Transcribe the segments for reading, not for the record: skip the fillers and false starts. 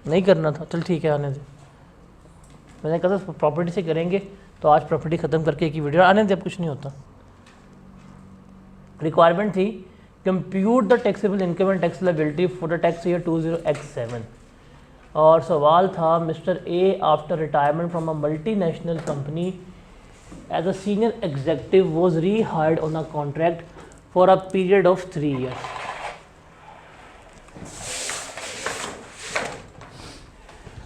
नहीं करना था, चल ठीक है आने दे। मैंने कहा था प्रॉपर्टी से करेंगे, तो आज प्रॉपर्टी ख़त्म करके एक ही वीडियो आने दे, अब कुछ नहीं होता। रिक्वायरमेंट थी compute the taxable income and tax liability for the tax year 20X7, और सवाल था mister A after retirement from a multinational company as a senior executive was rehired on a contract for a period of 3 years।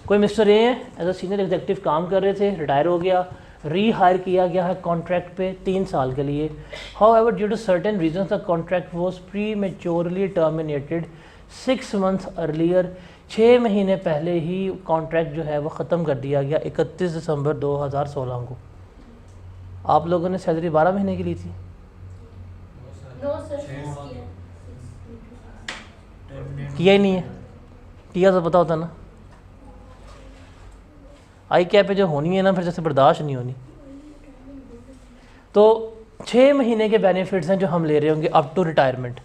कोई mister A है, as a senior executive काम कर रहे थे, retire हो गया, रीहायर किया गया है कॉन्ट्रैक्ट पे 3 साल के लिए। However due to certain reasons the contract was prematurely terminated 6 months earlier, 6 महीने पहले ही कॉन्ट्रैक्ट जो है वो ख़त्म कर दिया गया 31 दिसंबर 2016 को। आप लोगों ने सैलरी 12 महीने की ली थी? किया ही नहीं है, किया तो पता होता ना। आई कैप पे जो होनी है ना, फिर जैसे बर्दाश्त नहीं होनी। तो 6 महीने के बेनिफिट्स हैं जो हम ले रहे होंगे up to retirement.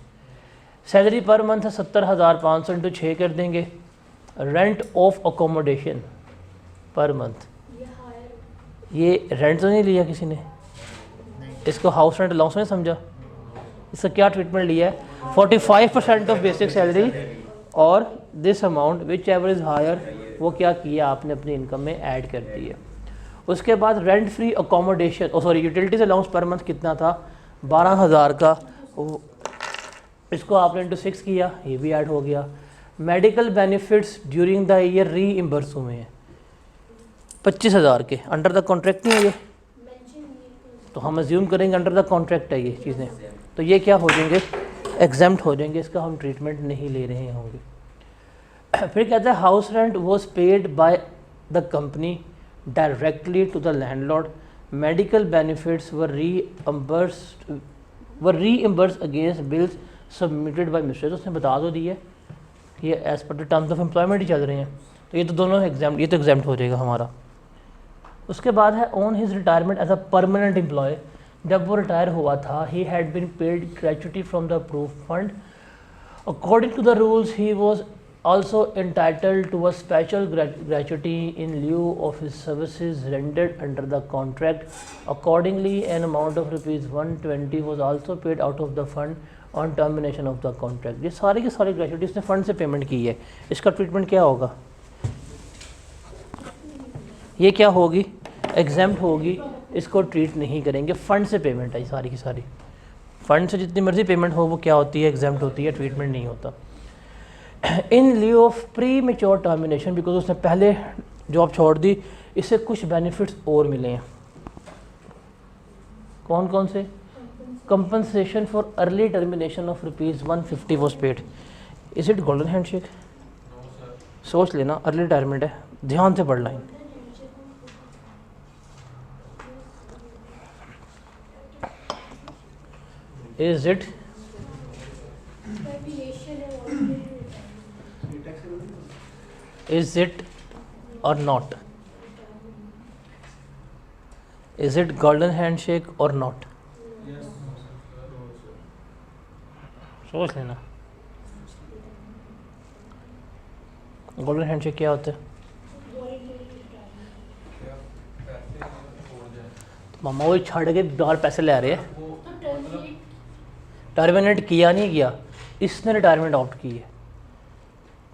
Salary per month 70,500 into 6 कर देंगे। Rent of accommodation per month, ये रेंट तो नहीं लिया किसी ने, इसको हाउस रेंट अलाउंस में समझा। इसका क्या ट्रीटमेंट लिया है? 45% ऑफ बेसिक सैलरी और this amount whichever is higher, वो क्या किया आपने अपनी इनकम में ऐड कर दी है। उसके बाद rent free accommodation, utilities allowance per month कितना था? 12,000 का, इसको आपने इंटू 6 किया, ये भी ऐड हो गया। Medical benefits during the year री इम्बर्स हुए हैं 25,000 के, अंडर द कॉन्ट्रैक्ट नहीं है ये, तो हम अज्यूम करेंगे अंडर द कॉन्ट्रैक्ट है ये चीज़ें, तो ये क्या हो जाएंगे? एग्जेम्प्ट हो जाएंगे, इसका हम ट्रीटमेंट नहीं ले रहे होंगे। फिर कहता है house rent was paid by the company directly to the landlord, medical benefits were reimbursed against bills submitted by mister. उसने बता दो दी है, ये as per the terms of employment ही चल रहे हैं, तो ये तो दोनों एग्जाम, ये तो एग्जाम्प्ट हो जाएगा हमारा। उसके बाद है on his retirement as a permanent employ, जब वो रिटायर हुआ था he had been paid gratuity from the approved fund according to the rules, he was also entitled to a special gratuity in lieu of his services rendered under the contract. Accordingly, an amount of ₹120 was also paid out of the fund on termination of the contract. ये सारी की सारी gratuity उसने fund से payment की है, इसका treatment क्या होगा? ये क्या होगी? एग्जेम्प्ट होगी, इसको ट्रीट नहीं करेंगे। फंड से पेमेंट है सारी की सारी, फंड से जितनी मर्जी पेमेंट हो वो क्या होती है? एग्जेम्प्ट होती है, ट्रीटमेंट नहीं होता। In lieu of premature termination, because उसने पहले जॉब छोड़ दी, इससे कुछ बेनिफिट्स और मिले हैं। कौन कौन से? Compensation for early termination of ₹150 was paid. Is it golden handshake? सोच लेना, अर्ली रिटायरमेंट है, ध्यान से पढ़ line. Is it is it or not? Is it golden handshake or not? सोच लेना। गोल्डन हैंडशेक क्या होता है? मामा वो छड़ के बाहर पैसे ले रहे हैं। टर्मिनेट किया नहीं किया, इसने रिटायरमेंट ऑप्ट की है।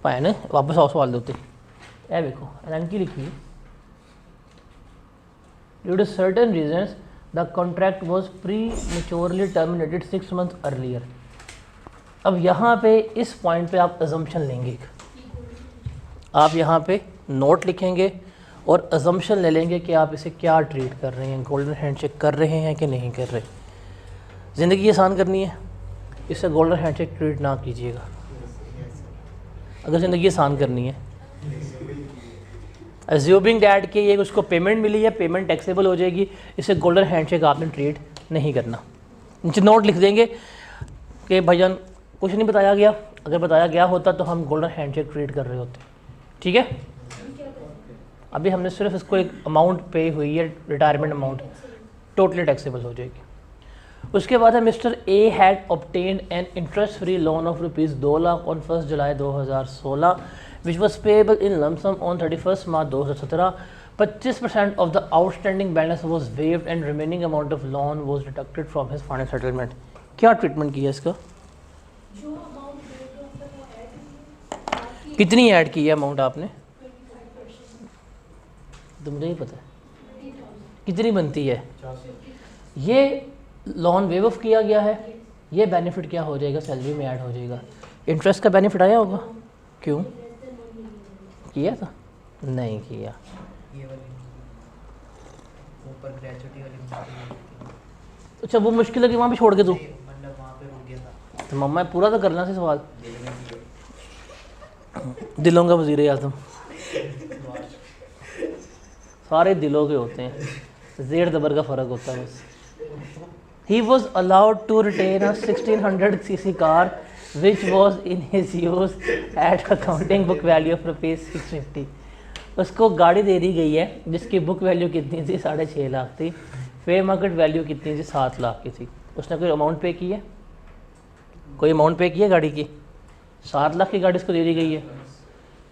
भैन वापस आओ सवाल देते, ए देखो एन की लिखी है, due to certain reasons the contract was prematurely terminated 6 months earlier. अब यहाँ पे इस पॉइंट पे आप अजम्पशन लेंगे, आप यहाँ पे नोट लिखेंगे और अजम्पशन ले लेंगे कि आप इसे क्या ट्रीट कर रहे हैं, गोल्डन हैंडशेक कर रहे हैं कि नहीं कर रहे। ज़िंदगी आसान करनी है, इससे गोल्डन हैंडशेक ट्रीट ना कीजिएगा। अगर ज़िंदगी आसान करनी है, अज्यूमिंग डैट कि ये उसको पेमेंट मिली है, पेमेंट टैक्सेबल हो जाएगी, इसे गोल्डन हैंडशेक आपने ट्रीट नहीं करना। नीचे नोट लिख देंगे कि भाईजान कुछ नहीं बताया गया, अगर बताया गया होता तो हम गोल्डन हैंडशेक ट्रीट कर रहे होते। ठीक है, अभी हमने सिर्फ इसको एक अमाउंट पे हुई है, रिटायरमेंट अमाउंट, टोटली टैक्सेबल हो जाएगी। उसके बाद है mister A had obtained an interest free loan of rupees 2 lakh on 1 July 2016 which was payable in lump sum on 31 March 2017. 25% of the outstanding balance was waived and remaining amount of loan was deducted from his final settlement. क्या treatment किया इसका? कितनी add की है amount आपने? तो मुझे ही पता है कितनी बनती है. ये लोन वेव ऑफ किया गया है, ये बेनिफिट क्या हो जाएगा, सैलरी में ऐड हो जाएगा. इंटरेस्ट का बेनिफिट आया होगा, क्यों किया था? नहीं किया. ये वाली ऊपर ग्रेजुएटी वाली. अच्छा वो मुश्किल लगी वहाँ पे छोड़ के तू? मतलब वहाँ पे रुक गया था. तो मम्मा पूरा तो करना से सवाल. दिलों का वज़ीर आज़म सारे दिलों के होते हैं, ज़ेर ज़बर का फ़र्क होता है बस. He was allowed to retain a 1600cc car which was in his use at accounting book value of rupees 650. उसको गाड़ी दे दी गई है जिसकी बुक वैल्यू कितनी थी? 6.5 लाख थी. फेयर मार्केट वैल्यू कितनी थी? 7 लाख की थी. उसने कोई अमाउंट पे की है? कोई अमाउंट पे की है गाड़ी की? 7 लाख की गाड़ी इसको दे दी गई है.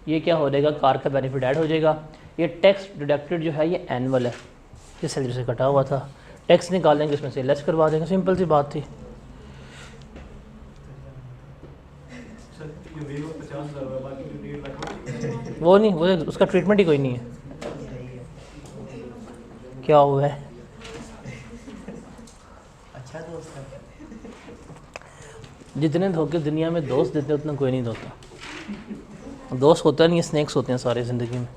ये क्या हो जाएगा? कार का बेनिफिट ऐड हो जाएगा. ये टैक्स डिडक्टेड जो है ये एनुअल है, ये सैलरी से कटा हुआ था. टैक्स निकालेंगे इसमें से लेस करवा देंगे, सिंपल सी बात थी. वो नहीं, वो उसका ट्रीटमेंट ही कोई नहीं है. क्या हुआ है? अच्छा दोस्त है. जितने धोखे दुनिया में दोस्त देते हैं उतना कोई नहीं धोता. दोस्त होता नहीं है, स्नैक्स होते हैं सारी ज़िंदगी में.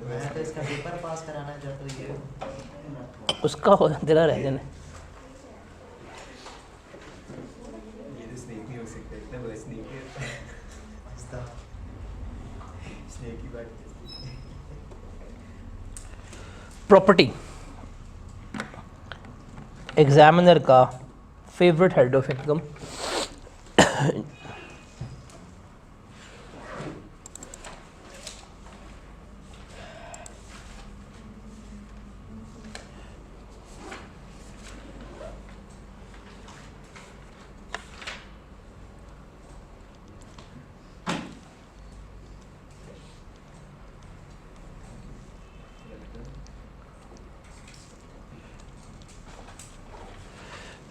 मैं तो इसका पेपर पास कराना चाहता हूँ. ये उसका हो तेरा रह जाने. ये तो स्नेक नहीं हो सकता, इतना बड़ा स्नेक है. इसका स्नेक की बात. प्रॉपर्टी एग्जामिनर का favourite head of income.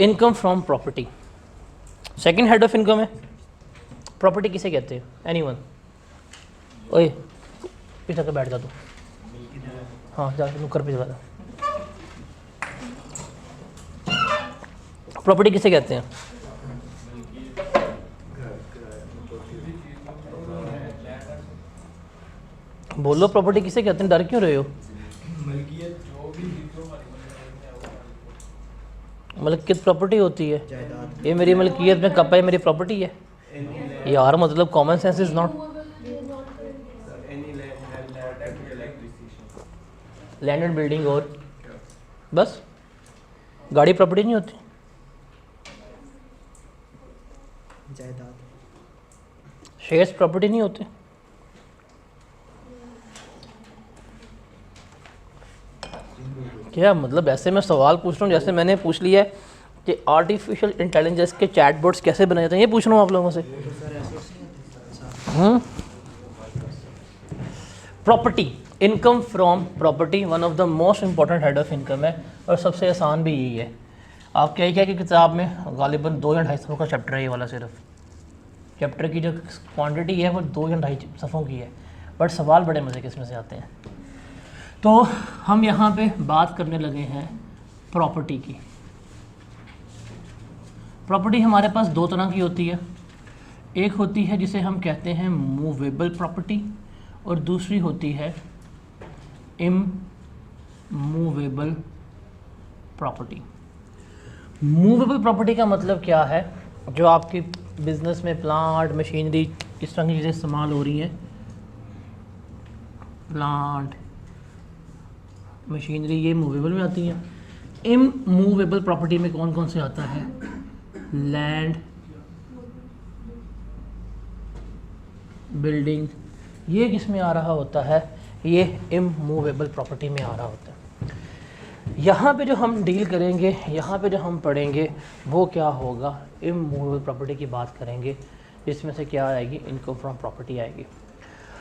Income from property second head of income है. प्रॉपर्टी किसे कहते हैं? एनीवन? ओए पीछे के बैठ जा तू. हाँ जा नुक्कर पे जा. प्रॉपर्टी किसे कहते हैं? बोलो प्रॉपर्टी किसे कहते हैं? डर क्यों रहे हो? मलकियत प्रॉपर्टी होती है. जायदाद. ये मेरी मलकियत में कप है, मेरी प्रॉपर्टी है यार. मतलब common sense is not. Land and building और बस. गाड़ी प्रॉपर्टी नहीं होती. जायदाद. शेयर्स प्रॉपर्टी नहीं होते. क्या मतलब? ऐसे मैं सवाल पूछ रहा हूँ जैसे मैंने पूछ लिया है कि आर्टिफिशियल इंटेलिजेंस के चैटबॉट्स कैसे बनाए जाते हैं, ये पूछ रहा हूँ आप लोगों से. Property income from property one of the most important head of income है और सबसे आसान भी यही है. आप क्या क्या कि किताब में गालिबन 2 या 2.5 सफ़ों का चैप्टर है ये वाला. सिर्फ चैप्टर की जो क्वांटिटी है वो 2 या 2.5 सफ़ों की है, बट सवाल बड़े मज़े के इसमें से आते हैं. तो हम यहाँ पे बात करने लगे हैं प्रॉपर्टी की. प्रॉपर्टी हमारे पास 2 तरह की होती है. एक होती है जिसे हम कहते हैं मूवेबल प्रॉपर्टी और दूसरी होती है इमूवेबल प्रॉपर्टी. मूवेबल प्रॉपर्टी का मतलब क्या है? जो आपकी बिजनेस में प्लांट मशीनरी इस तरह की चीज़ें इस्तेमाल हो रही हैं. प्लांट मशीनरी ये मूवेबल में आती हैं. इमूवेबल प्रॉपर्टी में कौन कौन से आता है? Land, building. ये किस में आ रहा होता है? ये इमूवेबल प्रॉपर्टी में आ रहा होता है. यहाँ पे जो हम डील करेंगे, यहाँ पे जो हम पढ़ेंगे वो क्या होगा, इमूवेबल प्रॉपर्टी की बात करेंगे, जिसमें से क्या आएगी, इनकम फ्रॉम प्रॉपर्टी आएगी।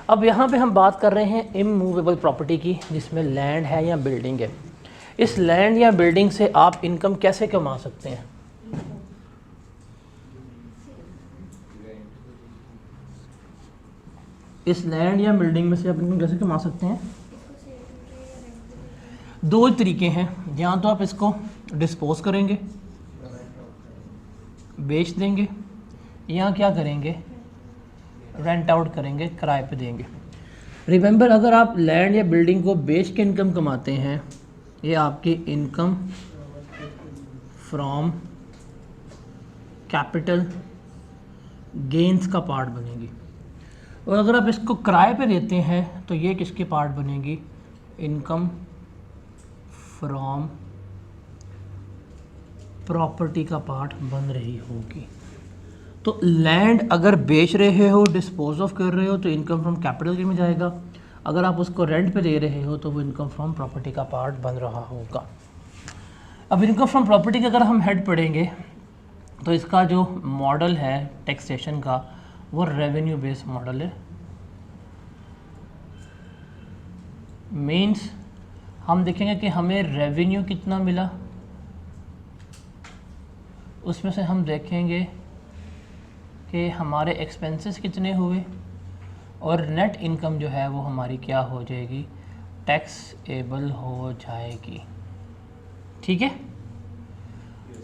अब यहाँ पे हम बात कर रहे हैं इमूवेबल प्रॉपर्टी की, जिसमें लैंड है या बिल्डिंग है। इस लैंड या बिल्डिंग से आप इनकम कैसे कमा सकते हैं? इस लैंड या बिल्डिंग में से आप इनकम कैसे कमा सकते हैं? दो तरीके हैं, या तो आप इसको डिस्पोज करेंगे, बेच देंगे, या क्या करेंगे, रेंट आउट करेंगे, किराए पे देंगे। रिमेंबर, अगर आप लैंड या बिल्डिंग को बेच के इनकम कमाते हैं, ये आपकी इनकम फ्रॉम कैपिटल गेन्स का पार्ट बनेगी। और अगर आप इसको किराए पे देते हैं तो ये किसके पार्ट बनेगी, इनकम फ्रॉम प्रॉपर्टी का पार्ट बन रही होगी। तो लैंड अगर बेच रहे हो, डिस्पोज ऑफ कर रहे हो, तो इनकम फ्रॉम कैपिटल गेन में जाएगा। अगर आप उसको रेंट पे दे रहे हो तो वो इनकम फ्रॉम प्रॉपर्टी का पार्ट बन रहा होगा। अब इनकम फ्रॉम प्रॉपर्टी का अगर हम हेड पढ़ेंगे तो इसका जो मॉडल है टैक्सेशन का, वो रेवेन्यू बेस्ड मॉडल है। मीन्स हम देखेंगे कि हमें रेवेन्यू कितना मिला, उसमें से हम देखेंगे कि हमारे एक्सपेंसेस कितने हुए, और नेट इनकम जो है वो हमारी क्या हो जाएगी, टैक्सेबल हो जाएगी। ठीक है।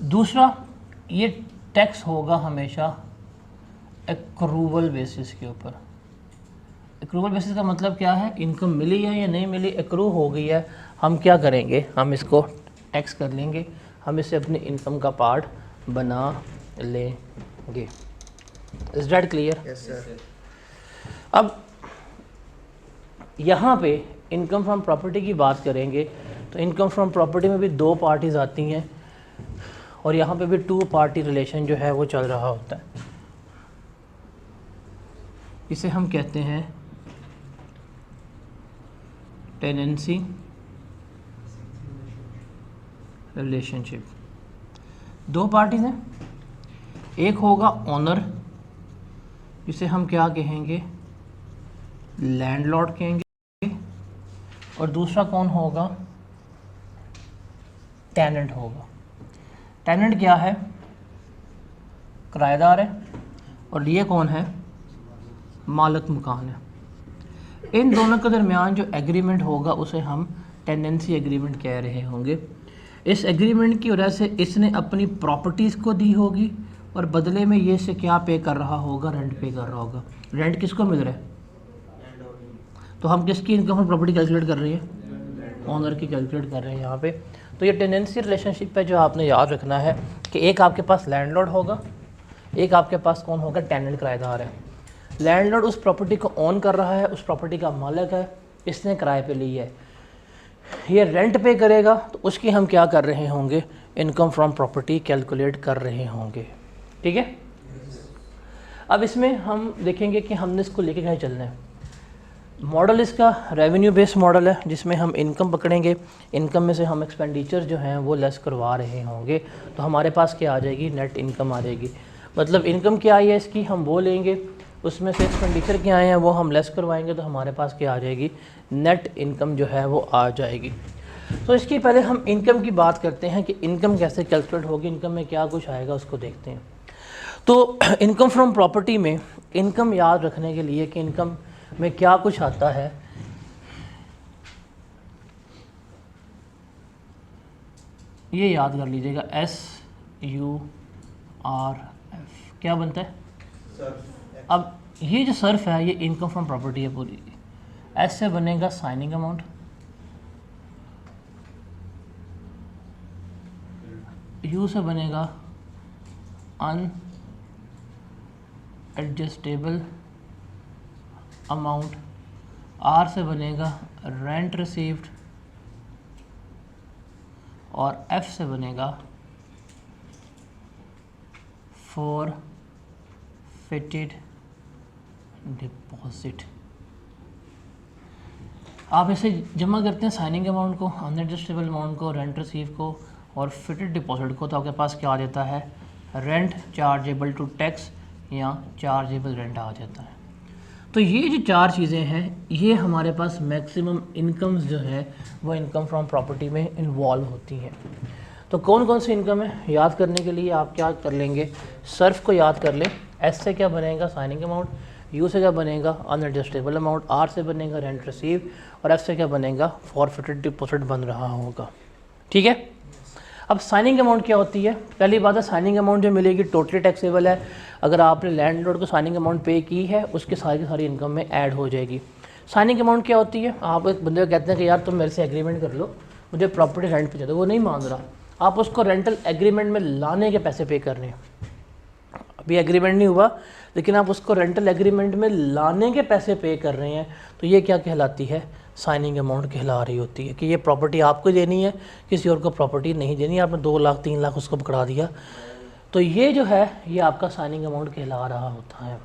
दूसरा, ये टैक्स होगा हमेशा एक्रूवल बेसिस के ऊपर। एक्रूवल बेसिस का मतलब क्या है, इनकम मिली है या नहीं मिली, एक्रू हो गई है, हम क्या करेंगे, हम इसको टैक्स कर लेंगे, हम इसे अपनी इनकम का पार्ट बना लेंगे। Is that clear? Yes sir. अब यहाँ पे इनकम फ्रॉम प्रॉपर्टी की बात करेंगे तो इनकम फ्रॉम प्रॉपर्टी में भी दो पार्टीज आती हैं, और यहाँ पे भी टू पार्टी रिलेशन जो है वो चल रहा होता है। इसे हम कहते हैं टेनेंसी रिलेशनशिप। दो पार्टीज हैं, एक होगा ओनर, जिसे हम क्या कहेंगे, लैंडलॉर्ड कहेंगे, और दूसरा कौन होगा, टेनेंट होगा। टेनेंट क्या है, किराएदार है, और ये कौन है, मालिक मकान है। इन दोनों के दरमियान जो एग्रीमेंट होगा उसे हम टेनेंसी एग्रीमेंट कह रहे होंगे। इस एग्रीमेंट की वजह से इसने अपनी प्रॉपर्टीज़ को दी होगी, और बदले में ये से क्या पे कर रहा होगा, रेंट पे कर रहा होगा। रेंट किसको मिल रहा है, तो हम किसकी इनकम और प्रॉपर्टी कैलकुलेट कर रहे हैं, ओनर की कैलकुलेट कर रहे हैं यहाँ पे। तो ये टेनेंसी रिलेशनशिप है जो आपने याद रखना है कि एक आपके पास लैंडलॉर्ड होगा, एक आपके पास कौन होगा, टेनेंट किराएदार है। लैंडलॉर्ड उस प्रॉपर्टी को ओन कर रहा है, उस प्रॉपर्टी का मालिक है, इसने किराए पे ली है, ये रेंट पे करेगा, तो उसकी हम क्या कर रहे होंगे, इनकम फ्रॉम प्रॉपर्टी कैलकुलेट कर रहे होंगे। ठीक है। अब इसमें हम देखेंगे कि हमने इसको लेके कहीं चलना है। मॉडल इसका रेवेन्यू बेस्ड मॉडल है, जिसमें हम इनकम पकड़ेंगे, इनकम में से हम एक्सपेंडिचर जो हैं वो लेस करवा रहे होंगे, तो हमारे पास क्या आ जाएगी, नेट इनकम आ जाएगी। मतलब इनकम क्या आई है इसकी, हम वो लेंगे, उसमें से एक्सपेंडिचर क्या आए हैं वो हम लेस करवाएंगे, तो हमारे पास क्या आ जाएगी, नेट इनकम जो है वो आ जाएगी। तो इसकी पहले हम इनकम की बात करते हैं कि इनकम कैसे कैलकुलेट होगी, इनकम में क्या कुछ आएगा उसको देखते हैं। तो इनकम फ्रॉम प्रॉपर्टी में इनकम याद रखने के लिए कि इनकम में क्या कुछ आता है, ये याद कर लीजिएगा, SURF क्या बनता है। अब ये जो सर्फ है ये इनकम फ्रॉम प्रॉपर्टी है पूरी। एस से बनेगा साइनिंग अमाउंट, यू से बनेगा अनएडजस्टेबल अमाउंट, आर से बनेगा रेंट रिसीव्ड, और एफ से बनेगा फॉरफिटेड डिपॉजिट। आप इसे जमा करते हैं साइनिंग अमाउंट को, अनएडजस्टेबल अमाउंट को, रेंट रिसीव को और फिटेड डिपॉजिट को, तो आपके पास क्या आ जाता है, रेंट चार्जेबल टू टैक्स या चार्जेबल रेंट आ जाता है। तो ये जो चार चीज़ें हैं ये हमारे पास मैक्सिमम इनकम्स जो है वो इनकम फ्रॉम प्रॉपर्टी में इन्वॉल्व होती हैं। तो कौन कौन सी इनकम है याद करने के लिए आप क्या कर लेंगे, सर्फ को याद कर लें। एस से क्या बनेगा, साइनिंग अमाउंट, यू से क्या बनेगा, अनएडजस्टेबल अमाउंट, आर से बनेगा रेंट रिसीव और एफ से क्या बनेगा, फॉरफिटेड डिपॉजिट बन रहा होगा। ठीक है। अब साइनिंग अमाउंट क्या होती है, पहली बात है साइनिंग अमाउंट जो मिलेगी टोटली टैक्सेबल है। अगर आपने लैंडलॉर्ड को साइनिंग अमाउंट पे की है उसके सारी की सारी इनकम में ऐड हो जाएगी। साइनिंग अमाउंट क्या होती है, आप एक बंदे को कहते हैं कि यार तुम मेरे से एग्रीमेंट कर लो, मुझे प्रॉपर्टी रेंट पे चाहिए, वो नहीं मान रहा, आप उसको रेंटल एग्रीमेंट में लाने के पैसे पे कर रहे हैं। अभी एग्रीमेंट नहीं हुआ लेकिन आप उसको रेंटल एग्रीमेंट में लाने के पैसे पे कर रहे हैं, तो ये क्या कहलाती है, साइनिंग अमाउंट कहला रही होती है कि ये प्रॉपर्टी आपको देनी है, किसी और को प्रॉपर्टी नहीं देनी। आपने 2 लाख 3 लाख उसको पकड़ा दिया, तो ये जो है ये आपका साइनिंग अमाउंट कहला रहा होता है।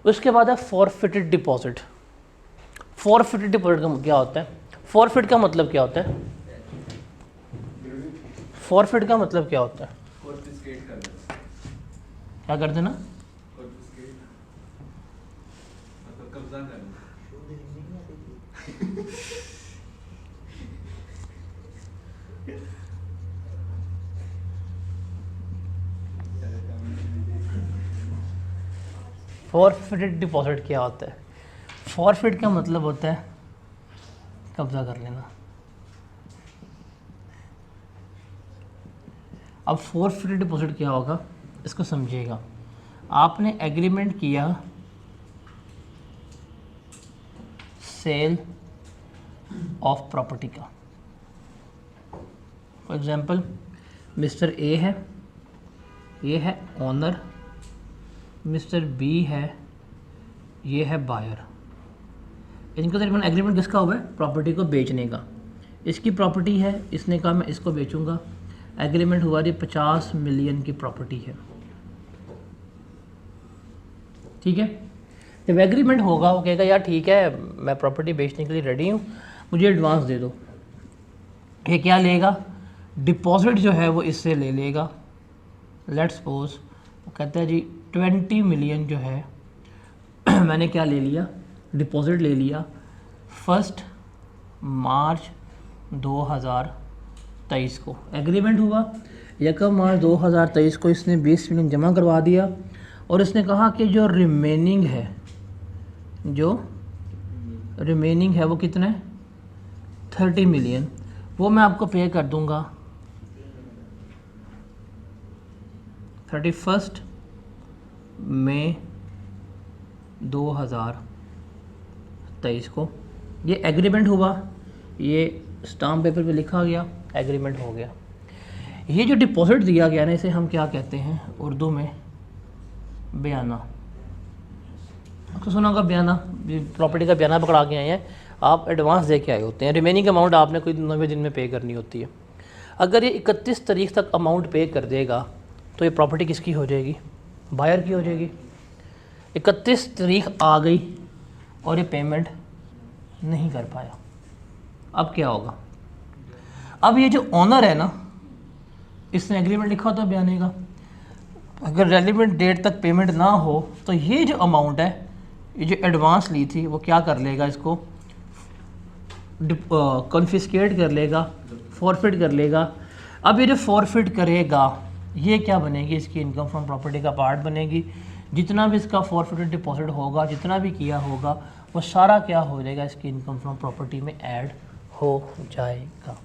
उसके बाद है फॉरफिटेड डिपॉजिट। फॉरफिटेड डिपॉजिट का क्या होता है, फॉरफिट का मतलब क्या होता है, फॉरफिट का मतलब क्या होता है, क्या कर देना, कब्जा करना। फॉरफिटेड डिपॉजिट क्या होता है, फॉरफिट का मतलब होता है कब्जा कर लेना। अब फॉरफिटेड डिपॉजिट क्या होगा इसको समझिएगा। आपने एग्रीमेंट किया सेल ऑफ प्रॉपर्टी का, फॉर एग्जांपल मिस्टर ए है, ये है ओनर, मिस्टर बी है, ये है बायर। इनके दरमियान एग्रीमेंट किसका हुआ है, प्रॉपर्टी को बेचने का। इसकी प्रॉपर्टी है, इसने कहा मैं इसको बेचूंगा, एग्रीमेंट हुआ जी 50 मिलियन की प्रॉपर्टी है। ठीक है। जब एग्रीमेंट होगा वो कहेगा यार ठीक है मैं प्रॉपर्टी बेचने के लिए रेडी हूँ, मुझे एडवांस दे दो। ये क्या लेगा, डिपॉजिट जो है वो इससे ले लेगा। लेट्स सपोज वो कहता है जी 20 मिलियन जो है मैंने क्या ले लिया, डिपॉजिट ले लिया 1 मार्च 2023 को। एग्रीमेंट हुआ 1 मार्च 2023 को, इसने 20 मिलियन जमा करवा दिया और इसने कहा कि जो रिमेनिंग है, जो रिमेनिंग है वो कितना है 30 मिलियन, वो मैं आपको पे कर दूंगा 31 मई 2023 को। ये एग्रीमेंट हुआ, ये स्टाम्प पेपर पे लिखा गया, एग्रीमेंट हो गया। ये जो डिपॉजिट दिया गया ना इसे हम क्या कहते हैं उर्दू में, बयाना। आपको सुना होगा बयाना, प्रॉपर्टी का बयाना पकड़ा के आए हैं, आप एडवांस दे के आए होते हैं, रिमेनिंग अमाउंट आपने कोई 90 दिन में पे करनी होती है। अगर ये 31 तारीख तक अमाउंट पे कर देगा तो ये प्रॉपर्टी किसकी हो जाएगी, बायर की हो जाएगी। 31 तारीख आ गई और ये पेमेंट नहीं कर पाया, अब क्या होगा, अब ये जो ओनर है ना इसने एग्रीमेंट लिखा होता बयाने का, अगर रेलिवेंट डेट तक पेमेंट ना हो तो ये जो अमाउंट है, ये जो एडवांस ली थी वो क्या कर लेगा, इसको कॉन्फिस्केट कर लेगा, फॉरफिट कर लेगा। अब ये जो फॉरफिट करेगा ये क्या बनेगी, इसकी इनकम फ्रॉम प्रॉपर्टी का पार्ट बनेगी। जितना भी इसका फॉरफिटेड डिपॉजिट होगा, जितना भी किया होगा वो सारा क्या हो जाएगा, इसकी इनकम फ्रॉम प्रॉपर्टी में ऐड हो जाएगा।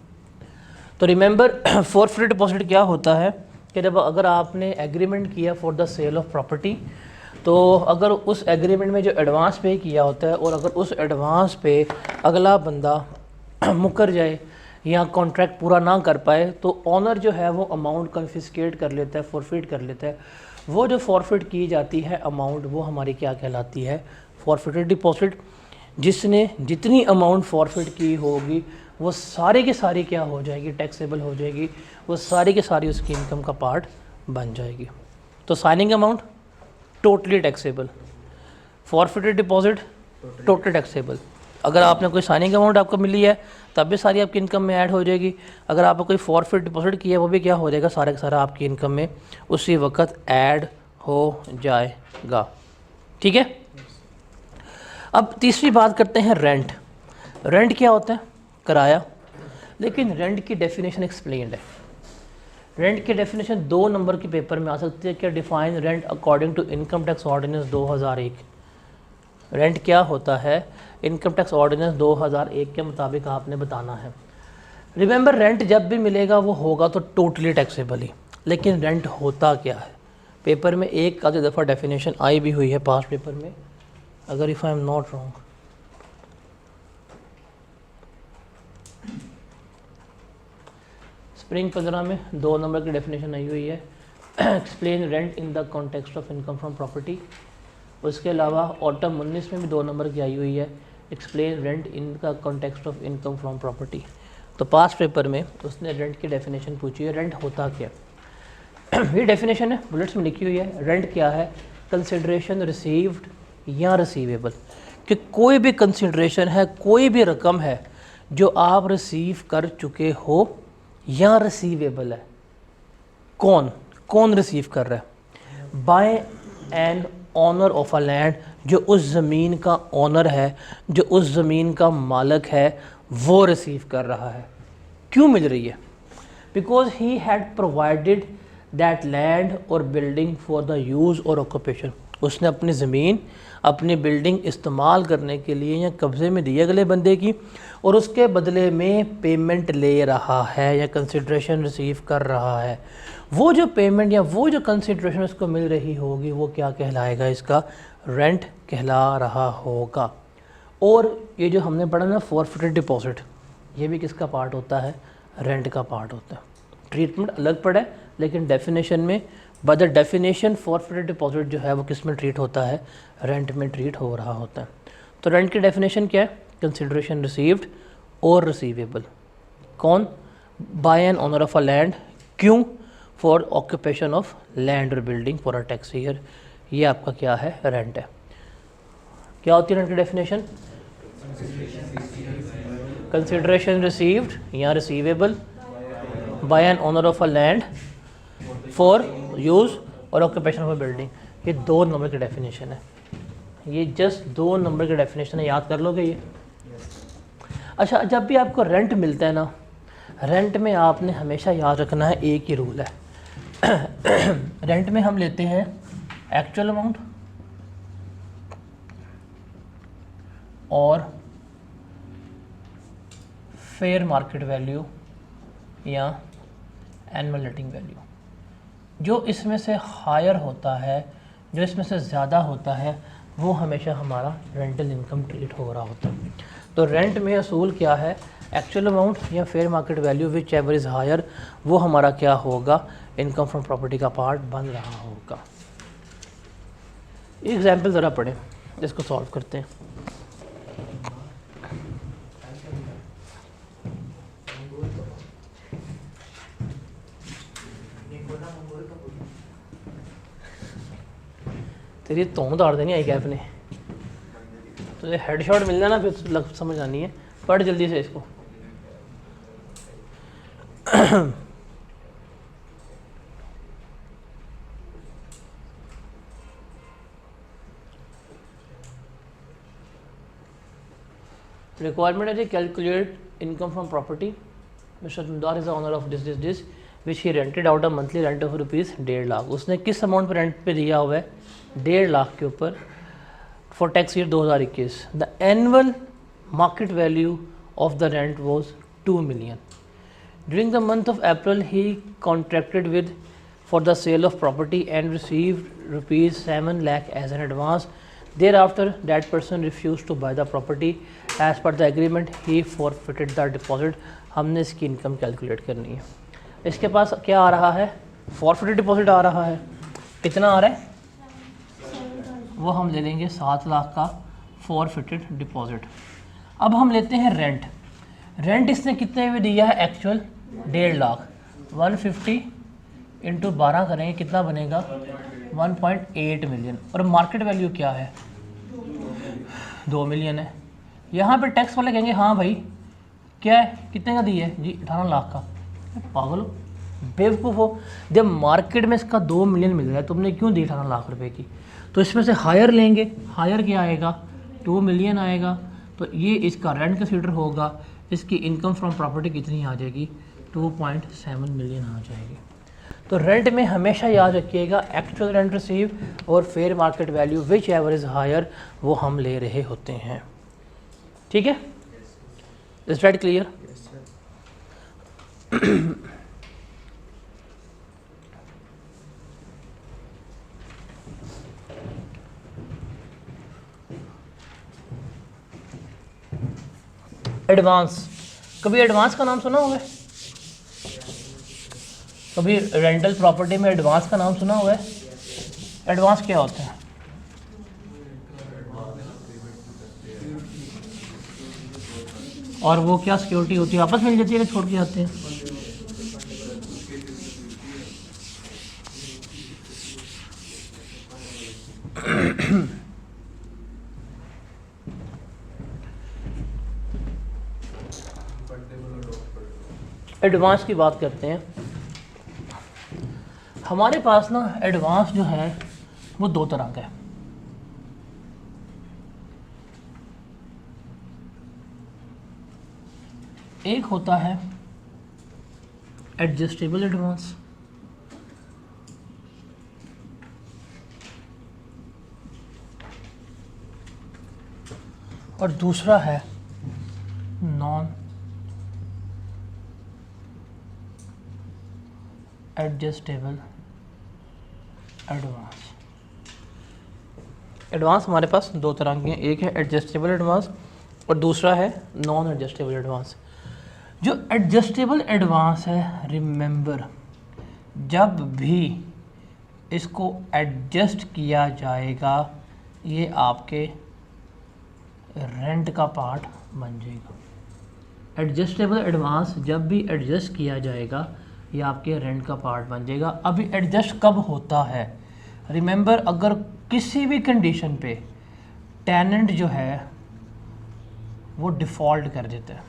तो रिमेंबर फॉरफिटेड डिपॉजिट क्या होता है कि जब अगर आपने एग्रीमेंट किया for the sale of property, तो अगर उस एग्रीमेंट में जो एडवांस पे किया होता है और अगर उस एडवांस पे अगला बंदा मुकर जाए या कॉन्ट्रैक्ट पूरा ना कर पाए तो ऑनर जो है वो अमाउंट कन्फिस्केट कर लेता है, फॉरफिट कर लेता है। वो जो फॉरफिट की जाती है अमाउंट वो हमारी क्या कहलाती है, फॉरफिटेड डिपॉजिट। जिसने जितनी अमाउंट फॉरफिट की होगी वो सारी की सारी क्या हो जाएगी, टैक्सेबल हो जाएगी, वो सारी की सारी उसकी इनकम का पार्ट बन जाएगी। तो signing amount totally taxable, forfeited deposit totally taxable. अगर आपने कोई साइनिंग अमाउंट आपको मिली है तब भी सारी आपकी इनकम में ऐड हो जाएगी। अगर आपको कोई फॉरफिट डिपॉजिट किया है वो भी क्या हो जाएगा, सारा का सारा आपकी इनकम में उसी वक्त ऐड हो जाएगा। ठीक है। अब तीसरी बात करते हैं रेंट। रेंट क्या होता है, किराया। लेकिन रेंट की डेफिनेशन एक्सप्लेन्ड है। रेंट की डेफिनेशन 2 नंबर के पेपर में आ सकती है कि define rent according to income tax ordinance 2001। Rent क्या होता है, इनकम टैक्स ऑर्डिनेंस 2001 के मुताबिक आपने बताना है। रिमेंबर, रेंट जब भी मिलेगा वो होगा तो टोटली टैक्सेबल ही। लेकिन रेंट होता क्या है, पेपर में एक आधी दफ़ा डेफिनेशन आई भी हुई है पास्ट पेपर में, अगर if I am not wrong. Spring 15 में 2 नंबर की डेफिनेशन आई हुई है, explain rent in the context of income from property. उसके अलावा ऑटम 19 में भी 2 नंबर की आई हुई है, explain rent in the context of income from property. तो पास्ट पेपर में उसने रेंट की डेफिनेशन पूछी है, रेंट होता क्या। ये डेफिनेशन है, बुलेट्स में लिखी हुई है। रेंट क्या है, कंसिडरेशन रिसीव्ड या रिसीवेबल, कि कोई भी कंसिडरेशन है, कोई भी रकम है जो आप रिसीव कर चुके हो या रिसीवेबल है। कौन रिसीव कर रहा है, by an owner of a land, जो उस ज़मीन का ऑनर है, जो उस ज़मीन का मालिक है, वो रिसीव कर रहा है। क्यों मिल रही है, because he had provided that land और बिल्डिंग फॉर द यूज़ और ऑक्यूपेशन। उसने अपनी ज़मीन, अपनी बिल्डिंग इस्तेमाल करने के लिए या कब्ज़े में दी अगले बंदे की, और उसके बदले में पेमेंट ले रहा है या कंसिड्रेशन रिसीव कर रहा है। वो जो पेमेंट या वो जो कंसिड्रेशन उसको मिल रही होगी वो क्या कहलाएगा, इसका रेंट कहला रहा होगा। और ये जो हमने पढ़ा ना फॉरफिटेड डिपॉजिट, ये भी किसका पार्ट होता है, रेंट का पार्ट होता है। ट्रीटमेंट अलग पड़ा है लेकिन डेफिनेशन में, by the definition forfeited deposit जो है वो किस में ट्रीट होता है, रेंट में ट्रीट हो रहा होता है। तो रेंट की डेफिनेशन क्या है, कंसिडरेशन रिसीव्ड और रिसीवेबल। कौन, by an owner of a land, क्यों, फॉर ऑक्यूपेशन ऑफ लैंड और building for a tax year. ये आपका क्या है, रेंट है। क्या होती है रेंट की डेफिनेशन, कंसिडरेशन रिसीव्ड या receivable by an owner of a land for use और ऑक्यूपेशन ऑफ अ बिल्डिंग। ये 2 नंबर की डेफिनेशन है, ये जस्ट 2 नंबर की डेफिनेशन है, याद कर लोगे ये। अच्छा, जब भी आपको रेंट मिलता है ना, रेंट में आपने हमेशा याद रखना है एक ही रूल है। रेंट में हम लेते हैं एक्चुअल अमाउंट और फेयर मार्केट वैल्यू या एनुअल नेटिंग वैल्यू। जो इसमें से हायर होता है, जो इसमें से ज़्यादा होता है, वो हमेशा हमारा रेंटल इनकम ट्रीट हो रहा होता है। तो रेंट में असूल क्या है, एक्चुअल अमाउंट या fair market value, whichever is higher, वो हमारा क्या होगा, इनकम फ्रॉम प्रॉपर्टी का पार्ट बन रहा होगा। एग्जाम्पल ज़रा पढ़ें, इसको सॉल्व करते हैं। तेरी तोड़ दाड़ देनी आई कैफ ने, तुझे हेडशॉट मिलना ना फिर लग समझ आनी है। पढ़ जल्दी से इसको। Requirement is to calculate income from property. Mr. Dumdar is the owner of this which he rented out a monthly rent of rupees 1.5 lakh. उसने किस अमाउंट पर रेंट पे दिया हुआ है, 1.5 लाख के ऊपर, for tax year 2021। The annual market value of the rent was 2 million। During the month of April he contracted with for the sale of property and received rupees 7 lakh as an advance. Thereafter, that person refused to buy the property. As per the agreement, he forfeited the deposit. हमने इसकी income calculate करनी है। इसके पास क्या आ रहा है, forfeited deposit आ रहा है। कितना आ रहा है, वो हम ले लेंगे 7 लाख का फॉरफिटेड डिपॉजिट। अब हम लेते हैं रेंट। रेंट इसने कितने में दिया है, एक्चुअल 1.5 लाख। 150 इंटू 12 करेंगे, कितना बनेगा, 1.8 मिलियन। और मार्केट वैल्यू क्या है, 2 मिलियन है। यहाँ पे टैक्स वाले कहेंगे हाँ भाई क्या है, कितने का दी है जी, 18 लाख का। पागल हो, बेवकूफ़ हो, जब मार्केट में इसका 2 मिलियन मिल रहा है तुमने क्यों दी 18 लाख रुपए की? तो इसमें से हायर लेंगे, हायर क्या आएगा, 2 मिलियन आएगा, तो ये इसका रेंट कंसीडर होगा, इसकी इनकम फ्रॉम प्रॉपर्टी कितनी आ जाएगी, 2.7 मिलियन आ जाएगी। तो रेंट में हमेशा याद रखिएगा एक्चुअल रेंट रिसीव और fair market value whichever is higher वो हम ले रहे होते हैं। ठीक है, इज दैट क्लियर? एडवांस, कभी एडवांस का नाम सुना होगा? कभी रेंटल प्रॉपर्टी में एडवांस का नाम सुना हुआ है? एडवांस क्या होता है? और वो क्या सिक्योरिटी होती है, वापस मिल जाती है कि छोड़ के जाते हैं? एडवांस की बात करते हैं। हमारे पास ना एडवांस जो है वो 2 तरह का है। एक होता है एडजस्टेबल एडवांस, और दूसरा है नॉन एडजस्टेबल एडवांस। एडवांस हमारे पास 2 तरह के हैं, एक है एडजस्टेबल एडवांस और दूसरा है नॉन एडजस्टेबल एडवांस। जो एडजस्टेबल एडवांस है, रिमेंबर, जब भी इसको एडजस्ट किया जाएगा ये आपके रेंट का पार्ट बन जाएगा। एडजस्टेबल एडवांस जब भी एडजस्ट किया जाएगा ये आपके रेंट का पार्ट बन जाएगा। अभी एडजस्ट कब होता है? रिमेंबर, अगर किसी भी कंडीशन पे टेनेंट जो है वो डिफ़ॉल्ट कर देता है,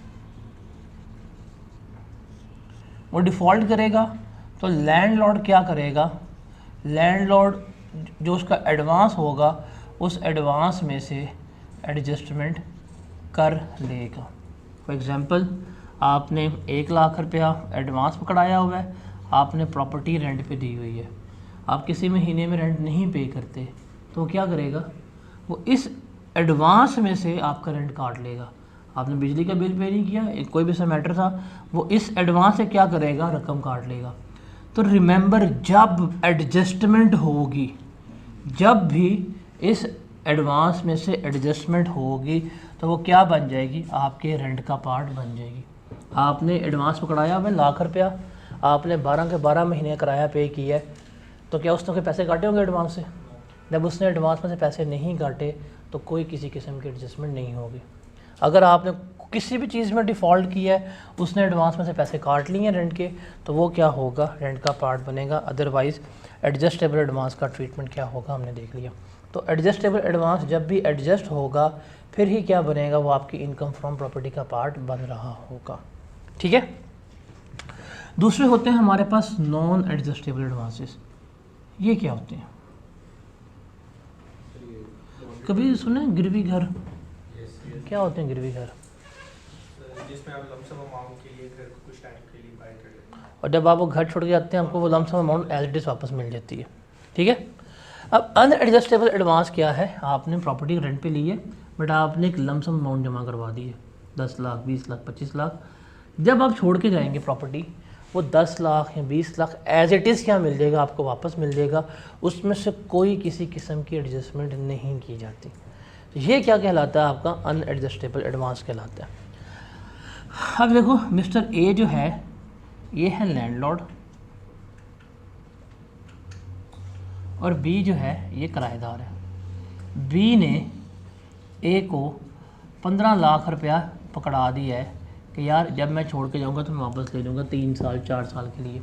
वो डिफ़ॉल्ट करेगा तो लैंडलॉर्ड क्या करेगा, लैंडलॉर्ड जो उसका एडवांस होगा उस एडवांस में से एडजस्टमेंट कर लेगा। फॉर एग्ज़ाम्पल, आपने 1 लाख रुपया एडवांस पकड़ाया हुआ है, आपने प्रॉपर्टी रेंट पे दी हुई है, आप किसी महीने में रेंट नहीं पे करते तो क्या करेगा, वो इस एडवांस में से आपका रेंट काट लेगा। आपने बिजली का बिल पे नहीं किया, कोई भी सा मैटर था, वो इस एडवांस से क्या करेगा, रकम काट लेगा। तो रिमेंबर, जब एडजस्टमेंट होगी, जब भी इस एडवांस में से एडजस्टमेंट होगी तो वो क्या बन जाएगी, आपके रेंट का पार्ट बन जाएगी। आपने एडवांस पकड़ाया हुआ 1 लाख रुपया, आपने 12 के 12 महीने किराया पे किया है, तो क्या उसने कोई पैसे काटे होंगे एडवांस से? जब उसने एडवांस में से पैसे नहीं काटे तो कोई किसी किस्म की एडजस्टमेंट नहीं होगी। अगर आपने किसी भी चीज़ में डिफ़ॉल्ट किया है, उसने एडवांस में से पैसे काट लिए हैं रेंट के, तो वो क्या होगा, रेंट का पार्ट बनेगा। अदरवाइज़ एडजस्टेबल एडवांस का ट्रीटमेंट क्या होगा हमने देख लिया। तो एडजस्टेबल एडवांस जब भी एडजस्ट होगा फिर ही क्या बनेगा, वो आपकी इनकम फ्रॉम प्रॉपर्टी का पार्ट बन रहा होगा। ठीक है। दूसरे होते हैं हमारे पास नॉन एडजस्टेबल एडवांसेस। ये क्या होते हैं? कभी सुने गिरवी घर? क्या होते हैं गिरवी घर? जिसमें आप लमसम अमाउंट के लिए घर को कुछ टाइम के लिए बाय कर लेते हैं, और जब आप वो घर छोड़ के जाते हैं आपको वो lump sum amount as it is वापस मिल जाती है। ठीक है। अब अनएडजस्टेबल एडवांस क्या है, आपने प्रॉपर्टी रेंट पे ली है बट आपने एक लमसम अमाउंट जमा करवा दी है, 10 लाख 20 लाख 25 लाख। जब आप छोड़ के जाएंगे प्रॉपर्टी, वो 10 लाख या 20 लाख एज इट इज़ क्या मिल जाएगा, आपको वापस मिल जाएगा। उसमें से कोई किसी किस्म की एडजस्टमेंट नहीं की जाती। तो ये क्या कहलाता है, आपका अनएडजस्टेबल एडवांस कहलाता है। अब देखो, मिस्टर ए जो है ये है लैंडलॉर्ड और बी जो है ये किराएदार है। बी ने ए को 15 लाख रुपया पकड़ा दिया है कि यार जब मैं छोड़ के जाऊंगा तो मैं वापस ले लूँगा 3 साल 4 साल के लिए।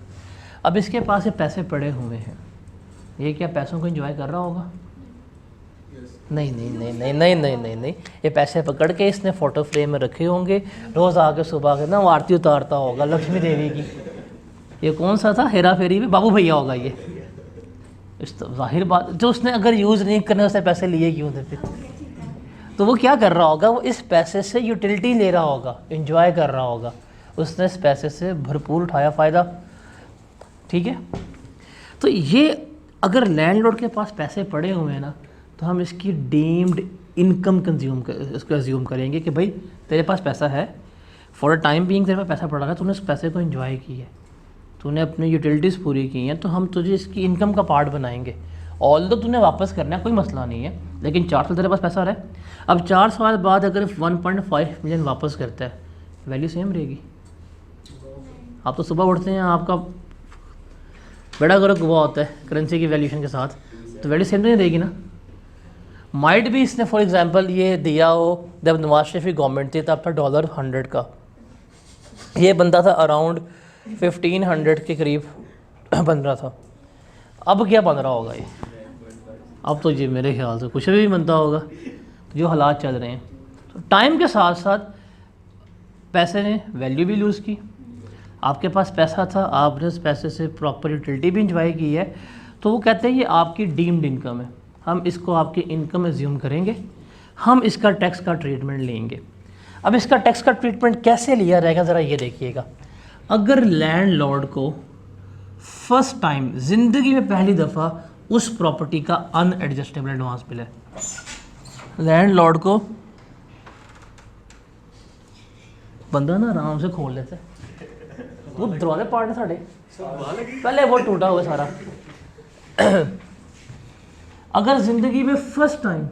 अब इसके पास ये पैसे पड़े हुए हैं, ये क्या पैसों को एंजॉय कर रहा होगा? नहीं नहीं नहीं नहीं नहीं नहीं नहीं नहीं, ये पैसे पकड़ के इसने फ़ोटो फ्रेम में रखे होंगे, रोज़ आके सुबह के ना वो आरती उतारता होगा लक्ष्मी देवी की। ये कौन सा था, हेरा फेरी में बाबू भैया होगा ये। इस तो जाहिर बात, जो उसने अगर यूज़ नहीं करने उसने पैसे लिए क्यों थे फिर? तो वो क्या कर रहा होगा, वो इस पैसे से यूटिलिटी ले रहा होगा, इंजॉय कर रहा होगा, उसने इस पैसे से भरपूर उठाया फ़ायदा। ठीक है, तो ये अगर लैंडलॉर्ड के पास पैसे पड़े हुए हैं ना, तो हम इसकी डीम्ड इनकम इसको एज्यूम करेंगे कि भाई तेरे पास पैसा है, फॉर अ टाइम बीइंग तेरे पास पैसा पड़ा है, तूने उस पैसे को एंजॉय की है, तूने अपनी यूटिलिटीज़ पूरी की हैं, तो हम तुझे इसकी इनकम का पार्ट बनाएंगे। ऑल्दो तूने वापस करना है, कोई मसला नहीं है, लेकिन 4 साल तेरे पास पैसा रहा है। अब 4 साल बाद अगर 1.5 मिलियन वापस करता है, वैल्यू सेम रहेगी। आप तो सुबह उठते हैं, आपका बड़ा गर्क हुआ होता है करेंसी की वैल्यूशन के साथ, तो वैल्यू सेम तो नहीं रहेगी ना। माइट भी इसने फॉर एग्जांपल ये दिया हो जब नवाज शरीफ की गवर्नमेंट थी, तब था $100 का, ये बंदा था अराउंड 1500 के करीब बन रहा था। अब क्या बन रहा होगा ये? अब तो ये मेरे ख्याल से कुछ भी बनता होगा, तो जो हालात चल रहे हैं। तो टाइम के साथ साथ पैसे ने वैल्यू भी लूज़ की। आपके पास पैसा था, आपने उस पैसे से प्रॉपर यूटिलिटी भी इंजॉय की है, तो वो कहते हैं ये आपकी डीम्ड इनकम है, हम इसको आपकी इनकम एज्यूम करेंगे, हम इसका टैक्स का ट्रीटमेंट लेंगे। अब इसका टैक्स का ट्रीटमेंट कैसे लिया जाएगा, ज़रा ये देखिएगा। अगर लैंडलॉर्ड को फर्स्ट टाइम ज़िंदगी में पहली दफ़ा उस प्रॉपर्टी का अनएडजस्टेबल एडवांस मिला है, लैंडलॉर्ड को बंदा ना आराम से खोल लेता है, वो दरवाजे पार्ट साढ़े पहले वो टूटा हुआ सारा। अगर ज़िंदगी में फर्स्ट टाइम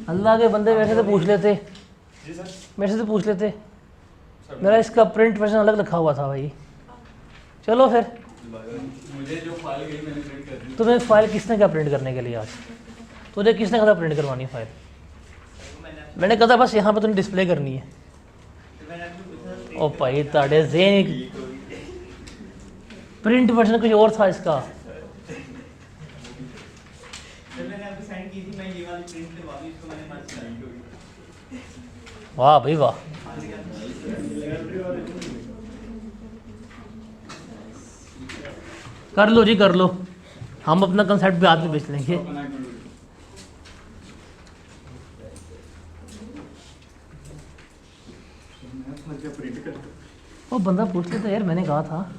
अल्लाह के बंदे मेरे से पूछ लेते, मेरा इसका प्रिंट वर्जन अलग लिखा हुआ था भाई। चलो फिर मुझे जो फाइल गई मैंने प्रिंट कर दी। तुम्हें फ़ाइल किसने कहा प्रिंट करने के लिए? आज तुझे किसने कहा प्रिंट करवानी फ़ाइल? मैंने कहा था बस यहाँ पे तुमने डिस्प्ले करनी है। ओ भाई ताड़े ज़ेन प्रिंट वर्जन कुछ और था इसका। वाह भाई वाह, कर लो जी कर लो, हम अपना कंसेप्ट भी आदमी बेच लेंगे। वो बंदा पूछ लेता यार, मैंने कहा था।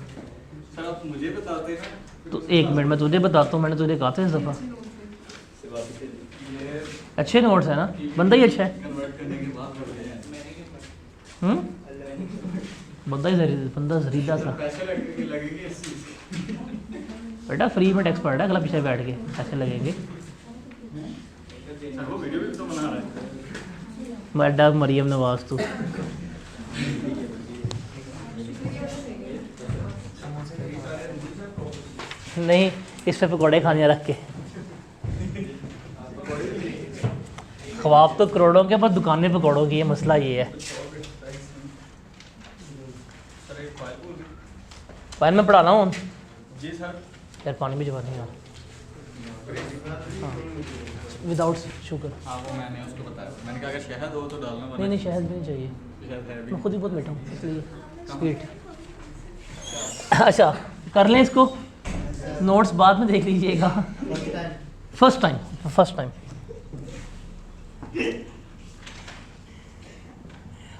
सर आप मुझे बताते ना, तो 1 मिनट में तुझे बताता हूँ, मैंने तुझे कहा था इस दफ़ा। अच्छे नोट्स है ना, बंदा ही अच्छा है। कन्वर्ट करने के बाद बंदा जरीला था पैसे लगेंगे इस चीज़ के। बेटा, फ्री में टैक्स पड़ रहा है, अगला पीछे बैठ के पैसे लगेंगे। सर वो वीडियो भी तो बना रहा है। मैडम मरियम नवाज तू नहीं, इस पे पकौड़े खाने रख के। ख्वाब तो करोड़ों के, पर दुकानें पकौड़ों की है, मसला ये है। फाइल में पढ़ा रहा हूँ जी सर। यार, पानी भी जमा नहीं। हाँ, विदाउट शुगर। हाँ वो मैंने उसको बताया, मैंने कहा अगर शहद हो तो डालना। नहीं नहीं, शहद भी नहीं चाहिए, शहद है भी। मैं खुद ही बहुत मीठा हूँ इसलिए स्वीट। अच्छा, कर लें इसको, नोट्स बाद में देख लीजिएगा। फर्स्ट टाइम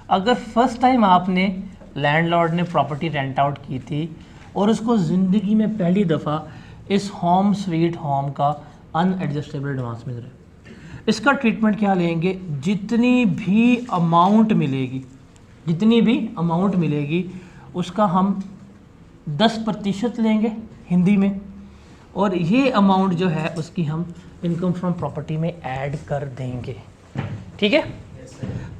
अगर फर्स्ट टाइम आपने लैंडलॉर्ड ने प्रॉपर्टी रेंट आउट की थी और उसको ज़िंदगी में पहली दफ़ा इस होम स्वीट होम का अनएडजस्टेबल एडवांस मिल रहा है, इसका ट्रीटमेंट क्या लेंगे? जितनी भी अमाउंट मिलेगी उसका हम 10% लेंगे हिंदी में, और ये अमाउंट जो है उसकी हम इनकम फ्रॉम प्रॉपर्टी में ऐड कर देंगे। ठीक है,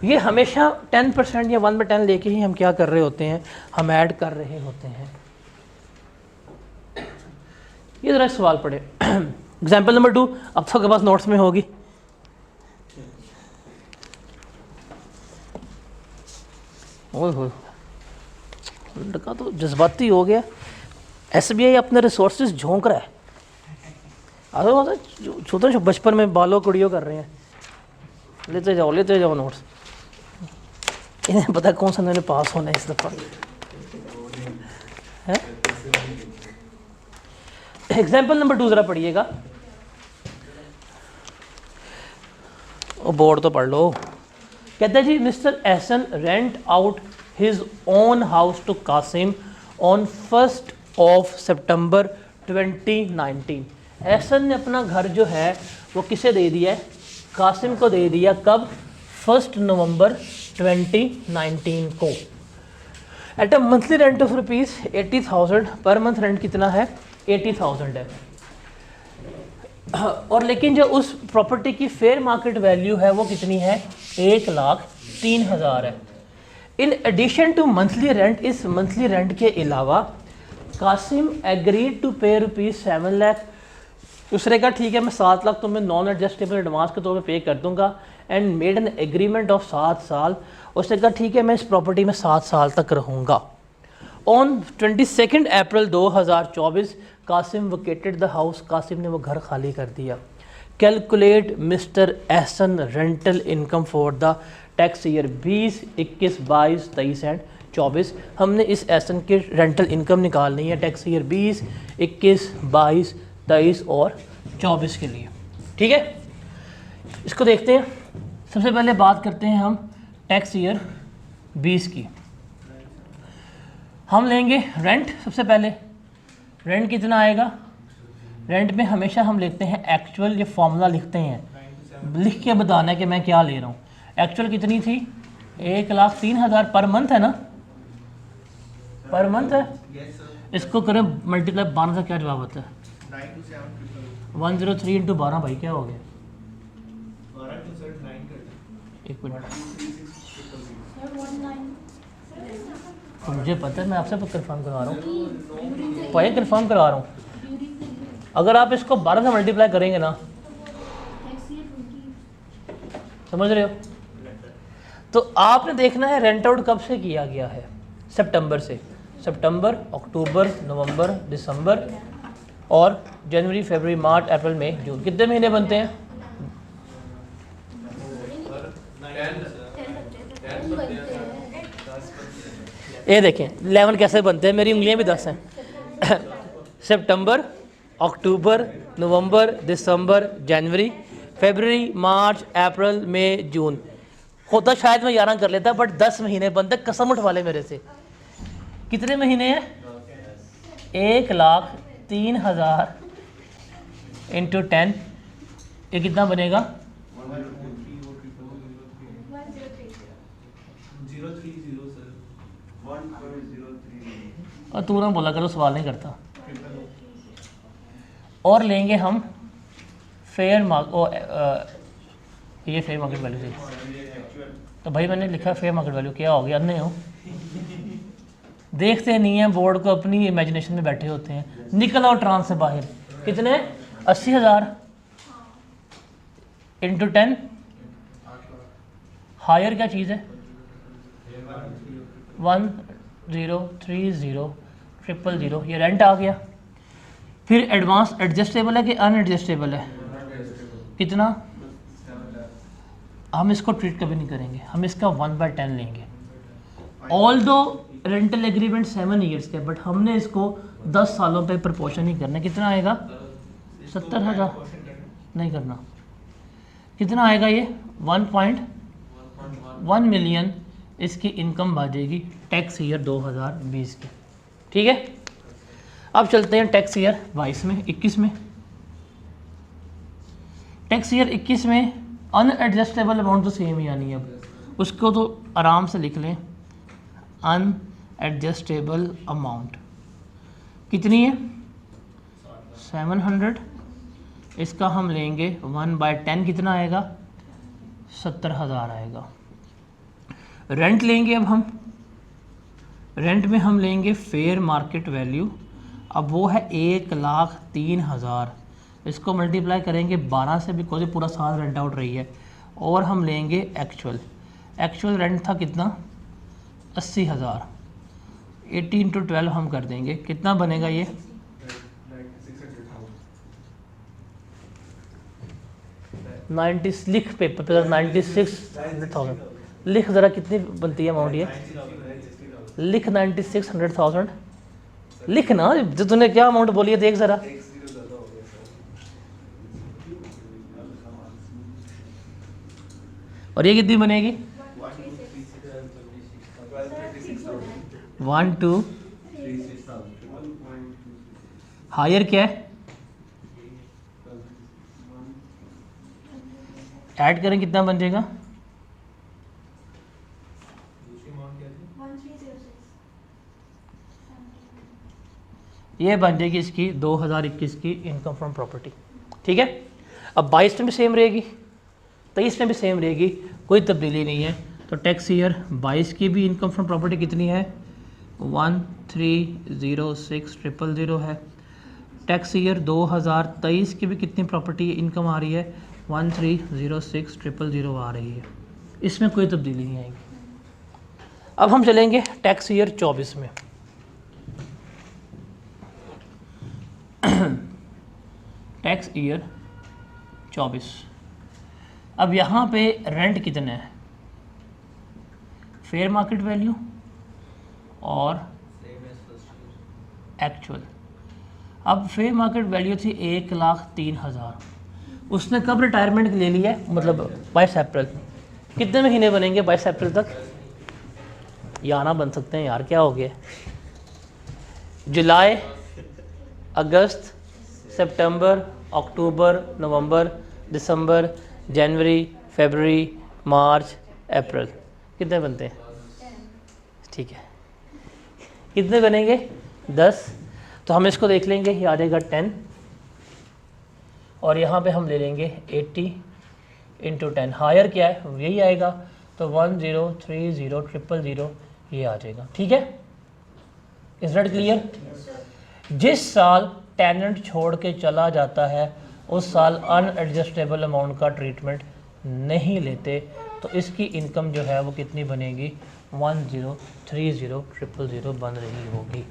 ये हमेशा 10% या 1/10 लेके ही हम क्या कर रहे होते हैं, हम ऐड कर रहे होते हैं। ये ज़रा सवाल पढ़े। एग्जाम्पल नंबर 2 अब तो आपके पास नोट्स में होगी। ओह हो, लड़का तो जज्बाती हो गया। SBI अपने रिसोर्सेज झोंक रहा है। छोटे बचपन में बालों कुड़ियों कर रहे हैं, लेते जाओ नोट्स। इन्हें पता कौन सा मैंने पास होना है इस दफ़ा है। एग्जाम्पल नंबर 2 ज़रा पढ़िएगा, वो बोर्ड तो पढ़ लो। कहते हैं जी mister Ehsan rent out his own house to Qasim on 1 September 2019। Ehsan ने अपना घर जो है वो किसे दे दिया है? कासिम को दे दिया। कब? 1 नवंबर 2019 को। At a monthly rent of ₹80,000। Per month rent कितना है? 80,000 है। और लेकिन जो उस प्रॉपर्टी की फेयर मार्केट वैल्यू है वो कितनी है? 1,03,000 है। In addition to monthly rent, इस मंथली रेंट के अलावा कासिम एग्रीड टू पे ₹7 लाख। दूसरे का ठीक है मैं 7 लाख तुम्हें नॉन एडजस्टेबल एडवांस के तौर पे पे कर दूंगा and made an agreement of 7 साल। उसने कहा ठीक है मैं इस प्रॉपर्टी में 7 साल तक रहूँगा। On 22 April 2024 Qasim vacated the house. Qasim ने वो घर खाली कर दिया। Calculate mister Ehsan rental income for the tax year 20, 21, 22, 23 and 24। हमने इस एहसन की रेंटल इनकम निकालनी है टैक्स ईयर 20, 21, 22, 23 और 24 के लिए। ठीक है, इसको देखते हैं। सबसे पहले बात करते हैं हम टैक्स ईयर 20 की। हम लेंगे रेंट। सबसे पहले रेंट कितना आएगा? रेंट में हमेशा हम लेते हैं एक्चुअल, ये फॉर्मूला लिखते हैं, लिख के बताना है कि मैं क्या ले रहा हूँ। एक्चुअल कितनी थी? 1,03,000 पर मंथ है ना? पर मंथ है। इसको करें मल्टीप्लाई 12 का क्या जवाब होता है? 103 इंटू 12 भाई क्या हो गया? एक मिनट, मुझे पता है, मैं आपसे कंफर्म करवा रहा हूँ, भाई कंफर्म करवा रहा हूँ। अगर आप इसको 12 से मल्टीप्लाई करेंगे ना, समझ रहे हो, तो आपने देखना है रेंट आउट कब से किया गया है। सितंबर से। सितंबर, अक्टूबर, नवंबर, दिसंबर और जनवरी, फरवरी, मार्च, अप्रैल, मई, जून। कितने महीने बनते हैं? ये देखें 11 कैसे बनते हैं, मेरी उंगलियां भी 10 हैं। सितंबर, अक्टूबर, नवंबर, दिसंबर, जनवरी, फरवरी, मार्च, अप्रैल, मई, जून। होता शायद मैं 11 कर लेता, बट 10 महीने बनते। कसम उठवा ले मेरे से। कितने महीने हैं? 1,03,000 इंटू 10, ये कितना बनेगा? 1.03 और तू ना बोला करो, सवाल नहीं करता। और लेंगे हम फेयर ये फेयर मार्केट वैल्यू से। तो भाई मैंने लिखा फेयर मार्केट वैल्यू, क्या हो गया? अन्य हो, देखते नहीं है बोर्ड को, अपनी इमेजिनेशन में बैठे होते हैं। निकल आओ ट्रांस से बाहर। कितने? 80,000 इंटू 10। हायर क्या चीज़ है? 1,030,000, ये रेंट आ गया। फिर एडवांस एडजस्टेबल है कि अनएडजस्टेबल है? कितना? हम इसको ट्रीट कभी नहीं करेंगे, हम इसका 1/10 लेंगे। ऑल दो रेंटल एग्रीमेंट 7 ईयर्स के, बट हमने इसको 10 सालों पे प्रपोर्शन ही करना है। कितना आएगा? 70,000 नहीं करना। कितना आएगा ये? 1.1 मिलियन इसकी इनकम बाजेगी टैक्स ईयर 2020 की। ठीक है, अब चलते हैं टैक्स ईयर 21 में। टैक्स ईयर 21 में अनएडजस्टेबल अमाउंट तो सेम ही आनी है। अब उसको तो आराम से लिख लें, अनएडजस्टेबल अमाउंट कितनी है? 700। इसका हम लेंगे 1/10, कितना आएगा? 70,000 आएगा। रेंट लेंगे अब हम। रेंट में हम लेंगे फेयर मार्केट वैल्यू, अब वो है 1,03,000। इसको मल्टीप्लाई करेंगे 12 से, बिकॉज ये पूरा साल रेंट आउट रही है। और हम लेंगे एक्चुअल। एक्चुअल रेंट था कितना? 80,000। 80 इंटू 12 हम कर देंगे, कितना बनेगा ये? 90 लिख पेपर पे 96,100,000 लिख ज़रा, कितनी बनती है अमाउंट ये? लिख 96,100,000 लिख ना, जो तूने क्या अमाउंट बोली है देख ज़रा। और ये कितनी बनेगी? 1 2 हायर क्या है? ऐड करें कितना बन जाएगा? ये बन जाएगी इसकी 2021 की इनकम फ्रॉम प्रॉपर्टी। ठीक है, अब 22 में भी सेम रहेगी, 23 में भी सेम रहेगी, कोई तब्दीली नहीं है। तो टैक्स ईयर 22 की भी इनकम फ्रॉम प्रॉपर्टी कितनी है? 1306000 है। टैक्स ईयर 2023 की भी कितनी प्रॉपर्टी इनकम आ रही है? 1306000 आ रही है, इसमें कोई तब्दीली नहीं आएगी। अब हम चलेंगे टैक्स ईयर 24 में। टैक्स ईयर 24, अब यहाँ पे रेंट कितना है? फेयर मार्केट वैल्यू और एक्चुअल। अब फेयर मार्केट वैल्यू थी 1,03,000, उसने कब रिटायरमेंट ले लिया है? मतलब 22 अप्रैल। कितने महीने बनेंगे 22 अप्रैल तक? या ना बन सकते हैं यार, क्या हो गया? जुलाई, अगस्त, सितंबर, अक्टूबर, नवंबर, दिसंबर, जनवरी, फरवरी, मार्च, अप्रैल। कितने बनते हैं? ठीक है, कितने बनेंगे? 10। तो हम इसको देख लेंगे, ये आ जाएगा 10 और यहाँ पे हम ले लेंगे 80 इंटू 10। हायर क्या है? यही आएगा, तो 1,030,000 ये आ जाएगा। ठीक है, इज दैट क्लियर? जिस साल टेनेंट छोड़ के चला जाता है उस साल अनएडजस्टेबल अमाउंट का ट्रीटमेंट नहीं लेते, तो इसकी इनकम जो है वो कितनी बनेगी? 1,030,000 बन रही होगी।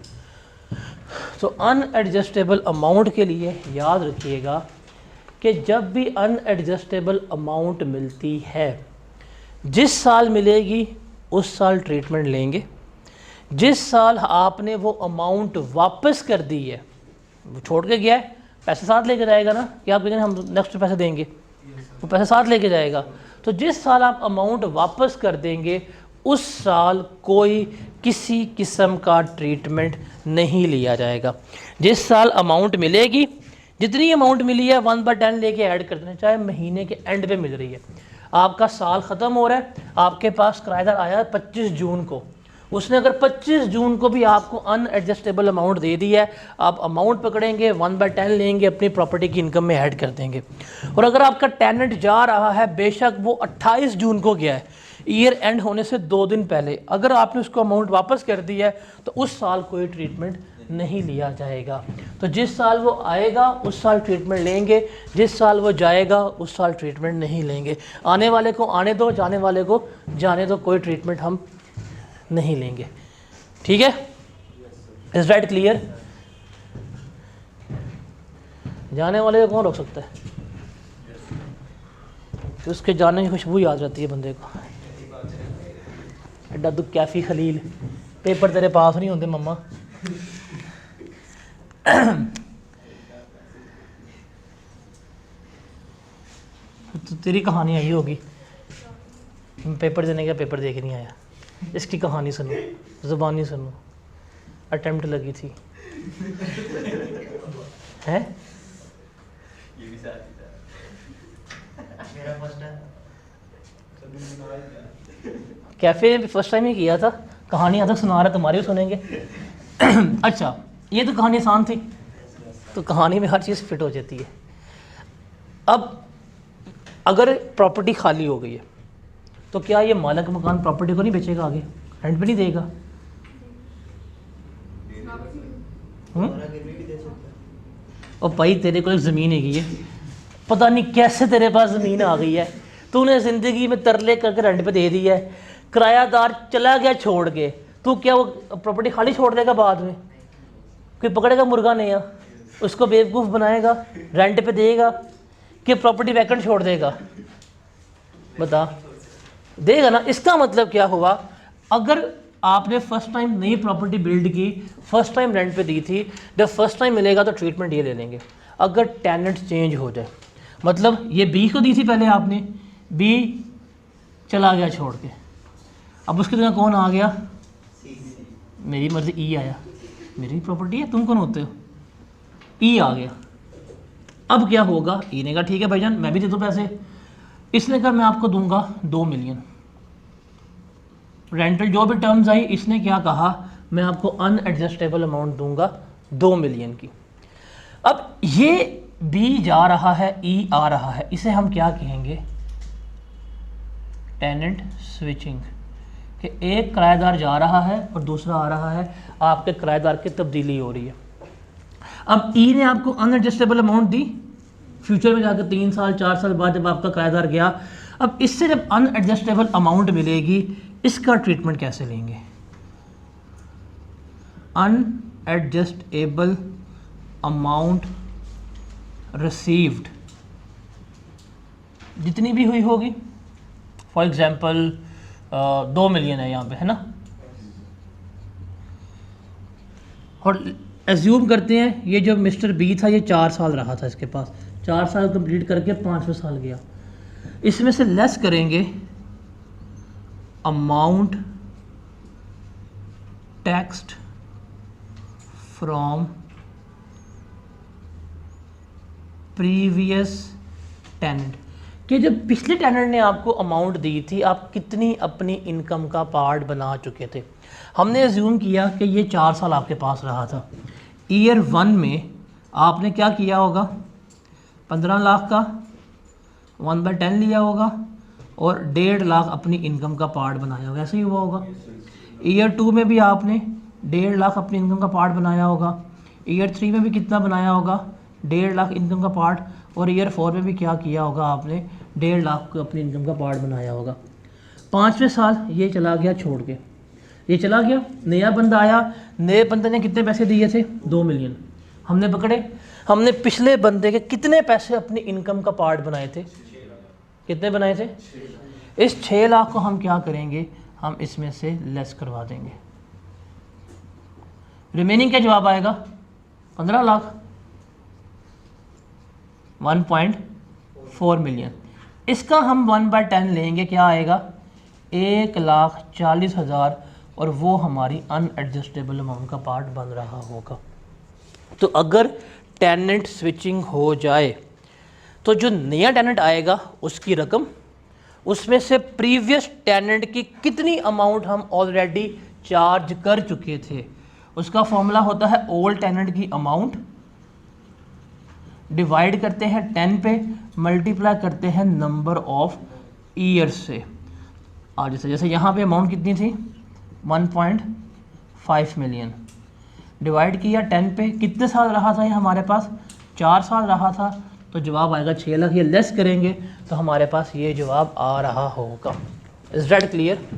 तो अनएडजस्टेबल अमाउंट के लिए याद रखिएगा कि जब भी अनएडजस्टेबल अमाउंट मिलती है, जिस साल मिलेगी उस साल ट्रीटमेंट लेंगे। जिस साल आपने वो अमाउंट वापस कर दी है, वो छोड़ के गया है, पैसे साथ लेके जाएगा ना, कि आप कहेंगे हम नेक्स्ट पैसे देंगे, वो पैसे साथ लेके जाएगा। तो जिस साल आप अमाउंट वापस कर देंगे उस साल कोई किसी किस्म का ट्रीटमेंट नहीं लिया जाएगा। जिस साल अमाउंट मिलेगी, जितनी अमाउंट मिली है 1/10 लेके ऐड कर देना, चाहे महीने के एंड पे मिल रही है। आपका साल ख़त्म हो रहा है, आपके पास किराएदार आया 25 जून को, उसने अगर 25 जून को भी आपको अनएडजस्टेबल अमाउंट दे दी है, आप अमाउंट पकड़ेंगे 1/10 लेंगे, अपनी प्रॉपर्टी की इनकम में ऐड कर देंगे। और अगर आपका टेनेंट जा रहा है, बेशक वो 28 जून को गया है, ईयर एंड होने से 2 दिन पहले, अगर आपने उसको अमाउंट वापस कर दी है तो उस साल कोई ट्रीटमेंट नहीं लिया जाएगा। तो जिस साल वो आएगा उस साल ट्रीटमेंट लेंगे, जिस साल वो जाएगा उस साल ट्रीटमेंट नहीं लेंगे। आने वाले को आने दो, जाने वाले को जाने दो, कोई ट्रीटमेंट हम नहीं लेंगे। ठीक है, इज दैट क्लियर? जाने वाले को कौन रोक सकता है? तो उसके जाने की खुशबू याद रहती है बंदे को। एडा दुख कैफी खलील, पेपर तेरे पास नहीं होते मम्मा। तो तेरी कहानी आई होगी, पेपर देने का, पेपर दे के नहीं आया, इसकी कहानी सुनो, ज़ुबानी सुनो, अटेम्प्ट लगी थी है? ये भी साथ मेरा फर्स्ट है। कैफ़े में फर्स्ट टाइम ही किया था, कहानी आज तक सुना रहा, तुम्हारी भी सुनेंगे। अच्छा, ये तो कहानी आसान थी, तो कहानी में हर चीज़ फिट हो जाती है। अब अगर प्रॉपर्टी खाली हो गई है तो क्या ये मालिक मकान प्रॉपर्टी को नहीं बेचेगा, आगे रेंट पे नहीं देगा? और भाई तेरे को एक ज़मीन हैगी है, पता नहीं कैसे तेरे पास ज़मीन आ गई है, तूने ज़िंदगी में तरले करके रेंट पे दे दी है, किरायादार चला गया छोड़ के, तो क्या वो प्रॉपर्टी खाली छोड़ देगा बाद में? कोई पकड़ेगा मुर्गा नया, उसको बेवकूफ़ बनाएगा, रेंट पे देगा कि प्रॉपर्टी वैकेंट छोड़ देगा? बता, देगा ना। इसका मतलब क्या हुआ, अगर आपने फर्स्ट टाइम नई प्रॉपर्टी बिल्ड की, फर्स्ट टाइम रेंट पे दी थी, जब फर्स्ट टाइम मिलेगा तो ट्रीटमेंट ये ले लेंगे। अगर टेनेंट चेंज हो जाए, मतलब ये बी को दी थी पहले आपने, बी चला गया छोड़ के, अब उसकी जगह कौन आ गया? मेरी मर्जी, ई आया, मेरी प्रॉपर्टी है, तुम कौन होते हो? ई आ गया। अब क्या होगा? ई ने कहा ठीक है भाईजान मैं भी दे दूँ पैसे। इसने कहा मैं आपको दूंगा 2 मिलियन रेंटल, जो भी टर्म्स आई। इसने क्या कहा, मैं आपको अनएडजस्टेबल अमाउंट दूंगा 2 मिलियन की। अब ये बी जा रहा है, ई आ रहा है, इसे हम क्या कहेंगे? Tenant switching. कि एक किराएदार जा रहा है और दूसरा आ रहा है, आपके किराएदार की तब्दीली हो रही है। अब ई ने आपको अनएडजस्टेबल अमाउंट दी, फ्यूचर में जाकर 3 साल 4 साल बाद जब आपका किराएदार गया, अब इससे जब अनएडजस्टेबल अमाउंट मिलेगी, इसका ट्रीटमेंट कैसे लेंगे? अनएडजस्टेबल अमाउंट रिसीव्ड जितनी भी हुई होगी, फॉर एग्जांपल 2 मिलियन है यहाँ पे, है ना, और एज्यूम करते हैं ये जो मिस्टर बी था ये 4 साल रहा था इसके पास, 4 साल कंप्लीट करके 5वें साल गया, इसमें से लेस करेंगे amount taxed from previous tenant, कि जब पिछले टेनेंट ने आपको अमाउंट दी थी, आप कितनी अपनी इनकम का पार्ट बना चुके थे। हमने एज्यूम किया कि ये 4 साल आपके पास रहा था। ईयर 1 में आपने क्या किया होगा? 15 लाख का 1/10 लिया होगा और 1.5 लाख अपनी इनकम का पार्ट बनाया होगा, ऐसे ही हुआ होगा। ईयर 2 में भी आपने 1.5 लाख अपनी इनकम का पार्ट बनाया होगा। ईयर 3 में भी कितना बनाया होगा? 1.5 लाख इनकम का पार्ट। और ईयर 4 में भी क्या किया होगा आपने? 1.5 लाख को अपनी इनकम का पार्ट बनाया होगा। 5वें साल ये चला गया छोड़ के, ये चला गया, नया बंदा आया, नए बंदे ने कितने पैसे दिए थे? 2 मिलियन। हमने पकड़े, हमने पिछले बंदे के कितने पैसे अपनी इनकम का पार्ट बनाए थे? कितने बनाए थे? इस 6 लाख को हम क्या करेंगे? हम इसमें से लेस करवा देंगे। रिमेनिंग क्या जवाब आएगा? 15 लाख, 1.4 मिलियन। इसका हम 1/10 लेंगे, क्या आएगा? 1,40,000, और वो हमारी अनएडजस्टेबल अमाउंट का पार्ट बन रहा होगा। तो अगर टेनेंट स्विचिंग हो जाए तो जो नया टेनेंट आएगा उसकी रकम, उसमें से प्रीवियस टेनेंट की कितनी अमाउंट हम ऑलरेडी चार्ज कर चुके थे, उसका फॉर्मूला होता है ओल्ड टेनेंट की अमाउंट डिवाइड करते हैं 10 पे, मल्टीप्लाई करते हैं नंबर ऑफ ईयर्स से। और जैसे यहाँ पे अमाउंट कितनी थी? 1.5 मिलियन, डिवाइड किया 10 पे, कितने साल रहा था ये हमारे पास? 4 साल रहा था, तो जवाब आएगा 6 लाख। ये लेस करेंगे तो हमारे पास ये जवाब आ रहा होगा। Is that clear?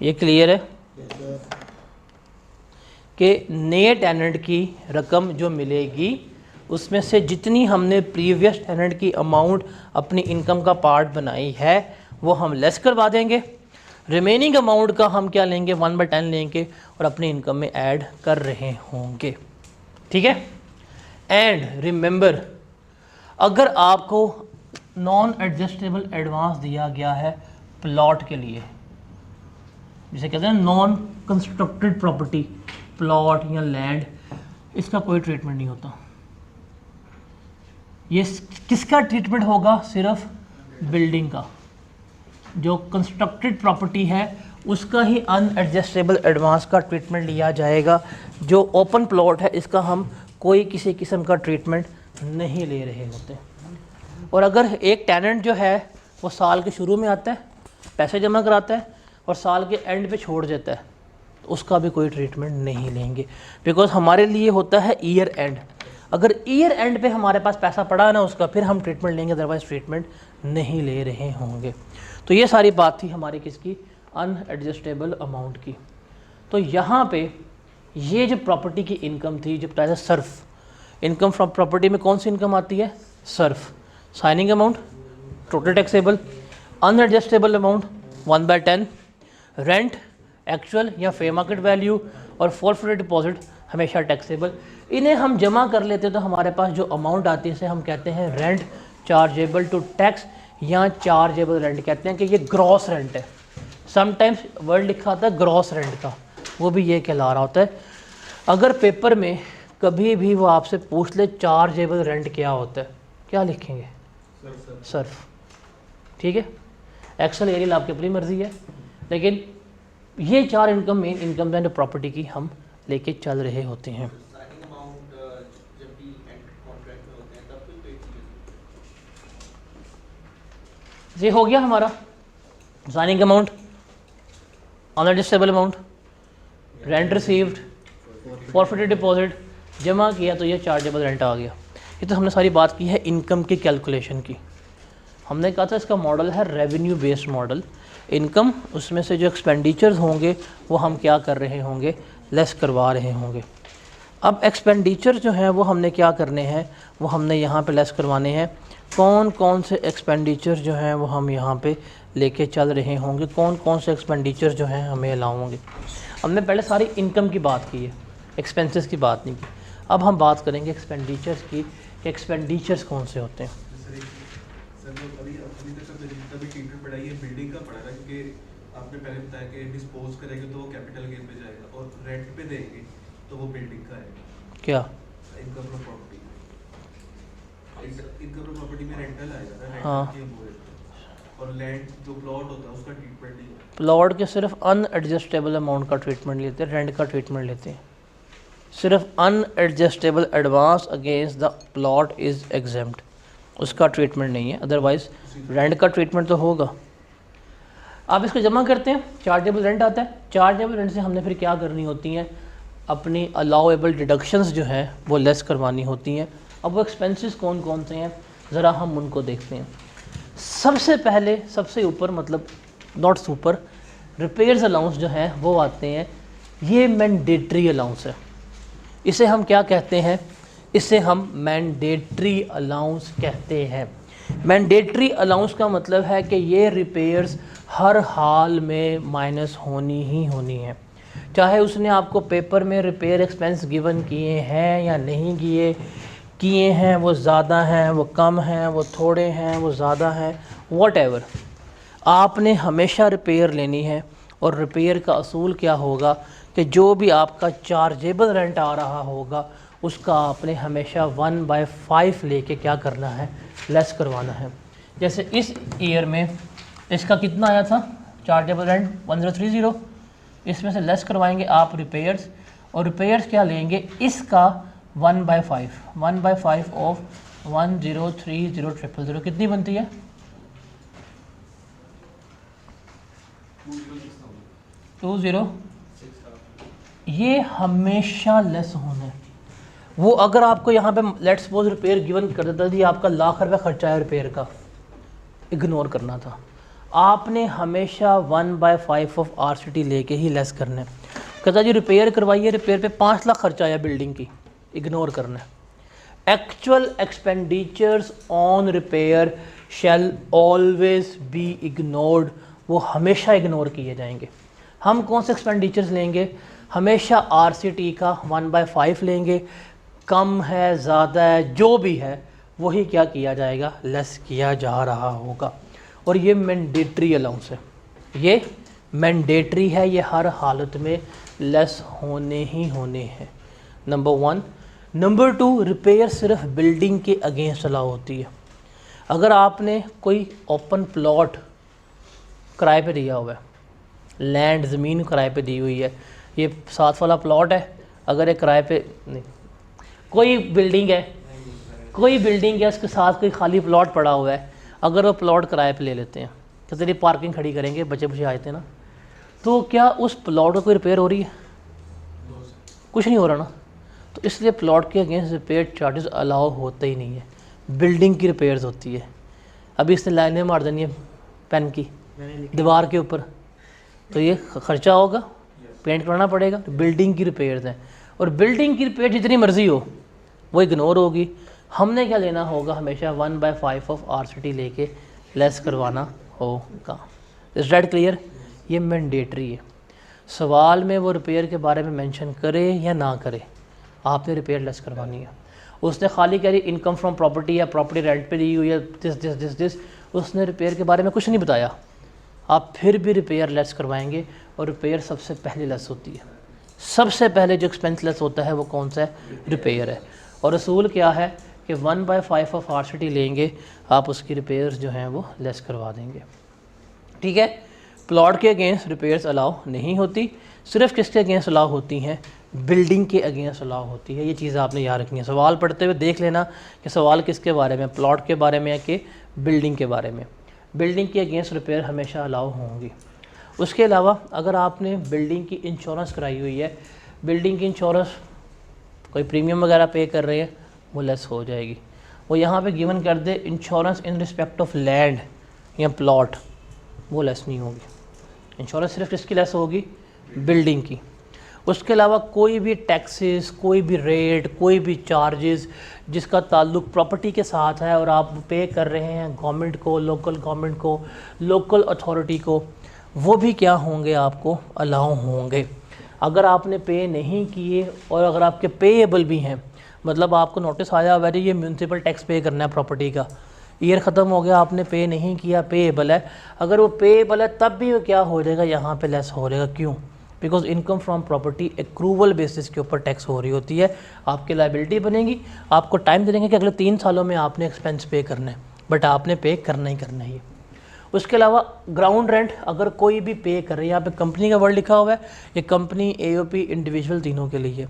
ये क्लियर है कि नए टेनेंट की रकम जो मिलेगी उसमें से जितनी हमने प्रीवियस टेनेंट की अमाउंट अपनी इनकम का पार्ट बनाई है वो हम लेस करवा देंगे। रिमेनिंग अमाउंट का हम क्या लेंगे? 1/10 लेंगे और अपनी इनकम में ऐड कर रहे होंगे। ठीक है। एंड रिमेंबर, अगर आपको नॉन एडजस्टेबल एडवांस दिया गया है प्लॉट के लिए, जिसे कहते हैं नॉन कंस्ट्रक्टेड प्रॉपर्टी, प्लॉट या लैंड, इसका कोई ट्रीटमेंट नहीं होता। ये किसका ट्रीटमेंट होगा? सिर्फ बिल्डिंग का। जो कंस्ट्रक्टेड प्रॉपर्टी है उसका ही अनएडजस्टेबल एडवांस का ट्रीटमेंट लिया जाएगा। जो ओपन प्लॉट है इसका हम कोई किसी किस्म का ट्रीटमेंट नहीं ले रहे होते। और अगर एक टेनेंट जो है वो साल के शुरू में आता है, पैसे जमा कराता है और साल के एंड पे छोड़ देता है, तो उसका भी कोई ट्रीटमेंट नहीं लेंगे, बिकॉज हमारे लिए होता है ईयर एंड। अगर ईयर एंड पे हमारे पास पैसा पड़ा ना उसका, फिर हम ट्रीटमेंट लेंगे, अदरवाइज ट्रीटमेंट नहीं ले रहे होंगे। तो ये सारी बात थी हमारी किसकी, अनएडजस्टेबल अमाउंट की। तो यहाँ पे ये जो प्रॉपर्टी की इनकम थी, जो प्राइस सर्फ, इनकम फ्रॉम प्रॉपर्टी में कौन सी इनकम आती है, सर्फ, signing amount, total taxable, unadjustable amount 1/10, rent actual या फेयर मार्केट वैल्यू, और फॉरफिटेड डिपॉजिट हमेशा टैक्सेबल। इन्हें हम जमा कर लेते तो हमारे पास जो अमाउंट आती है इसे हम कहते हैं रेंट चार्जेबल टू टैक्स, या चार्जेबल रेंट कहते हैं कि ये ग्रॉस रेंट है। समटाइम्स वर्ड लिखा आता है ग्रॉस रेंट का, वो भी ये कहला रहा होता है। अगर पेपर में कभी भी वो आपसे पूछ ले चार्जेबल रेंट क्या होता है, क्या लिखेंगे, सर्फ, ठीक है। एक्सेल एरियल आपकी अपनी मर्जी है, लेकिन ये 4 इनकम मेन इनकम है जो प्रॉपर्टी की हम लेके चल रहे होते हैं। साइनिंग अमाउंट जब भी एंड कॉन्ट्रैक्ट में होते हैं तब कोई पे चीज़। ये हो गया हमारा signing amount, unadjustable amount, rent received, forfeited deposit, जमा किया तो ये चार्जेबल रेंट आ गया। ये तो हमने सारी बात की है इनकम की कैलकुलेशन की। हमने कहा था इसका मॉडल है रेवेन्यू बेस्ड मॉडल। इनकम, उसमें से जो एक्सपेंडिचर्स होंगे वो हम क्या कर रहे होंगे, लेस करवा रहे होंगे। अब एक्सपेंडिचर जो हैं वो हमने क्या करने हैं, वो हमने यहाँ पे लेस करवाने हैं। कौन कौन से एक्सपेंडिचर जो हैं वो हम यहाँ पे लेके चल रहे होंगे, कौन कौन से एक्सपेंडिचर जो हैं हमें अलाउ होंगे। हमने पहले सारी इनकम की बात की है, एक्सपेंसेस की बात नहीं की। अब हम बात करेंगे एक्सपेंडिचर्स की, कि एक्सपेंडिचर्स कौन से होते हैं। सर वो अभी तक का जितना भी ट्रीटमेंट पड़ा है ये बिल्डिंग का पड़ा है, क्योंकि आपने पहले बताया कि डिस्पोज करेंगे तो वो कैपिटल गेन पे जाएगा, और रेंट पे देंगे तो वो बिल्डिंग का आएगा। क्या income from property, income from property में रेंटल आएगा ना, हाँ। रेंटल की वो है। और लैंड जो प्लॉट होता है उसका ट्रीटमेंट नहीं होता। प्लॉट के सिर्फ अनएडजस्टेबल अमाउंट का ट्रीटमेंट लेते हैं, रेंट का ट्रीटमेंट लेते हैं। सिर्फ unadjustable advance against the plot is exempt, उसका ट्रीटमेंट नहीं है, अदरवाइज रेंट का ट्रीटमेंट तो होगा। आप इसको जमा करते हैं, चार्जेबल रेंट आता है। चार्जेबल रेंट से हमने फिर क्या करनी होती हैं, अपनी अलाउएबल डिडक्शंस जो हैं वो लेस करवानी होती हैं। अब वो एक्सपेंसेस कौन कौन से हैं ज़रा हम उनको देखते हैं। सबसे पहले सबसे ऊपर, मतलब नॉट सुपर, रिपेयर्स अलाउंस जो हैं वो आते हैं। ये मैंडेटरी अलाउंस है, इसे हम क्या कहते हैं, इसे हम मैंडेटरी अलाउंस कहते हैं। मैंडेटरी अलाउंस का मतलब है कि ये रिपेयर्स हर हाल में माइनस होनी ही होनी है, चाहे उसने आपको पेपर में रिपेयर एक्सपेंस गिवन किए हैं या नहीं किए हैं, वो ज़्यादा हैं, वो कम हैं, वो थोड़े हैं, वो ज़्यादा हैं, वॉटएवर, आपने हमेशा रिपेयर लेनी है। और रिपेयर का असूल क्या होगा कि जो भी आपका चार्जेबल रेंट आ रहा होगा उसका आपने हमेशा 1/5 लेके क्या करना है, लेस करवाना है। जैसे इस ईयर में इसका कितना आया था चार्जेबल रेंट 1030, इसमें से लेस करवाएंगे आप रिपेयर्स, और रिपेयर्स क्या लेंगे, इसका 1/5 ऑफ 1030000 कितनी बनती है, 20। ये हमेशा लेस होना है। वो अगर आपको यहाँ पे लेट्स सपोज रिपेयर गिवन कर देता जी आपका लाख रुपये खर्चा है रिपेयर का, इग्नोर करना था। आपने हमेशा 1/5 ऑफ RCT लेके ही लेस करना है। कहता जी रिपेयर करवाइए, रिपेयर पे 5 लाख खर्चा आया बिल्डिंग की, इग्नोर करना है। Actual expenditures on repair shell always be ignored, वो हमेशा इग्नोर किए जाएंगे। हम कौन से एक्सपेंडिचर्स लेंगे, हमेशा RCT का 1/5 लेंगे। कम है, ज़्यादा है, जो भी है वही क्या किया जाएगा, लेस किया जा रहा होगा। और ये मैंडेटरी अलाउंस है, ये मैंडेटरी है, ये हर हालत में लेस होने ही होने हैं। नंबर 1। नंबर 2, रिपेयर सिर्फ बिल्डिंग के अगेंस्ट अलाउ होती है। अगर आपने कोई ओपन प्लॉट किराए पे दिया हुआ है, लैंड ज़मीन किराए पे दी हुई है, ये 7 वाला प्लॉट है, अगर ये किराए पे नहीं, कोई बिल्डिंग है, कोई बिल्डिंग या उसके साथ कोई खाली प्लॉट पड़ा हुआ है, अगर वो प्लॉट किराए पे ले लेते हैं, तो तेरी पार्किंग खड़ी करेंगे, बच्चे बच्चे आए थे ना, तो क्या उस प्लॉट का कोई रिपेयर हो रही है? कुछ नहीं हो रहा ना। तो इसलिए प्लॉट के अगेंस्ट रिपेयर चार्जेस अलाउ होते ही नहीं है, बिल्डिंग की रिपेयर्स होती है। अभी इसने लाइनें मार देनी है पेन की दीवार के ऊपर, तो ये खर्चा होगा, पेंट कराना पड़ेगा। तो बिल्डिंग की रिपेयर्स हैं, और बिल्डिंग की रिपेयर जितनी मर्जी हो वो इग्नोर होगी। हमने क्या लेना होगा, हमेशा 1/5 ऑफ RCT लेके लेस करवाना होगा। Is that clear? ये मैंडेटरी है। सवाल में वो रिपेयर के बारे में मेंशन करे या ना करे, आपने रिपेयर लेस करवानी है। उसने खाली कह रही इनकम फ्रॉम प्रॉपर्टी या प्रॉपर्टी रेंट पे दी हुई है, दिस, उसने रिपेयर के बारे में कुछ नहीं बताया, आप फिर भी रिपेयर लेस करवाएंगे। और रिपेयर सबसे पहले लेस होती है, सबसे पहले जो एक्सपेंस लेस होता है वो कौन सा है? रिपेयर है। और असूल क्या है कि 1/5 ऑफ RCT लेंगे, आप उसकी रिपेयर्स जो हैं वो लेस करवा देंगे। ठीक है, प्लॉट के अगेंस्ट रिपेयर्स अलाउ नहीं होती, सिर्फ किसके अगेंस्ट अलाउ होती हैं? बिल्डिंग के अगेंस्ट अलाउ होती है। ये चीज़ आपने याद रखनी है। सवाल पढ़ते हुए देख लेना कि सवाल किसके बारे में, प्लॉट के बारे में या कि बिल्डिंग के बारे में। बिल्डिंग के अगेंस्ट रिपेयर हमेशा अलाउ होंगी। उसके अलावा अगर आपने बिल्डिंग की इंश्योरेंस कराई हुई है, बिल्डिंग की इंश्योरेंस कोई प्रीमियम वगैरह पे कर रहे हैं, वो लेस हो जाएगी। वो यहाँ पे गिवन कर दे insurance in respect of land या प्लॉट, वो लेस नहीं होगी। इंश्योरेंस सिर्फ किसकी लेस होगी? बिल्डिंग की। उसके अलावा कोई भी टैक्सेस, कोई भी रेट, कोई भी चार्जेस जिसका ताल्लुक प्रॉपर्टी के साथ है और आप पे कर रहे हैं गवर्नमेंट को, लोकल गवर्नमेंट को, लोकल अथॉरिटी को, वो भी क्या होंगे? आपको अलाउ होंगे। अगर आपने पे नहीं किए और अगर आपके पेएबल भी हैं, मतलब आपको नोटिस आया हुआ है ये म्यूनसिपल टैक्स पे करना है प्रॉपर्टी का, ईयर ख़त्म हो गया, आपने पे नहीं किया, पेएबल है, अगर वो पेएबल है तब भी वो क्या हो जाएगा? यहाँ पे लेस हो जाएगा। क्यों? Because income from property accrual basis के ऊपर टैक्स हो रही होती है, आपकी लायबिलिटी बनेगी। आपको टाइम दे देंगे कि अगले 3 सालों में आपने एक्सपेंस पे करना है, बट आपने पे करना ही करना है। उसके अलावा ग्राउंड रेंट अगर कोई भी पे कर रहे हैं, यहाँ पे कंपनी का वर्ड लिखा हुआ है, ये कंपनी, AOP, इंडिविजुअल, तीनों के लिए।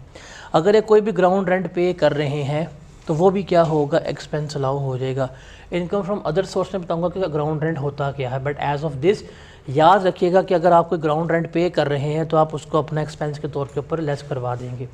अगर ये कोई भी ग्राउंड रेंट पे कर रहे हैं तो वो भी क्या होगा? एक्सपेंस अलाउ हो जाएगा। इनकम फ्रॉम अदर सोर्स में बताऊंगा कि ग्राउंड रेंट होता क्या है, बट एज ऑफ दिस याद रखिएगा कि अगर आप कोई ग्राउंड रेंट पे कर रहे हैं तो आप उसको अपना एक्सपेंस के तौर के ऊपर लेस करवा देंगे।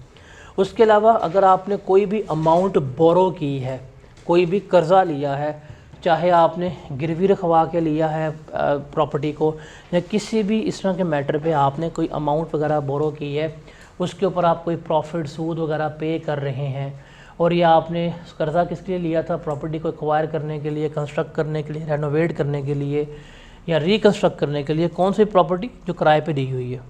उसके अलावा अगर आपने कोई भी अमाउंट बोरो की है, कोई भी कर्ज़ा लिया है, चाहे आपने गिरवी रखवा के लिया है प्रॉपर्टी को, या किसी भी इस तरह के मैटर पे आपने कोई अमाउंट वगैरह बोरो की है, उसके ऊपर आप कोई प्रॉफिट, सूद वगैरह पे कर रहे हैं, और या आपने कर्ज़ा किस लिए लिया था? प्रॉपर्टी को एक्वायर करने के लिए, कंस्ट्रक्ट करने के लिए, रेनोवेट करने के लिए या रिकंस्ट्रक्ट करने के लिए। कौन सी प्रॉपर्टी? जो किराए पे दी हुई है,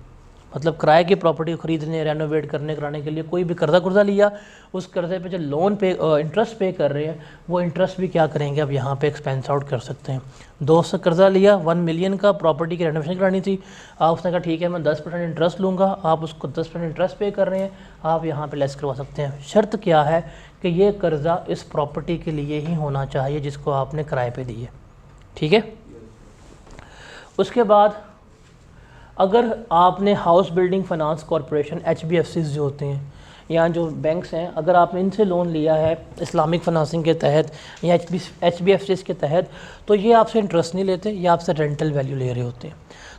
मतलब किराए की प्रॉपर्टी को ख़रीदने, रेनोवेट करने, कराने के लिए कोई भी कर्ज़ा लिया, उस कर्ज़े पे जो लोन पे इंटरेस्ट पे कर रहे हैं, वो इंटरेस्ट भी क्या करेंगे? अब यहाँ पे एक्सपेंस आउट कर सकते हैं। दोस्त से कर्ज़ा लिया 1 मिलियन का, प्रॉपर्टी की रेनोवेशन करानी थी, आप उसने कहा ठीक है मैं 10% इंटरेस्ट लूँगा, आप उसको 10% इंटरेस्ट पे कर रहे हैं, आप यहाँ पे लेस करवा सकते हैं। शर्त क्या है कि ये कर्ज़ा इस प्रॉपर्टी के लिए ही होना चाहिए जिसको आपने किराए पे दी है। ठीक है। उसके बाद अगर आपने house building finance corporation, HBFCs जो होते हैं या जो बैंक्स हैं, अगर आपने इनसे लोन लिया है इस्लामिक फाइनेंसिंग के तहत या HBFCs के तहत, तो ये आपसे इंटरेस्ट नहीं लेते, ये आपसे रेंटल वैल्यू ले रहे होते हैं।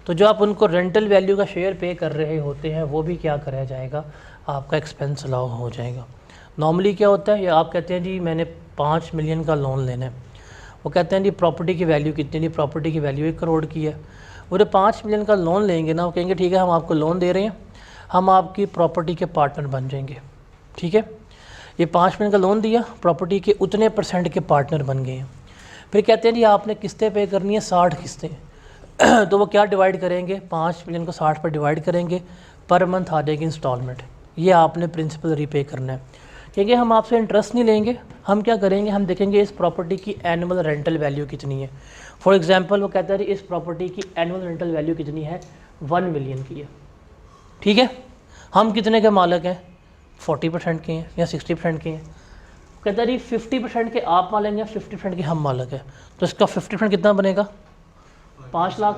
तो जो आप उनको रेंटल वैल्यू का शेयर पे कर रहे होते हैं, वो भी क्या कराया जाएगा? आपका एक्सपेंस अलाउ हो जाएगा। नॉर्मली क्या होता है, या आप कहते हैं जी मैंने 5 मिलियन का लोन लेना है, वो कहते हैं जी प्रॉपर्टी की वैल्यू कितनी? नहीं, प्रॉपर्टी की वैल्यू 1 करोड़ की है। वो जो 5 मिलियन का लोन लेंगे ना, वो कहेंगे ठीक है हम आपको लोन दे रहे हैं, हम आपकी प्रॉपर्टी के पार्टनर बन जाएंगे। ठीक है, ये 5 मिलियन का लोन दिया, प्रॉपर्टी के उतने % के पार्टनर बन गए हैं। फिर कहते हैं जी आपने किस्तें पे करनी है 60 किस्तें तो वो क्या डिवाइड करेंगे? 5 मिलियन को 60 पर डिवाइड करेंगे, पर मंथ आ जाएगी इंस्टॉलमेंट। ये आपने प्रिंसिपल रीपे करना है। क्योंकि हम आपसे इंटरेस्ट नहीं लेंगे, हम क्या करेंगे? हम देखेंगे इस प्रॉपर्टी की एनुअल रेंटल वैल्यू कितनी है। फॉर एग्जांपल वो कहता है इस प्रॉपर्टी की एनुअल रेंटल वैल्यू कितनी है? 1 मिलियन की है। ठीक है, हम कितने के मालिक हैं? 40% के हैं या 60% के हैं। कहता है 50% के आप मालिक हैं, 50% के हम मालिक हैं, तो इसका 50% कितना बनेगा? 5 लाख।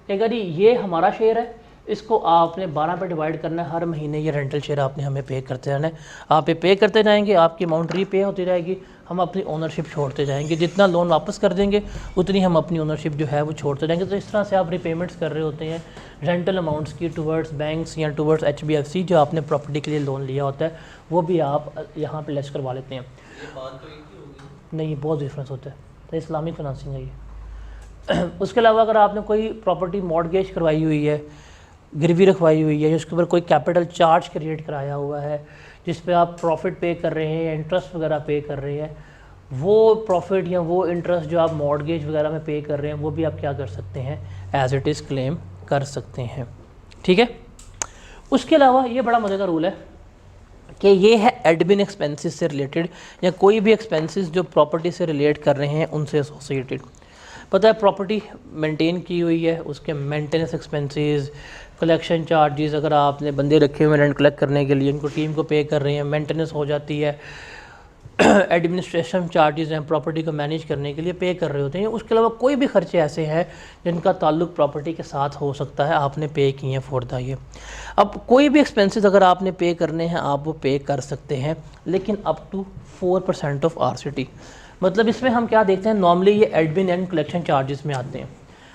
कहता है ये हमारा शेयर है, इसको आपने 12 पे डिवाइड करना है, हर महीने ये रेंटल शेयर आपने हमें पे करते रहना है। आप ये पे करते जाएंगे, आपकी अमाउंट रीपे होती रहेगी, हम अपनी ओनरशिप छोड़ते जाएंगे, जितना लोन वापस कर देंगे उतनी हम अपनी ओनरशिप जो है वो छोड़ते जाएंगे। तो इस तरह से आप रिपेमेंट्स कर रहे होते हैं रेंटल अमाउंट्स की टुवर्ड्स बैंक्स या टुवर्ड्स HBFC, जो आपने प्रॉपर्टी के लिए लोन लिया होता है वो भी आप यहाँ पे लेस करवा लेते हैं। ये बात तो एक ही होगी। नहीं, बहुत डिफरेंस होता है, तो इस्लामिक फाइनेंसिंग है ये। उसके अलावा अगर आपने कोई प्रॉपर्टी मॉर्टगेज करवाई हुई है, गिरवी रखवाई हुई है, जिसके ऊपर कोई कैपिटल चार्ज क्रिएट कराया हुआ है, जिस पे आप प्रॉफिट पे कर रहे हैं या इंटरेस्ट वगैरह पे कर रहे हैं, वो प्रॉफिट या वो इंटरेस्ट जो आप मॉर्टगेज वगैरह में पे कर रहे हैं वो भी आप क्या कर सकते हैं, एज इट इज़ क्लेम कर सकते हैं। ठीक है। उसके अलावा ये बड़ा मज़े का रूल है कि ये है एडमिन एक्सपेंसेस से रिलेटेड या कोई भी एक्सपेंसेस जो प्रॉपर्टी से रिलेट कर रहे हैं उनसे एसोसिएटेड। पता है प्रॉपर्टी मेंटेन की हुई है, उसके मेंटेनेंस एक्सपेंसेस, कलेक्शन चार्जेस, अगर आपने बंदे रखे हुए रेंट कलेक्ट करने के लिए उनको टीम को पे कर रहे हैं, मेंटेनेंस हो जाती है, एडमिनिस्ट्रेशन चार्जेस हैं प्रॉपर्टी को मैनेज करने के लिए पे कर रहे होते हैं। उसके अलावा कोई भी खर्चे ऐसे हैं जिनका ताल्लुक प्रॉपर्टी के साथ हो सकता है, आपने पे किए हैं फॉर द ये। अब कोई भी एक्सपेंसेस अगर आपने पे करने हैं आप वो पे कर सकते हैं, लेकिन अप टू 4% ऑफ RCT। मतलब इसमें हम क्या देखते हैं, नॉर्मली ये एडमिन एंड कलेक्शन चार्जेस में आते हैं।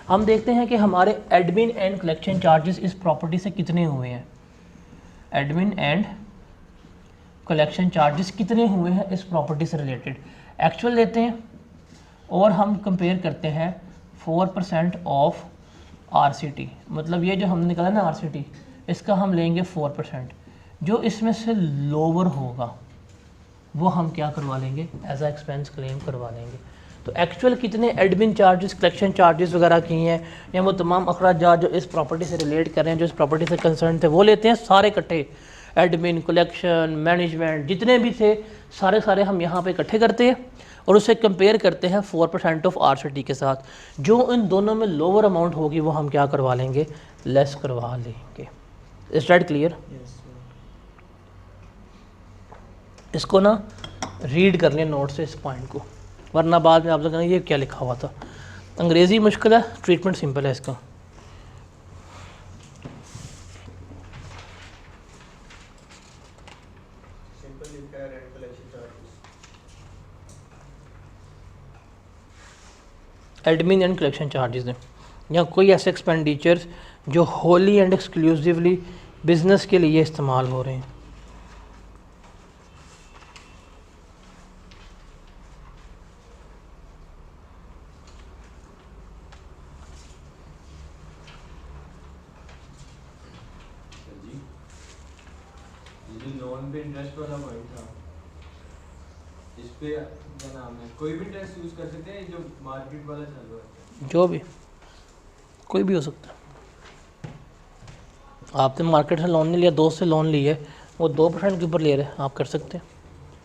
हम देखते हैं कि हमारे एडमिन एंड कलेक्शन चार्जेस इस प्रॉपर्टी से कितने हुए हैं, एडमिन एंड कलेक्शन चार्जेस कितने हुए हैं इस प्रॉपर्टी से रिलेटेड। एक्चुअल लेते हैं और हम कंपेयर करते हैं 4% ऑफ RCT। मतलब ये जो हमने निकाला ना RCT, इसका हम लेंगे 4%, जो इसमें से लोअर होगा वो हम क्या करवा लेंगे, एज अ एक्सपेंस क्लेम करवा लेंगे। तो एक्चुअल कितने एडमिन चार्जेस, कलेक्शन चार्जेस वगैरह किए हैं या वो तमाम अखराजात जो इस प्रॉपर्टी से रिलेट कर रहे हैं, जो इस प्रॉपर्टी से कंसर्न थे, वो लेते हैं सारे इकट्ठे। एडमिन, कलेक्शन, मैनेजमेंट जितने भी थे सारे हम यहाँ पे इकट्ठे करते हैं और उसे कंपेयर करते हैं 4% ऑफ RCT के साथ। जो इन दोनों में लोअर अमाउंट होगी वो हम क्या करवा लेंगे, लेस करवा लेंगे। Is that clear? इसको ना रीड कर लें नोट से इस पॉइंट को, वरना बाद में आप लोग ये क्या लिखा हुआ था। अंग्रेज़ी मुश्किल है, ट्रीटमेंट सिंपल है इसका। सिंपल लिखा है rent collection charges. Admin and collection charges हैं या कोई ऐसे एक्सपेंडिचर्स जो होली एंड एक्सक्लूसिवली बिजनेस के लिए इस्तेमाल हो रहे हैं। लोन पे इंटरेस्ट वाला पॉइंट था, इस पे क्या नाम है, कोई भी इंटरेस्ट यूज कर सकते हैं जो मार्केट वाला चल रहा है, जो भी कोई भी हो सकता है। आपने मार्केट से लोन नहीं लिया, दोस्त से लोन ली है, वो 2% के ऊपर ले रहे हैं, आप कर सकते हैं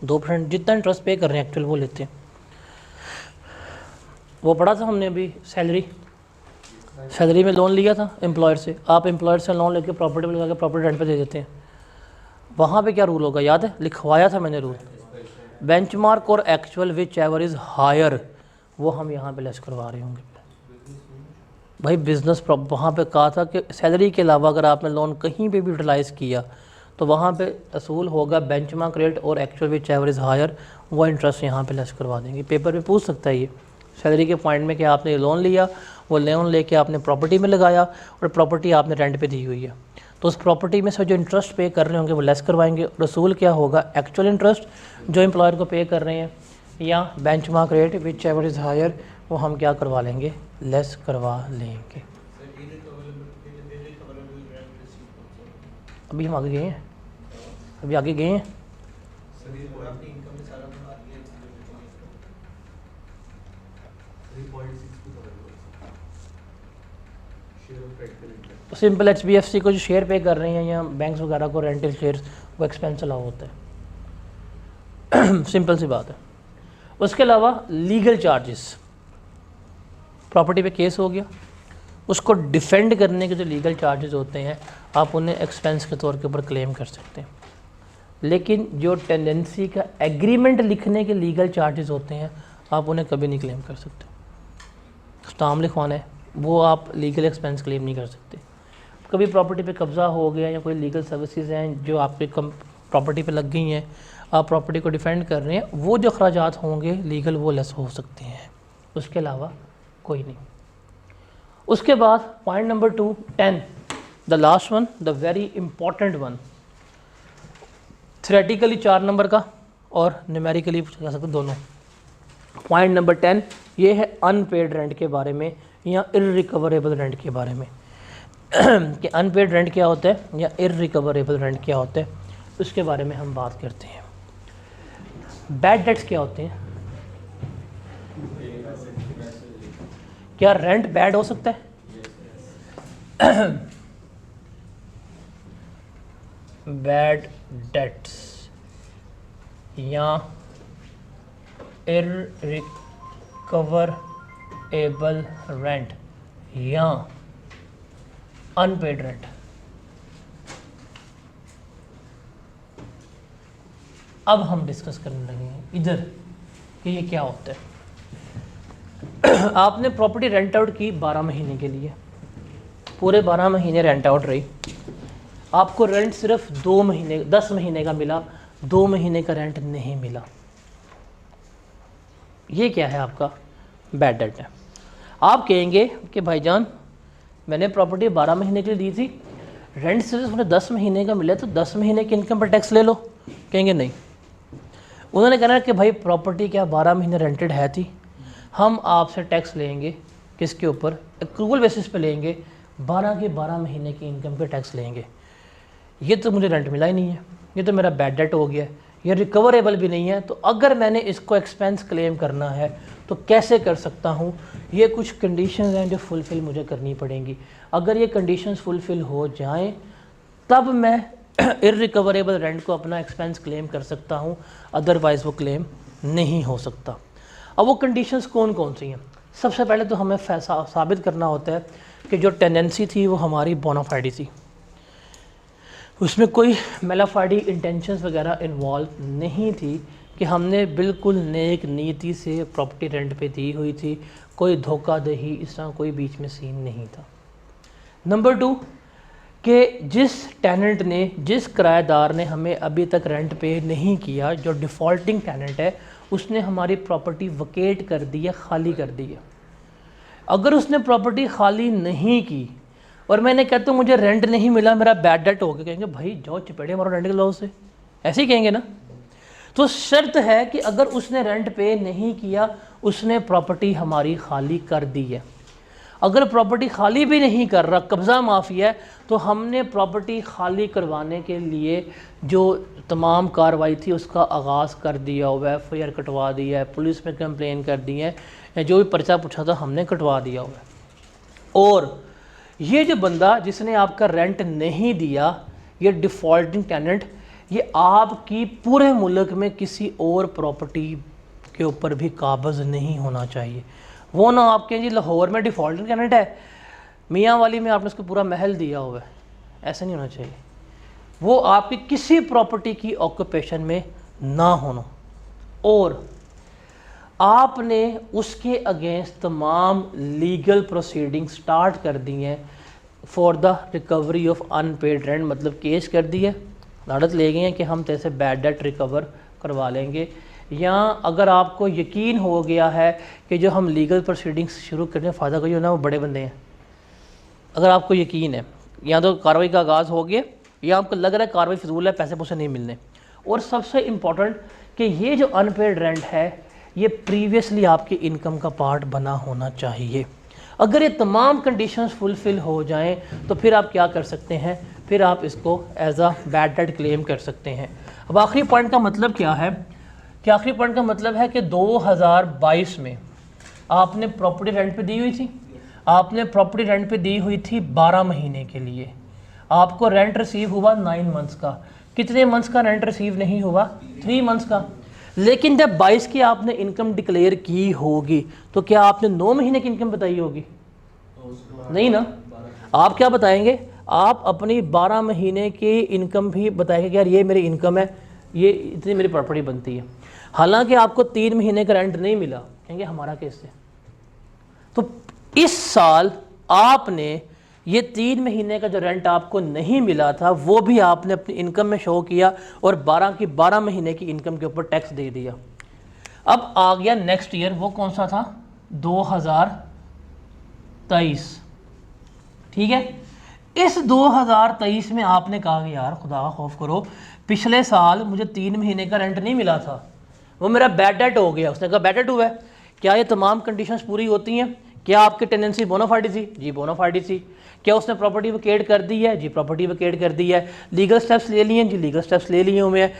2%, जितना इंटरेस्ट पे कर रहे हैं एक्चुअल वो लेते हैं। वो पढ़ा था हमने अभी, सैलरी में लोन लिया था एम्प्लॉयर से, आप एम्प्लॉयर से लोन लेके प्रॉपर्टी में लगा के प्रॉपर्टी रेंट पे दे देते हैं। वहाँ पे क्या रूल होगा याद है, लिखवाया था मैंने रूल, बेंचमार्क और actual whichever is higher, वो हम यहाँ पे लेस करवा रहे होंगे। भाई बिज़नेस वहाँ पे कहा था कि सैलरी के अलावा अगर आपने लोन कहीं पे भी यूटिलाइज़ किया तो वहाँ पे असूल होगा बेंचमार्क रेट और actual whichever is higher, वो इंटरेस्ट यहाँ पे लेस करवा देंगे। पेपर पे पूछ सकता है ये सैलरी के पॉइंट में कि आपने लोन लिया, वो लोन लेके आपने प्रॉपर्टी में लगाया और प्रॉपर्टी आपने रेंट पे दी हुई है, तो उस प्रॉपर्टी में से जो इंटरेस्ट पे कर रहे होंगे वो लेस करवाएंगे। रसूल क्या होगा, एक्चुअल इंटरेस्ट जो एम्प्लॉयर को पे कर रहे हैं या benchmark rate whichever is higher, वो हम क्या करवा लेंगे, लेस करवा लेंगे। अभी हम आगे गए हैं, अभी आगे गए हैं। सभी अपनी इनकम में सारा बना दिया। 3.6 को कवर करो, share of practical interest. Simple HBFC को जो शेयर पे कर रहे हैं या बैंक्स वगैरह को रेंटल शेयर्स, वो एक्सपेंस अलाउ होता है। सिंपल सी बात है। उसके अलावा लीगल चार्जेस, प्रॉपर्टी पे केस हो गया, उसको डिफेंड करने के जो लीगल चार्जेस होते हैं आप उन्हें एक्सपेंस के तौर के ऊपर क्लेम कर सकते हैं। लेकिन जो टेंडेंसी का एग्रीमेंट लिखने के लीगल चार्जेस होते हैं आप उन्हें कभी नहीं क्लेम कर सकते। स्टाम्प लिखवाना है वो आप लीगल एक्सपेंस क्लेम नहीं कर सकते। कभी प्रॉपर्टी पे कब्ज़ा हो गया या कोई लीगल सर्विसेज हैं जो आपके प्रॉपर्टी पे लग गई हैं, आप प्रॉपर्टी को डिफेंड कर रहे हैं, वो जो अखराजात होंगे लीगल वो लेस हो सकते हैं, उसके अलावा कोई नहीं। उसके बाद point number 2, 10, the last one, the very important one, theoretically 4 number का और न्यूमेरिकली कह सकते दोनों। पॉइंट नंबर 10 ये है अनपेड रेंट के बारे में या इररिकवरेबल रेंट के बारे में कि अनपेड रेंट क्या होता है या इररिकवरेबल रेंट क्या होता है, उसके बारे में हम बात करते हैं। बैड डेट्स क्या होते हैं? क्या रेंट बैड हो सकता है? बैड डेट्स या इररिकवरेबल रेंट या अनपेड रेंट, अब हम डिस्कस करने लगे हैं इधर कि ये क्या होता है। आपने प्रॉपर्टी रेंट आउट की 12 महीने के लिए, पूरे 12 महीने रेंट आउट रही, आपको रेंट सिर्फ 2 महीने 10 महीने का मिला, 2 महीने का रेंट नहीं मिला, ये क्या है? आपका बैड डेट है। आप कहेंगे कि भाईजान मैंने प्रॉपर्टी 12 महीने के लिए दी थी, रेंट सिर्फ उन्हें 10 महीने का मिला, तो 10 महीने की इनकम पर टैक्स ले लो। कहेंगे नहीं, उन्होंने कहना कि भाई प्रॉपर्टी क्या 12 महीने रेंटेड है थी, हम आपसे टैक्स लेंगे, किसके ऊपर? एक्रूवल बेसिस पे लेंगे, 12 के 12 महीने की इनकम पे टैक्स लेंगे। ये तो मुझे रेंट मिला ही नहीं है, ये तो मेरा बैड डेट हो गया, ये रिकवरेबल भी नहीं है, तो अगर मैंने इसको एक्सपेंस क्लेम करना है तो कैसे कर सकता हूँ? ये कुछ कंडीशंस हैं जो फुलफ़िल मुझे करनी पड़ेंगी। अगर ये कंडीशंस फुलफ़िल हो जाएं तब मैं इररिकवरेबल रेंट को अपना एक्सपेंस क्लेम कर सकता हूँ, अदरवाइज़ वो क्लेम नहीं हो सकता। अब वो कंडीशंस कौन कौन सी हैं? सबसे पहले तो हमें साबित करना होता है कि जो टेनेंसी थी वो हमारी बोनाफाइडी थी, उसमें कोई मेलाफाइडी इंटेंशंस वगैरह इन्वॉल्व नहीं थी, कि हमने बिल्कुल नेक नीति से प्रॉपर्टी रेंट पे दी हुई थी, कोई धोखाधड़ी इस तरह कोई बीच में सीन नहीं था। नंबर 2 कि जिस टेनेंट ने, जिस किराएदार ने हमें अभी तक रेंट पे नहीं किया, जो डिफ़ॉल्टिंग टेनेंट है, उसने हमारी प्रॉपर्टी वकेट कर दी है, खाली कर दी है। अगर उसने प्रॉपर्टी खाली नहीं की और मैंने कहता हूँ मुझे रेंट नहीं मिला, मेरा बैड डेट हो गया, कहेंगे भाई जाओ चिपेड़े मारो रेंट के लो से, ऐसे ही कहेंगे ना। तो शर्त है कि अगर उसने रेंट पे नहीं किया, उसने प्रॉपर्टी हमारी खाली कर दी है। अगर प्रॉपर्टी खाली भी नहीं कर रहा, कब्ज़ा माफ़ी है, तो हमने प्रॉपर्टी खाली करवाने के लिए जो तमाम कार्रवाई थी उसका आगाज़ कर दिया हुआ है, FIR कटवा दी है, पुलिस में कंप्लेन कर दी है, या जो भी पर्चा पूछा था हमने कटवा दिया हुआ है। और ये जो बंदा जिसने आपका रेंट नहीं दिया, ये डिफ़ॉल्टिंग टेनेंट, ये आपकी पूरे मुल्क में किसी और प्रॉपर्टी के ऊपर भी काबज़ नहीं होना चाहिए। वो ना आपके जी लाहौर में डिफ़ॉल्टिंग टेनेंट है, मियाँ वाली में आपने उसको पूरा महल दिया हुआ है, ऐसा नहीं होना चाहिए। वो आपकी किसी प्रॉपर्टी की ऑक्यूपेशन में ना होना, और आपने उसके अगेंस्ट तमाम लीगल प्रोसीडिंग स्टार्ट कर दी हैं for the recovery of unpaired rent, मतलब केस कर दी है, अदालत ले गए हैं कि हम तेरे से बैड डेट रिकवर करवा लेंगे। या अगर आपको यकीन हो गया है कि जो हम लीगल प्रोसीडिंग्स शुरू करने फ़ायदा कोई ना वो बड़े बंदे हैं, अगर आपको यकीन है, या तो कार्रवाई का आगाज़ हो गया या आपको लग रहा है कार्रवाई फिजूल है, पैसे पूसे नहीं मिलने। और सबसे इम्पॉर्टेंट कि ये जो अनपेड रेंट है ये प्रीवियसली आपकी इनकम का पार्ट बना होना चाहिए। अगर ये तमाम कंडीशंस फुलफ़िल हो जाएं तो फिर आप क्या कर सकते हैं, फिर आप इसको as a bad debt claim कर सकते हैं। अब आखिरी पॉइंट का मतलब क्या है कि आखिरी पॉइंट का मतलब है कि 2022 में आपने प्रॉपर्टी रेंट पे दी हुई थी, आपने प्रॉपर्टी रेंट पे दी हुई थी 12 महीने के लिए, आपको रेंट रिसीव हुआ 9 मंथ्स का। कितने मंथ्स का रेंट रिसीव नहीं हुआ? 3 मंथ्स का। लेकिन जब 22 की आपने इनकम डिक्लेयर की होगी तो क्या आपने 9 महीने की इनकम बताई होगी? नहीं ना। आप क्या बताएंगे? आप अपनी 12 महीने की इनकम भी बताएंगे कि यार ये मेरी इनकम है, ये इतनी मेरी प्रॉपर्टी बनती है। हालांकि आपको 3 महीने का रेंट नहीं मिला, कहेंगे हमारा केस है। तो इस साल आपने ये 3 महीने का जो रेंट आपको नहीं मिला था वो भी आपने अपनी इनकम में शो किया और 12 की 12 महीने की इनकम के ऊपर टैक्स दे दिया। अब आ गया नेक्स्ट ईयर, वो कौन सा था, 2023, ठीक है। इस 2023 में आपने कहा कि यार खुदा का खौफ करो, पिछले साल मुझे 3 महीने का रेंट नहीं मिला था, वो मेरा बैड डेट हो गया। उसने कहा बैड डेट हुआ है, क्या ये तमाम कंडीशंस पूरी होती हैं? क्या आपकी टेनेंसी बोनाफाइड थी? जी बोनाफाइड थी। क्या उसने प्रॉपर्टी वेकेट कर दी है? जी प्रॉपर्टी वेकेट कर दी है। लीगल स्टेप्स ले लिए हैं? जी लीगल स्टेप्स ले लिए हुए हैं।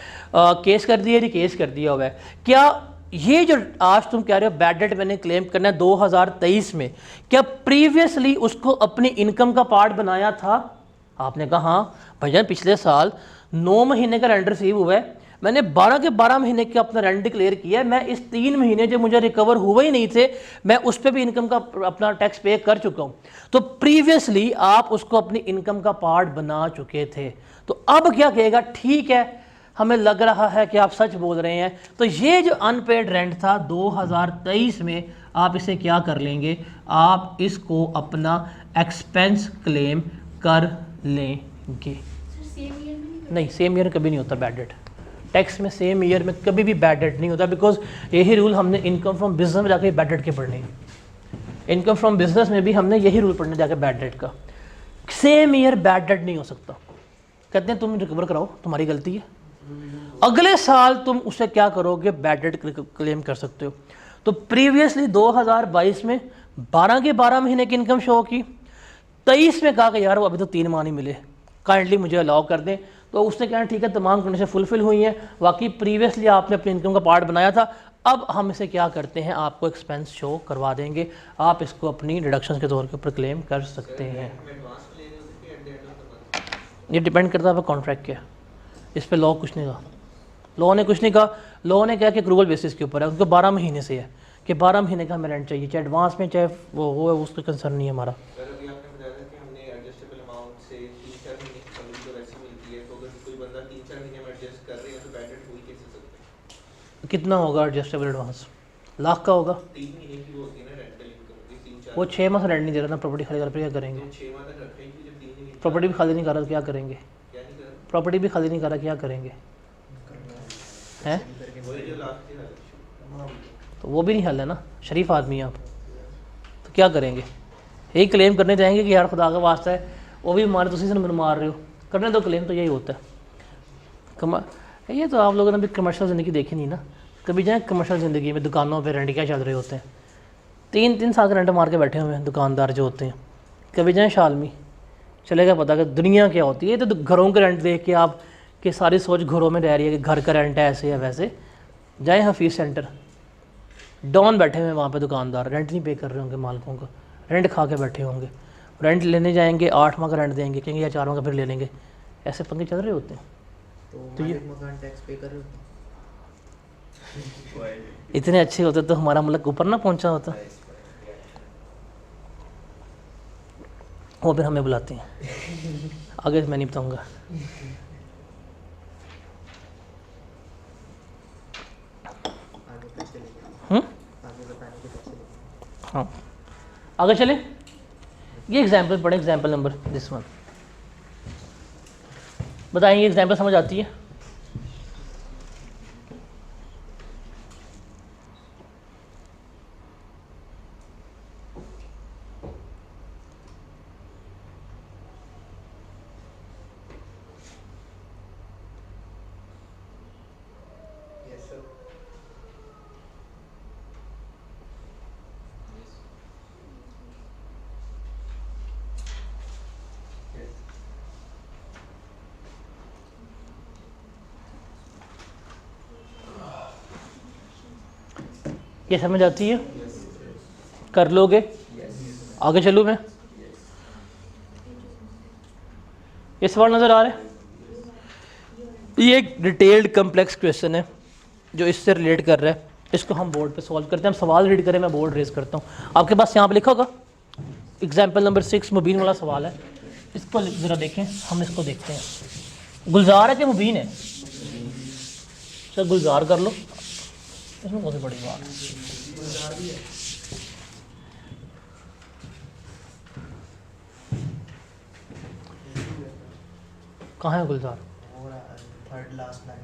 केस कर दिया? जी केस कर दिया हुआ है। क्या ये जो आज तुम कह रहे हो बैड डेट मैंने क्लेम करना है 2023 में, क्या प्रीवियसली उसको अपनी इनकम का पार्ट बनाया था? आपने कहा हाँ भैया पिछले साल 9 महीने का रेंट रिसीव हुआ है, मैंने 12 के 12 महीने का अपना रेंट डिक्लेयर किया है, मैं इस 3 महीने जो मुझे रिकवर हुए ही नहीं थे मैं उस पर भी इनकम का अपना टैक्स पे कर चुका हूँ। तो प्रीवियसली आप उसको अपनी इनकम का पार्ट बना चुके थे। तो अब क्या कहेगा, ठीक है हमें लग रहा है कि आप सच बोल रहे हैं, तो ये जो अनपेड रेंट था 2023 में आप इसे क्या कर लेंगे, आप इसको अपना एक्सपेंस क्लेम कर लेंगे। नहीं सेम ईयर कभी नहीं होता बैड डेट, टैक्स में सेम ईयर में कभी भी बैड डेट नहीं होता, बिकॉज यही रूल हमने इनकम फ्रॉम बिजनेस में जाके बैड डेट के पढ़ने, इनकम फ्रॉम बिजनेस में भी हमने यही रूल पढ़ने जाके बैड डेट का, सेम ईयर बैड डेट नहीं हो सकता। कहते हैं तुम रिकवर कराओ, तुम्हारी गलती है, अगले साल तुम उसे क्या करोगे, बैड डेट क्लेम कर सकते हो। तो प्रीवियसली 2022 में 12 के 12 महीने की इनकम शो की, 23 में कहा कि यार वो अभी तो 3 माह नहीं मिले, काइंडली मुझे अलाउ कर दें। तो उसने कहा ठीक है तमाम कंडीशन फुलफिल हुई हैं, वाकई प्रीवियसली आपने अपनी इनकम का पार्ट बनाया था, अब हम इसे क्या करते हैं आपको एक्सपेंस शो करवा देंगे, आप इसको अपनी डिडक्शन के तौर के ऊपर क्लेम कर सकते हैं। ये डिपेंड करता है कॉन्ट्रैक्ट क्या, इस पर लॉ कुछ नहीं कहा, लॉ ने कुछ नहीं कहा। लॉ ने कहा कि अक्रूवल बेसिस के ऊपर है, उनको 12 महीने से है कि 12 महीने का हमें रेंट चाहिए, चाहे एडवांस में चाहे वो हो, उसका कंसर्न नहीं है हमारा। कितना होगा एडजस्टेबल एडवांस, लाख का होगा? 3 महीने की वो होती है ना रेंटल इनकम, वो 6 माह से रेंट नहीं दे रहा ना, प्रॉपर्टी खाली कर क्या करेंगे? 6 माह तक रखेंगे, जब 3 महीने प्रॉपर्टी भी खाली नहीं कर रहा तो क्या करेंगे? क्या नहीं कर रहा, प्रॉपर्टी भी खाली नहीं कर रहा क्या करेंगे हैं? वही जो लास्ट ईयर है, तो वो भी नहीं हल है ना, शरीफ आदमी आप, तो क्या करेंगे? यही क्लेम करने जाएंगे कि यार खुदा का वास्ता है वो भी मारे तो से मार रहे हो, करने दो क्लेम, तो यही होता है। ये तो आप लोगों ने भी कमर्शियल ज़िंदगी देखी नहीं ना, कभी जाए कमर्शियल ज़िंदगी में दुकानों पे रेंट क्या चल रहे होते हैं, 3-3 साल का रेंट मार के बैठे हुए हैं दुकानदार जो होते हैं। कभी जाए शालमी, चलेगा पता कि दुनिया क्या होती है। तो घरों के रेंट देख के आप कि सारी सोच घरों में रह रही है कि घर का रेंट है ऐसे है वैसे। जाए हफीज़ सेंटर, डॉन बैठे हुए हैं वहाँ पे दुकानदार, रेंट नहीं पे कर रहे होंगे मालिकों का, रेंट खा के बैठे होंगे, रेंट लेने जाएंगे 8 माह का रेंट देंगे, कहेंगे या 4 माह का फिर ले लेंगे, ऐसे पंगे चल रहे होते हैं। तो ये मकान टैक्स पे कर रहे हो, इतने अच्छे होते तो हमारा मुल्क ऊपर ना पहुंचा होता। वो फिर हमें बुलाते हैं, आगे मैं नहीं बताऊंगा। आगे पैसे लेके, आगे बताने के पैसे लेके। हाँ आगे चले, ये एग्जाम्पल पढ़े, एग्जाम्पल नंबर दिस वन बताएंगे, एग्जाम्पल समझ आती है? ये समझ आती है? कर लोगे? आगे चलूँ मैं? ये सवाल नज़र आ रहा है? ये एक डिटेल्ड कम्प्लेक्स क्वेश्चन है जो इससे रिलेट कर रहा है, इसको हम बोर्ड पे सॉल्व करते हैं। हम सवाल रीड करें, मैं बोर्ड रेज करता हूँ। आपके पास यहाँ पे लिखा होगा एग्जाम्पल नंबर 6 मुबीन वाला सवाल है, इसको ज़रा देखें, हम इसको देखते हैं। गुलजार है कि मुबीन है? चल गुलजार कर लो, इसमें बहुत बड़ी बात है। कहाँ है गुलजार? वो थर्ड लास्ट लाइन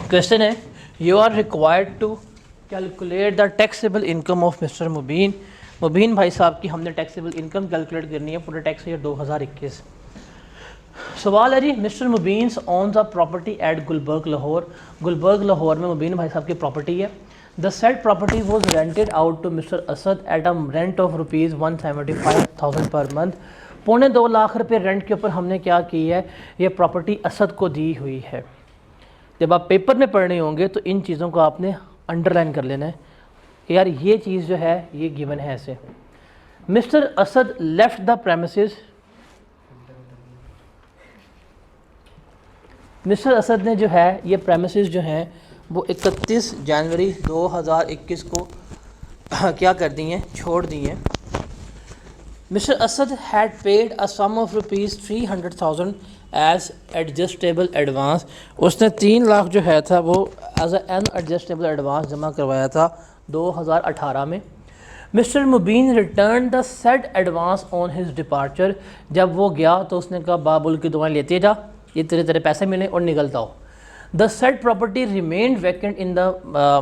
क्वेश्चन है, you are required to calculate the taxable income of mister Mubeen. Mubeen भाई साहब की हमने टैक्सेबल इनकम कैलकुलेट करनी है पूरे टैक्स ईयर 2021। सवाल है जी, mister Mubeen on the property at Gulberg Lahore. Gulberg Lahore में मुबीन भाई साहब की प्रॉपर्टी है। The said property was rented out to mister Asad at a rent of ₹175,000 per month. 2.25 lakh रुपये रेंट के ऊपर हमने क्या की है, ये प्रॉपर्टी असद को दी हुई है। जब आप पेपर में पढ़ रहे होंगे तो इन चीज़ों को आपने अंडरलाइन कर लेना है, यार ये चीज़ जो है ये गिवन है ऐसे। Mister Asad left the premises, mister Asad ने जो है ये प्रेमिसेस जो हैं वो 31 जनवरी 2021 को क्या कर दी हैं, छोड़ दी हैं। Mister Asad had paid a sum of ₹300,000 as adjustable advance. उसने 3 लाख जो है था वो एज एन एडजस्टेबल एडवांस जमा करवाया था 2018 में। Mister Mubeen return the set advance on his departure. जब वो गया तो उसने कहा बाबुल की दुआएं लेते जा, ये तेरे पैसे मिले और निकलता हो। The said property remained vacant in the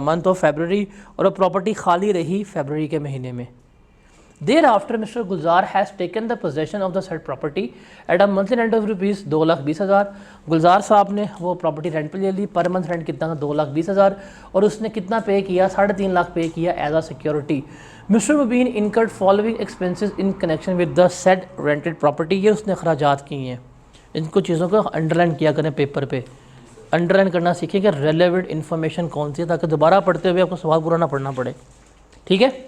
month of February, और वो प्रॉपर्टी खाली रही फरवरी के महीने में। Thereafter, Mr. Gulzar has taken the possession of the said property at a monthly rent of ₹2,20,000। गुलजार साहब ने वो प्रॉपर्टी रेंट पे ले ली। पर मंथ रेंट कितना था, 2,20,000, और उसने कितना पे किया, 3.5 लाख पे किया as a security. Mister Mubeen incurred following expenses in connection with the said rented property. ये उसने खराजात किए हैं। इनको चीज़ों को अंडरलाइन किया करें, पेपर पे अंडरलाइन करना सीखें कि रेलेवेंट इन्फॉर्मेशन कौन सी है, ताकि दोबारा पढ़ते हुए आपको सवाल पूरा ना पढ़ना पड़े। ठीक है।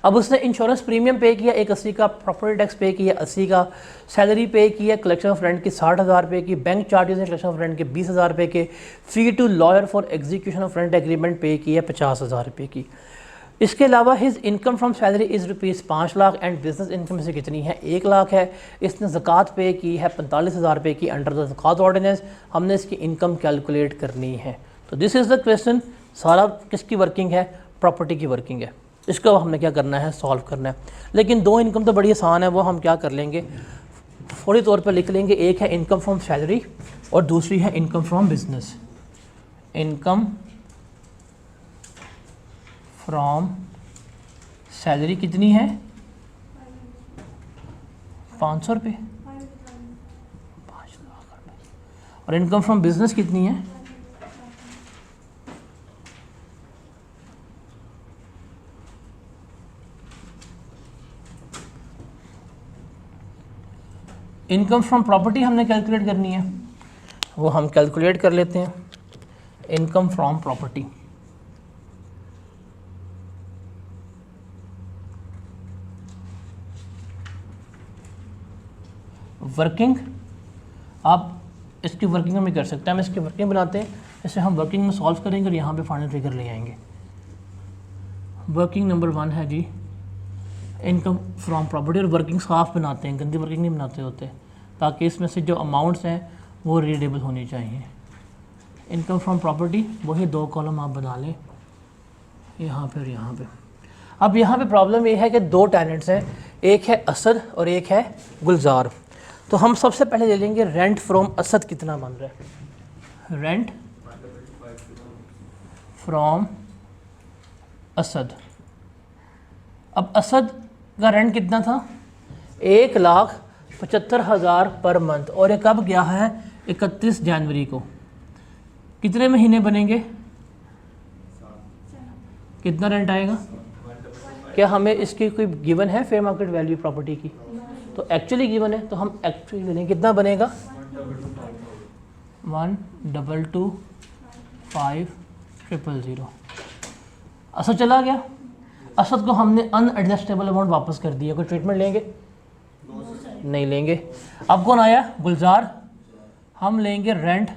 अब उसने इंश्योरेंस प्रीमियम पे किया 180 का, प्रॉपर्टी टैक्स पे किया 80 का, सैलरी पे किया, कलेक्शन ऑफ रेंट की 60,000 रुपये की, बैंक चार्जेस हैं कलेक्शन ऑफ रेंट के 20,000 रुपये के, fee to lawyer for execution of rent agreement pay किया 50,000 रुपये की। इसके अलावा his income from salary is ₹5 lakh and business income से कितनी है, 1 लाख है। इसने ज़कात पे की है 45,000 रुपये की अंडर द ज़कात ऑर्डिनेंस। हमने इसकी इनकम कैलकुलेट करनी है। तो दिस इज़ द क्वेश्चन। सारा किसकी वर्किंग है, प्रॉपर्टी की वर्किंग है। इसको हमने क्या करना है, सॉल्व करना है। लेकिन 2 इनकम तो बड़ी आसान है, वो हम क्या कर लेंगे, फौरी तौर पर लिख लेंगे। एक है इनकम फ्रॉम सैलरी और दूसरी है income from business. Income from salary कितनी है, 500 रुपये, 5 लाख रुपये। और इनकम फ्रॉम बिजनेस कितनी है, इनकम फ्रॉम प्रॉपर्टी हमने कैलकुलेट करनी है, वो हम कैलकुलेट कर लेते हैं। इनकम फ्रॉम प्रॉपर्टी, वर्किंग, आप इसकी वर्किंग में कर सकते हैं। हम इसकी वर्किंग बनाते हैं, इसे हम वर्किंग में सॉल्व करेंगे और यहाँ पे फाइनल फिगर ले आएंगे। वर्किंग नंबर 1 है जी इनकम फ्रॉम प्रॉपर्टी, और वर्किंग साफ बनाते हैं, गंदी वर्किंग नहीं बनाते होते। ताकि इसमें से जो अमाउंट्स हैं वो रीडेबल होनी चाहिए। इनकम फ्रॉम प्रॉपर्टी वही 2 कॉलम आप बना लें, यहाँ पे और यहाँ पे। अब यहाँ पे प्रॉब्लम ये है कि 2 टेनेंट्स हैं, एक है असद और एक है गुलजार। तो हम सबसे पहले ले लेंगे रेंट फ्रॉम असद कितना बन रहा है, रेंट फ्रॉम असद। अब असद का रेंट कितना था, 1,75,000 पर मंथ, और ये कब गया है, 31 जनवरी को। कितने महीने बनेंगे, कितना रेंट आएगा? क्या हमें इसकी कोई गिवन है फेयर मार्केट वैल्यू प्रॉपर्टी की? तो एक्चुअली गिवन है, तो हम एक्चुअली लेंगे, कितना बनेगा, 1,225,000। असद चला गया, असद को हमने अनएडजस्टेबल अमाउंट वापस कर दिया, कोई ट्रीटमेंट लेंगे? नहीं लेंगे। अब कौन आया, गुलजार। हम लेंगे रेंट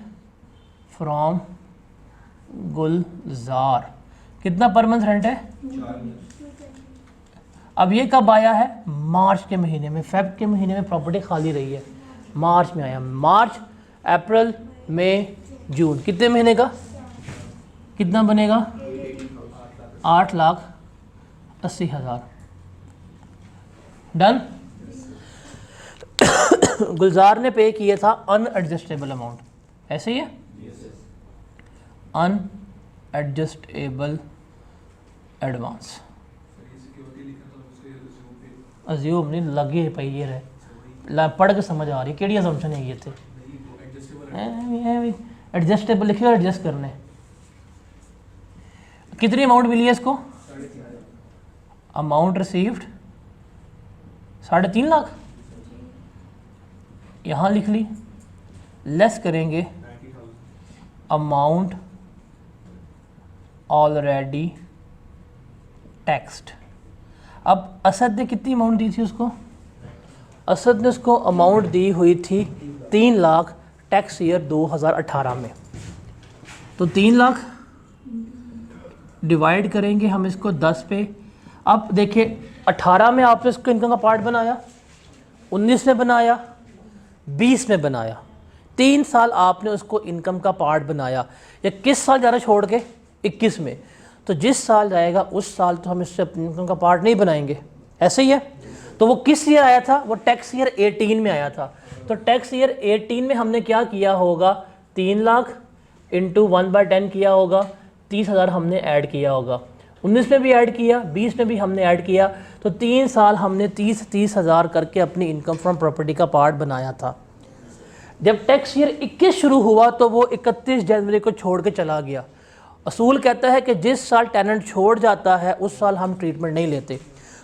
फ्रॉम गुलजार, कितना पर मंथ रेंट है? अब ये कब आया है, मार्च के महीने में। फेब के महीने में प्रॉपर्टी खाली रही है, मार्च में आया। मार्च, अप्रैल, मई, जून, कितने महीने का, कितना बनेगा, 8,80,000। डन। गुलजार ने पे किया था अनएडजस्टेबल अमाउंट, ऐसे ही है, अनएडजस्टेबल एडवांस। अज्यूम नहीं, लगे पे ये रहे, पढ़ के समझ आ रही केड़ी असम्पशन है ये थे, एडजस्टेबल लिखे और एडजस्ट करने। कितनी अमाउंट मिली है इसको, अमाउंट रिसीव्ड 3.5 लाख, यहाँ लिख ली, लेस करेंगे अमाउंट ऑलरेडी टैक्स्ड। अब असद ने कितनी अमाउंट दी थी उसको, असद ने उसको अमाउंट दी हुई थी 3 लाख टैक्स ईयर 2018 में। तो 3 लाख डिवाइड करेंगे हम इसको 10 पे। अब देखिए 18 में आपने इसको इनकम का पार्ट बनाया, 19 में बनाया, 20 में बनाया, 3 साल आपने उसको इनकम का पार्ट बनाया। या किस साल जा रहा छोड़ के, 21 में। तो जिस साल जाएगा उस साल तो हम इससे अपनी इनकम का पार्ट नहीं बनाएंगे, ऐसे ही है। तो वो किस ईयर आया था, वो टैक्स ईयर 18 में आया था। तो टैक्स ईयर 18 में हमने क्या किया होगा, 3 लाख इंटू 1/10 किया होगा, 30,000 हमने ऐड किया होगा, 19 में भी ऐड किया, 20 में भी हमने ऐड किया। तो 3 साल हमने 30,000 करके अपनी इनकम फ्रॉम प्रॉपर्टी का पार्ट बनाया था। जब टैक्स ईयर 21 शुरू हुआ तो वो 31 जनवरी को छोड़ के चला गया। असूल कहता है कि जिस साल टेनेंट छोड़ जाता है उस साल हम ट्रीटमेंट नहीं लेते।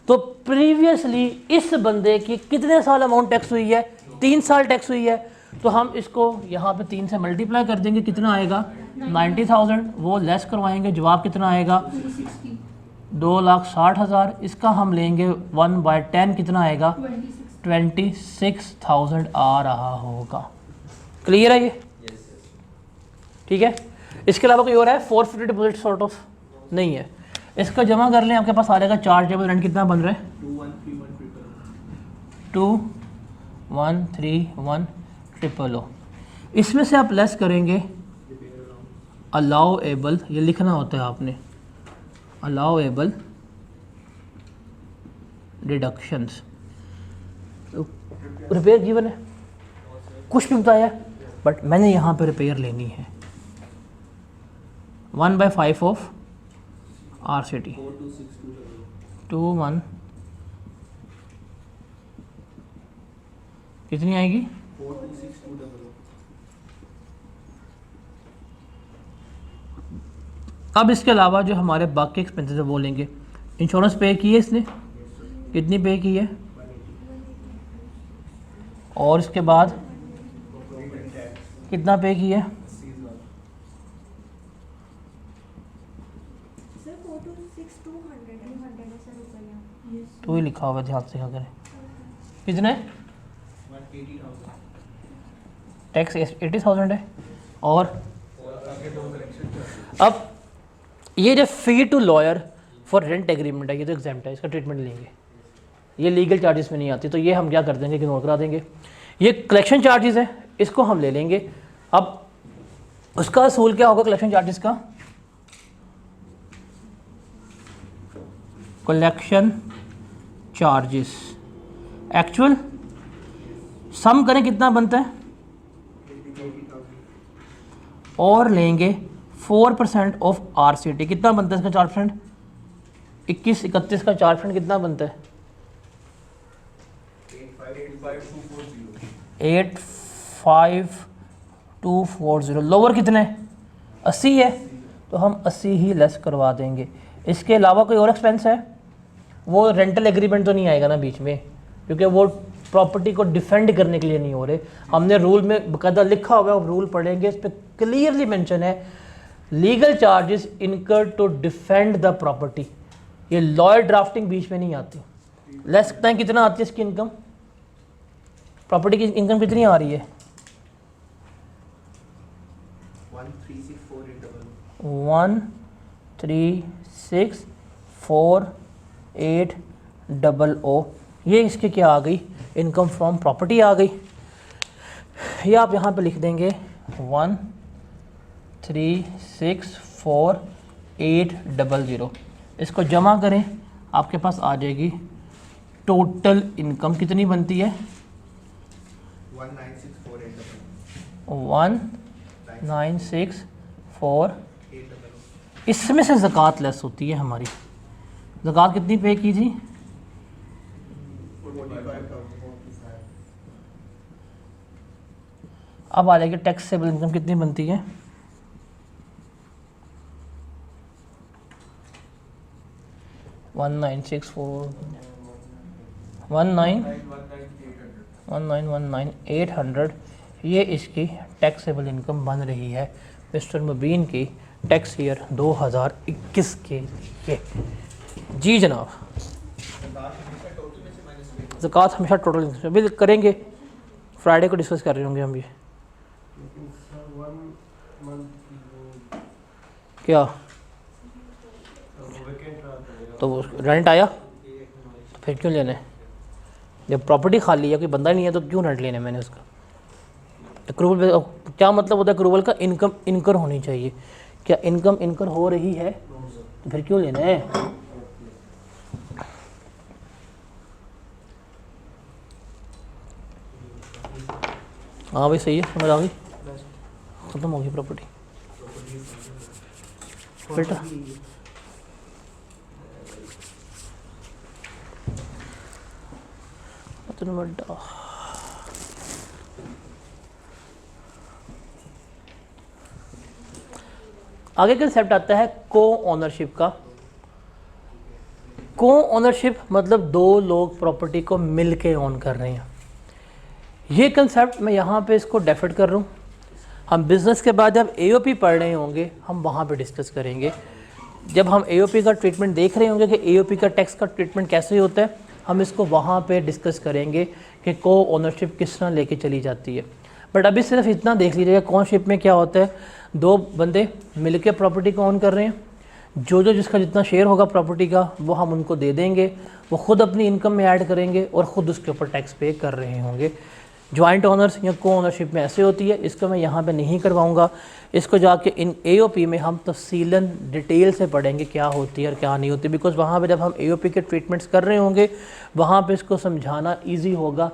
तो प्रीवियसली इस बंदे की कितने साल अमाउंट टैक्स हुई है, 3 साल टैक्स हुई है। तो हम इसको यहाँ पे 3 से मल्टीप्लाई कर देंगे, कितना आएगा 90,000, वो लेस करवाएंगे, जवाब कितना आएगा 2,60,000। इसका हम लेंगे 1/10, कितना आएगा 26,000 आ रहा होगा। क्लियर है ये, ठीक है। इसके अलावा कोई और है, 450 डिपॉजिट सॉर्ट ऑफ नहीं है। इसका जमा कर लें, आपके पास आ जाएगा चार्जेबल रेंट कितना बन रहा है 2131,000। इसमें से आप लेस करेंगे अलाउएबल, ये लिखना होता है आपने, अलाउएबल डिडक्शंस। रिपेयर गिवन है, कुछ भी बताया, बट मैंने यहाँ पे रिपेयर लेनी है 1/5 ऑफ RCT 21 कितनी आएगी 426,200। अब इसके अलावा जो हमारे बाकी एक्सपेंसेस है वो लेंगे। इंश्योरेंस पे की है इसने, कितनी पे की है, और इसके बाद कितना पे की है, तो ही लिखा हुआ है, ध्यान से करें। कितने, 180,000। टैक्स 80,000 है। और अब ये जो fee to lawyer for rent agreement है, ये तो एग्जाम्प्ट है, इसका ट्रीटमेंट लेंगे, ये लीगल चार्जेस में नहीं आती। तो ये हम क्या कर देंगे, इग्नोर करा देंगे। ये कलेक्शन चार्जेस है, इसको हम ले लेंगे। अब उसका असूल क्या होगा कलेक्शन चार्जेस का? कलेक्शन चार्जेस एक्चुअल सम करें कितना बनता है, और लेंगे 4% ऑफ RCT। कितना बनता है इसका 4%? 21-31 का 4% कितना बनता है? 85240। लोअर कितने है? 80 है, तो हम 80 ही लेस करवा देंगे। इसके अलावा कोई और एक्सपेंस है? वो रेंटल एग्रीमेंट तो नहीं आएगा ना बीच में, क्योंकि वो प्रॉपर्टी को डिफेंड करने के लिए नहीं हो रहे। हमने रूल में बकायदा लिखा हुआ है, रूल पढ़ेंगे, इस पर क्लियरली मेंशन है legal charges incurred to defend the property. ये लॉयर ड्राफ्टिंग बीच में नहीं आती। लेस सकते हैं कितना आती है इसकी इनकम, प्रॉपर्टी की इनकम कितनी आ रही है? 1364800। ये इसके क्या आ गई? इनकम फ्रॉम प्रॉपर्टी आ गई। ये आप यहाँ पे लिख देंगे 1364800। इसको जमा करें, आपके पास आ जाएगी टोटल इनकम कितनी बनती है? 1964800। इसमें से ज़कात लेस होती है हमारी। ज़कात कितनी पे की थी? 45,000। अब आ जाएगी टैक्सेबल इनकम कितनी बनती है? 1919,800। ये इसकी टैक्सेबल इनकम बन रही है मिस्टर मुबीन की टैक्स ईयर 2021 के लिए। जी जनाब, ज़कात हमेशा टोटल बिल करेंगे, फ्राइडे को डिस्कस कर रहे होंगे हम ये। क्या तो वो रेंट आया तो फिर क्यों लेना है? जब प्रॉपर्टी खाली है, कोई बंदा नहीं है, तो क्यों रेंट लेना है मैंने उसका? अक्रूवल क्या मतलब होता है? अक्रूवल का इनकम इनकर होनी चाहिए। क्या इनकम इनकर हो रही है तो फिर क्यों लेना है? हाँ भाई सही है, समझ आ गई, खत्म हो गई प्रॉपर्टी। फिल्टर आगे कंसेप्ट आता है को ओनरशिप का। को ओनरशिप मतलब दो लोग प्रॉपर्टी को मिल के ओन कर रहे हैं। ये कंसेप्ट मैं यहाँ पे इसको डेफिट कर रहा हूँ। हम बिज़नेस के बाद जब AOP पढ़ रहे होंगे हम वहाँ पे डिस्कस करेंगे। जब हम AOP का ट्रीटमेंट देख रहे होंगे कि AOP का टैक्स का ट्रीटमेंट कैसे होता है, हम इसको वहाँ पे डिस्कस करेंगे कि को ओनरशिप किस तरह लेके चली जाती है। बट अभी सिर्फ इतना देख लीजिएगा को ओनरशिप में क्या होता है। दो बंदे मिल के प्रॉपर्टी को ओन कर रहे हैं, जो जिसका जितना शेयर होगा प्रॉपर्टी का वो हम उनको दे देंगे, वो ख़ुद अपनी इनकम में ऐड करेंगे और ख़ुद उसके ऊपर टैक्स पे कर रहे होंगे। जॉइंट ओनर्स या को ओनरशिप में ऐसे होती है, इसको मैं यहाँ पे नहीं करवाऊँगा। इसको जाके इन AOP में हम तफसीलन डिटेल से पढ़ेंगे क्या होती है और क्या नहीं होती, बिकॉज़ वहाँ पे जब हम AOP के ट्रीटमेंट्स कर रहे होंगे वहाँ पे इसको समझाना ईजी होगा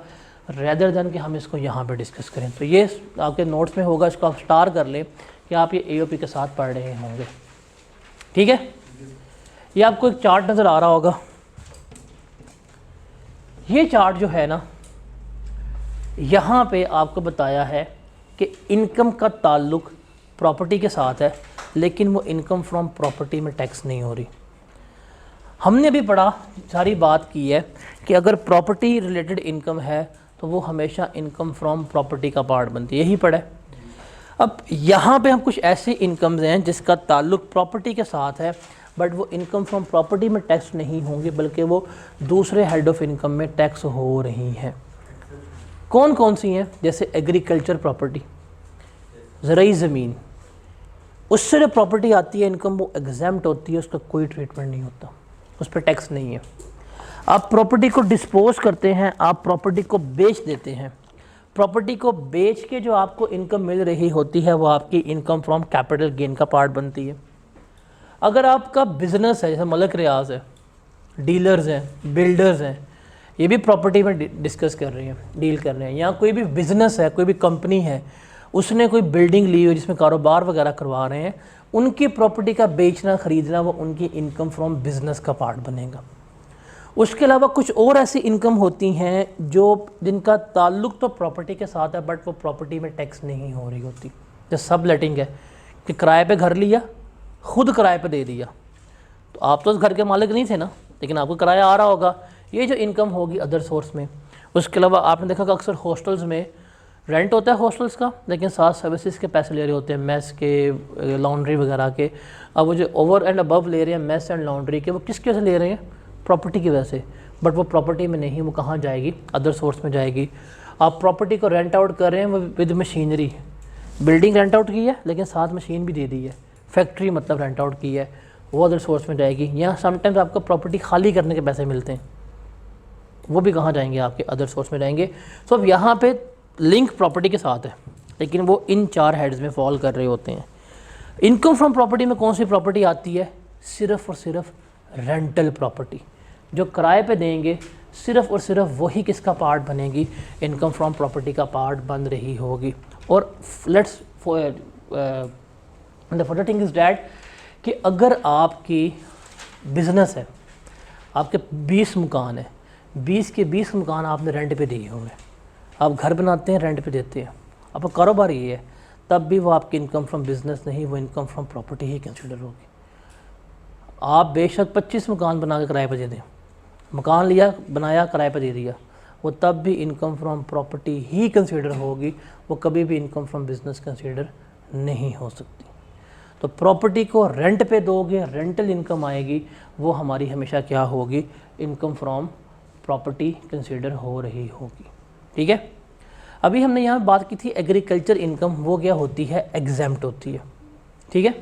रेदर दैन कि हम इसको यहाँ पे डिस्कस करें। तो ये आपके नोट्स में होगा, इसको आप स्टार कर लें कि आप ये AOP के साथ पढ़ रहे होंगे। ठीक है, ये आपको एक चार्ट नज़र आ रहा होगा। ये चार्ट जो है ना, यहाँ पे आपको बताया है कि इनकम का ताल्लुक प्रॉपर्टी के साथ है, लेकिन वो इनकम फ्रॉम प्रॉपर्टी में टैक्स नहीं हो रही। हमने भी पढ़ा, सारी बात की है कि अगर प्रॉपर्टी रिलेटेड इनकम है तो वो हमेशा इनकम फ्रॉम प्रॉपर्टी का पार्ट बनती है, यही पढ़ा है। अब यहाँ पे हम कुछ ऐसी इनकम्स हैं जिसका ताल्लुक प्रॉपर्टी के साथ है, बट वो इनकम फ्रॉम प्रॉपर्टी में टैक्स नहीं होंगे, बल्कि वो दूसरे हेड ऑफ इनकम में टैक्स हो रही हैं। कौन कौन सी हैं? जैसे एग्रीकल्चर प्रॉपर्टी, ज़रूरी ज़मीन, उससे जो प्रॉपर्टी आती है इनकम वो एग्जेम्प्ट होती है, उसका कोई ट्रीटमेंट नहीं होता, उस पर टैक्स नहीं है। आप प्रॉपर्टी को डिस्पोज करते हैं, आप प्रॉपर्टी को बेच देते हैं, प्रॉपर्टी को बेच के जो आपको इनकम मिल रही होती है वो आपकी इनकम फ्रॉम कैपिटल गेन का पार्ट बनती है। अगर आपका बिजनेस है, जैसे मलक रियाज है, डीलर्स हैं, बिल्डर्स हैं, ये भी प्रॉपर्टी में डिस्कस कर रहे हैं, डील कर रहे हैं, या कोई भी बिजनेस है, कोई भी कंपनी है, उसने कोई बिल्डिंग ली हुई जिसमें कारोबार वगैरह करवा रहे हैं, उनकी प्रॉपर्टी का बेचना खरीदना वो उनकी इनकम फ्रॉम बिजनेस का पार्ट बनेगा। उसके अलावा कुछ और ऐसी इनकम होती हैं जो जिनका ताल्लुक तो प्रॉपर्टी के साथ है बट वो प्रॉपर्टी में टैक्स नहीं हो रही होती। जैसे सब लेटिंग है कि किराए पे घर लिया, खुद किराए पे दे दिया, तो आप तो घर के मालिक नहीं थे ना, लेकिन आपको किराया आ रहा होगा, ये जो इनकम होगी अदर सोर्स में। उसके अलावा आपने देखा कि अक्सर हॉस्टल्स में रेंट होता है हॉस्टल्स का, लेकिन साथ सर्विसेज के पैसे ले रहे होते हैं, मेस के, लॉन्ड्री वगैरह के। अब वो जो ओवर एंड अबव ले रहे हैं मेस एंड लॉन्ड्री के, वो किसकी वजह से ले रहे हैं? प्रॉपर्टी की वजह से। बट वो प्रॉपर्टी में नहीं, वो कहाँ जाएगी? अदर सोर्स में जाएगी। आप प्रॉपर्टी को रेंट आउट कर रहे हैं वो with machinery, building rent out की है लेकिन साथ मशीन भी दे दी है, फैक्ट्री मतलब रेंट आउट की है, वो अदर सोर्स में जाएगी। या समटाइम्स आपको प्रॉपर्टी खाली करने के पैसे मिलते हैं, वो भी कहाँ जाएंगे? आपके अदर सोर्स में जाएंगे। सो अब यहाँ पे लिंक प्रॉपर्टी के साथ है, लेकिन वो इन 4 हेड्स में फॉल कर रहे होते हैं। इनकम फ्रॉम प्रॉपर्टी में कौन सी प्रॉपर्टी आती है? सिर्फ़ और सिर्फ रेंटल प्रॉपर्टी, जो किराए पे देंगे, सिर्फ़ और सिर्फ वही किसका पार्ट बनेगी? इनकम फ्रॉम प्रॉपर्टी का पार्ट बन रही होगी। और let's the further thing is that कि अगर आपकी बिज़नेस है, आपके 20 मकान है, 20 के 20 मकान आपने रेंट पे दिए होंगे, आप घर बनाते हैं, रेंट पे देते हैं, आपका कारोबार ये है, तब भी वो आपकी इनकम फ्रॉम बिज़नेस नहीं, वो income from property he consider होगी। आप बेशक 25 मकान बना के किराए पर दे दें, मकान लिया, बनाया, किराए पर दे दिया, वो तब भी income from property he consider होगी, वो कभी भी इनकम फ्रॉम बिज़नेस कंसिडर नहीं हो सकती। तो प्रॉपर्टी को रेंट पे दोगे, रेंटल इनकम आएगी, वो हमारी हमेशा क्या होगी? इनकम फ्रॉम प्रॉपर्टी कंसिडर हो रही होगी। ठीक है। अभी हमने यहाँ बात की थी एग्रीकल्चर इनकम, वो क्या होती है? एग्जेम्प्ट होती है। ठीक है।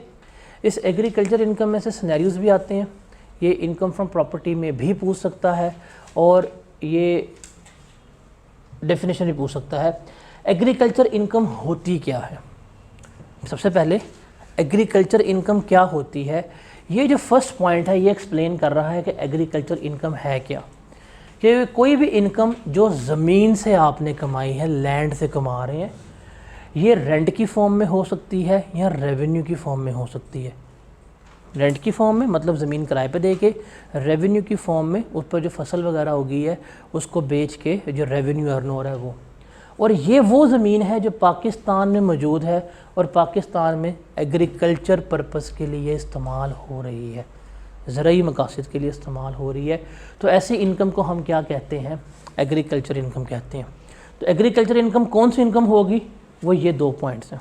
इस एग्रीकल्चर इनकम में से सिनेरियोज भी आते हैं, ये इनकम फ्रॉम प्रॉपर्टी में भी पूछ सकता है और ये डेफिनेशन भी पूछ सकता है। एग्रीकल्चर इनकम होती क्या है? सबसे पहले एग्रीकल्चर इनकम क्या होती है, ये जो फर्स्ट पॉइंट है ये एक्सप्लेन कर रहा है कि एग्रीकल्चर इनकम है क्या। कि कोई भी इनकम जो ज़मीन से आपने कमाई है, लैंड से कमा रहे हैं, ये रेंट की फॉर्म में हो सकती है या रेवेन्यू की फॉर्म में हो सकती है। रेंट की फॉर्म में मतलब ज़मीन किराए पे दे के, रेवेन्यू की फॉर्म में उस पर जो फसल वगैरह होगी है उसको बेच के जो रेवेन्यू अर्न हो रहा है वो। और ये वो ज़मीन है जो पाकिस्तान में मौजूद है और पाकिस्तान में एग्रीकल्चर पर्पस के लिए इस्तेमाल हो रही है, ज़रूरी मकासद के लिए इस्तेमाल हो रही है। तो ऐसी इनकम को हम क्या कहते हैं? एग्रीकल्चर इनकम कहते हैं। तो एग्रीकल्चर इनकम कौन सी इनकम होगी? वो ये 2 पॉइंट्स हैं।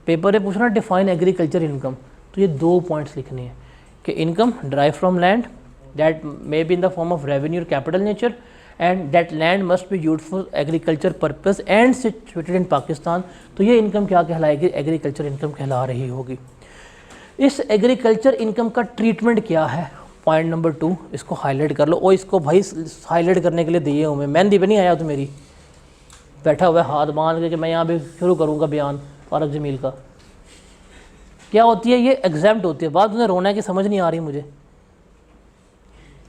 पेपर में पूछना डिफाइन एग्रीकल्चर इनकम, तो ये 2 पॉइंट्स लिखने हैं कि income derived from land that may be in the form of revenue और capital nature and that land must be used for agriculture purpose and situated in Pakistan. तो ये इनकम क्या कहलाएगी? एग्रीकल्चर इनकम कहला रही होगी। इस एग्रीकल्चर इनकम का ट्रीटमेंट क्या है? पॉइंट नंबर 2, इसको हाईलाइट कर लो। और इसको भाई हाईलाइट करने के लिए दिए हूँ मैं, मेहंदी पे नहीं आया तो मेरी बैठा हुआ है हाथ बांध के कि मैं यहाँ भी शुरू करूँगा बयान फारक जमील का। क्या होती है? ये एग्जेम्प्ट होती है। बात उन्हें रोना है कि समझ नहीं आ रही मुझे।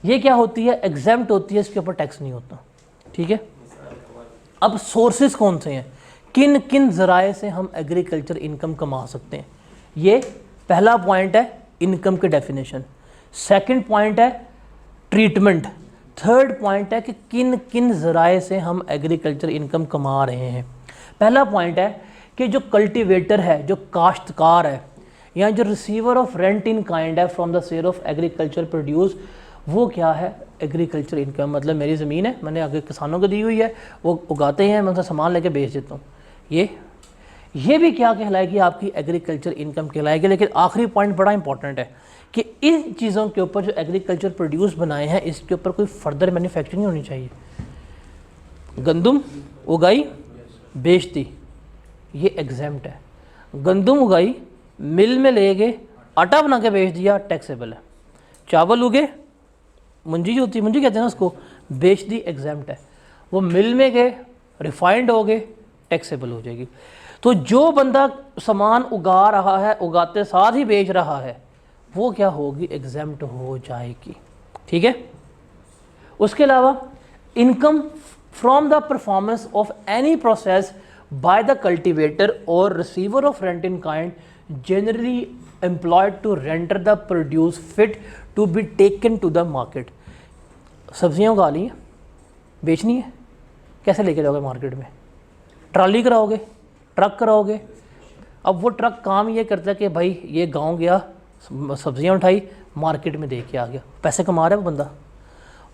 ये क्या होती है? एग्जेम्प्ट होती है, इसके ऊपर टैक्स नहीं होता। ठीक है। अब सोर्सेज कौन से हैं, किन किन ज़राए से हम एग्रीकल्चर इनकम कमा सकते हैं? ये पहला पॉइंट है इनकम के डेफिनेशन, सेकंड पॉइंट है ट्रीटमेंट, थर्ड पॉइंट है कि किन किन ज़राए से हम एग्रीकल्चर इनकम कमा रहे हैं। पहला पॉइंट है कि जो कल्टीवेटर है, जो काश्तकार है, या जो receiver of rent in kind है from the sale of agriculture produce, वो क्या है? Agriculture income. मतलब मेरी ज़मीन है, मैंने आगे किसानों को दी हुई है, वो उगाते हैं, मैं उनसे सामान लेके बेच देता हूँ। ये भी क्या कहलाएगी? आपकी एग्रीकल्चर इनकम कहलाएगी। लेकिन आखिरी पॉइंट बड़ा इंपॉर्टेंट है कि इन चीज़ों के ऊपर जो एग्रीकल्चर प्रोड्यूस बनाए हैं, इसके ऊपर कोई फर्दर मैन्युफैक्चरिंग होनी चाहिए। गंदम उगाई बेच दी, ये एग्जेम्प्ट है। गंदम उगाई मिल में ले गए, आटा बना के बेच दिया, टैक्सेबल है। चावल उगे, मुंजी जो होती है, मुंजी कहते हैं ना उसको, बेच दी, एग्जेम्प्ट है। वो मिल में गए, रिफाइंड हो गए, टैक्सेबल हो जाएगी। तो जो बंदा सामान उगा रहा है, उगाते साथ ही बेच रहा है, वो क्या होगी, एग्जेम्प्ट हो जाएगी। ठीक है। उसके अलावा income from the performance of any process by the cultivator और receiver of rent in kind generally employed to render the produce fit to be taken to the market. सब्जियां उगा ली हैं, बेचनी है, कैसे लेके जाओगे मार्केट में? ट्राली कराओगे, ट्रक कराओगे। अब वो ट्रक काम ये करता है कि भाई ये गांव गया, सब्जियां उठाई, मार्केट में दे के आ गया, पैसे कमा रहा है वो बंदा।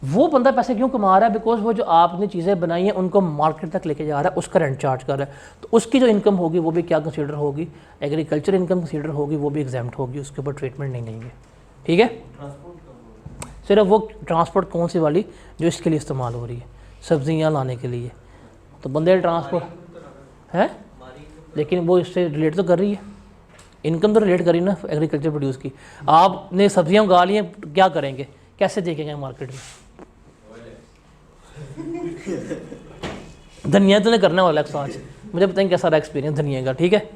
वो बंदा पैसे क्यों कमा रहा है? बिकॉज वो जो आपने चीज़ें बनाई हैं उनको मार्केट तक लेके जा रहा है, उसका रेंट चार्ज कर रहा है। तो उसकी जो इनकम होगी वो भी क्या कंसीडर होगी, एग्रीकल्चर इनकम कंसीडर होगी, वो भी एग्जाम्प्ट होगी, उसके ऊपर ट्रीटमेंट नहीं लेंगे। ठीक है। सिर्फ वो ट्रांसपोर्ट कौन सी वाली जो इसके लिए इस्तेमाल हो रही है, सब्जियां लाने के लिए, तो बंदे ट्रांसपोर्ट है, लेकिन वो इससे रिलेट तो कर रही है, इनकम तो रिलेट करी ना एग्रीकल्चर प्रोड्यूस की। आपने सब्जियां उगा ली हैं, क्या करेंगे, कैसे देखेंगे मार्केट में? धनिया तो नहीं करने वाला है आज, मुझे बताएंगे कैसा रहा एक्सपीरियंस धनिया का। ठीक है।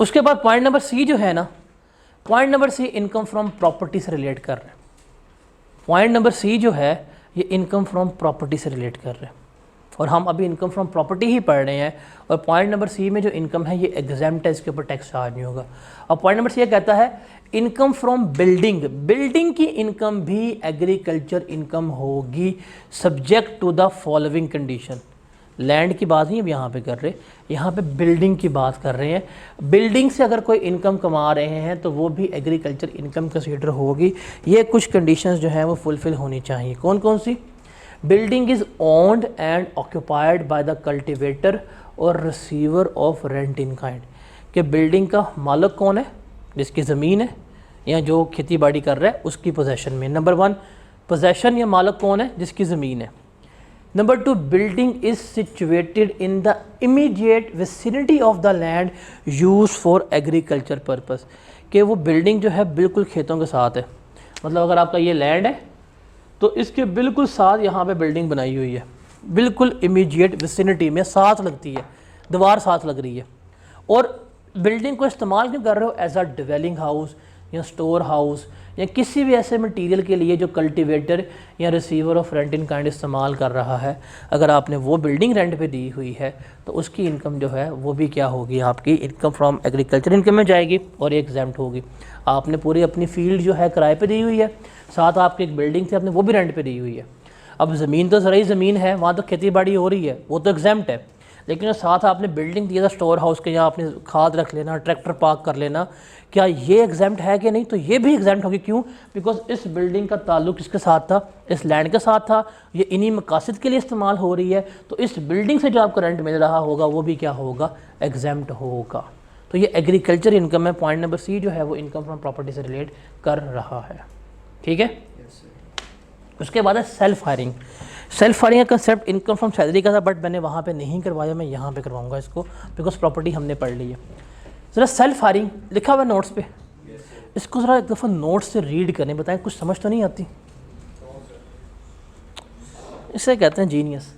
उसके बाद पॉइंट नंबर सी जो है ना, point number C income from property से रिलेट कर रहे हैं। पॉइंट नंबर सी जो है ये इनकम फ्रॉम प्रॉपर्टी से रिलेट कर रहे हैं, और हम अभी इनकम फ्रॉम प्रॉपर्टी ही पढ़ रहे हैं। और पॉइंट नंबर सी में जो इनकम है ये एग्जाम्प्ट है, इसके ऊपर टैक्स चार्ज नहीं होगा। और पॉइंट नंबर सी ये कहता है इनकम फ्रॉम बिल्डिंग, बिल्डिंग की इनकम भी एग्रीकल्चर इनकम होगी subject to the following condition. Land की बात नहीं अब यहाँ पे कर रहे, यहाँ पे बिल्डिंग की बात कर रहे हैं। बिल्डिंग से अगर कोई इनकम कमा रहे हैं तो वो भी एग्रीकल्चर इनकम कंसीडर होगी। ये कुछ कंडीशंस जो हैं वो फुलफिल होनी चाहिए। कौन कौन सी? Building is owned and occupied by the cultivator और receiver of rent in kind, कि बिल्डिंग का मालिक कौन है, जिसकी ज़मीन है या जो खेती बाड़ी कर रहा है उसकी पोजेशन में। नंबर 1 पोजेशन या मालिक कौन है, जिसकी ज़मीन है। Number 2 building is situated in the immediate vicinity of the land use for agriculture purpose, कि वो बिल्डिंग जो है बिल्कुल खेतों के साथ है। मतलब अगर आपका ये लैंड है तो इसके बिल्कुल साथ यहाँ पे बिल्डिंग बनाई हुई है, बिल्कुल इमीडिएट विसिनिटी में साथ लगती है, दीवार साथ लग रही है। और बिल्डिंग को इस्तेमाल क्यों कर रहे हो? एज अ डिवेलिंग हाउस या स्टोर हाउस या किसी भी ऐसे मटेरियल के लिए जो कल्टीवेटर या receiver of rent in kind इस्तेमाल कर रहा है। अगर आपने वो बिल्डिंग रेंट पे दी हुई है तो उसकी इनकम जो है वो भी क्या होगी, आपकी इनकम फ्रॉम एग्रीकल्चर इनकम में जाएगी और ये एग्जाम्प्ट होगी। आपने पूरी अपनी फील्ड जो है किराए पे दी हुई है, साथ आपकी एक बिल्डिंग थी आपने वो भी रेंट पे दी हुई है। अब ज़मीन तो ज़रूरी ज़मीन है, वहाँ तो खेती बाड़ी हो रही है, वो तो एग्जाम्प्ट है। लेकिन साथ आपने बिल्डिंग दिया था स्टोर हाउस के, यहाँ आपने खाद रख लेना, ट्रैक्टर पार्क कर लेना, क्या ये एग्जाम्प्ट है कि नहीं? तो ये भी एग्जाम्प्ट होगी। क्यों? बिकॉज इस बिल्डिंग का ताल्लुक किसके साथ था? इस लैंड के साथ था, ये इन्हीं मकासद के लिए इस्तेमाल हो रही है। तो इस बिल्डिंग से जो आपको रेंट मिल रहा होगा वो भी क्या होगा, एग्जाम्प्ट होगा। तो ये एग्रीकल्चर इनकम है। पॉइंट नंबर सी जो है वो इनकम फ्रॉम प्रॉपर्टी से रिलेट कर रहा है। ठीक है। उसके बाद है सेल्फ हायरिंग। सेल्फ हायरिंग का कंसेप्ट इनकम फ्रॉम सैलरी का था, बट मैंने वहाँ पे नहीं करवाया, मैं यहाँ पे करवाऊँगा इसको, बिकॉज प्रॉपर्टी हमने पढ़ ली है। ज़रा सेल्फ हायरिंग लिखा हुआ है नोट्स पे, इसको ज़रा एक दफ़ा नोट्स से रीड करें, बताएं कुछ समझ तो नहीं आती? इसे कहते हैं जीनियस।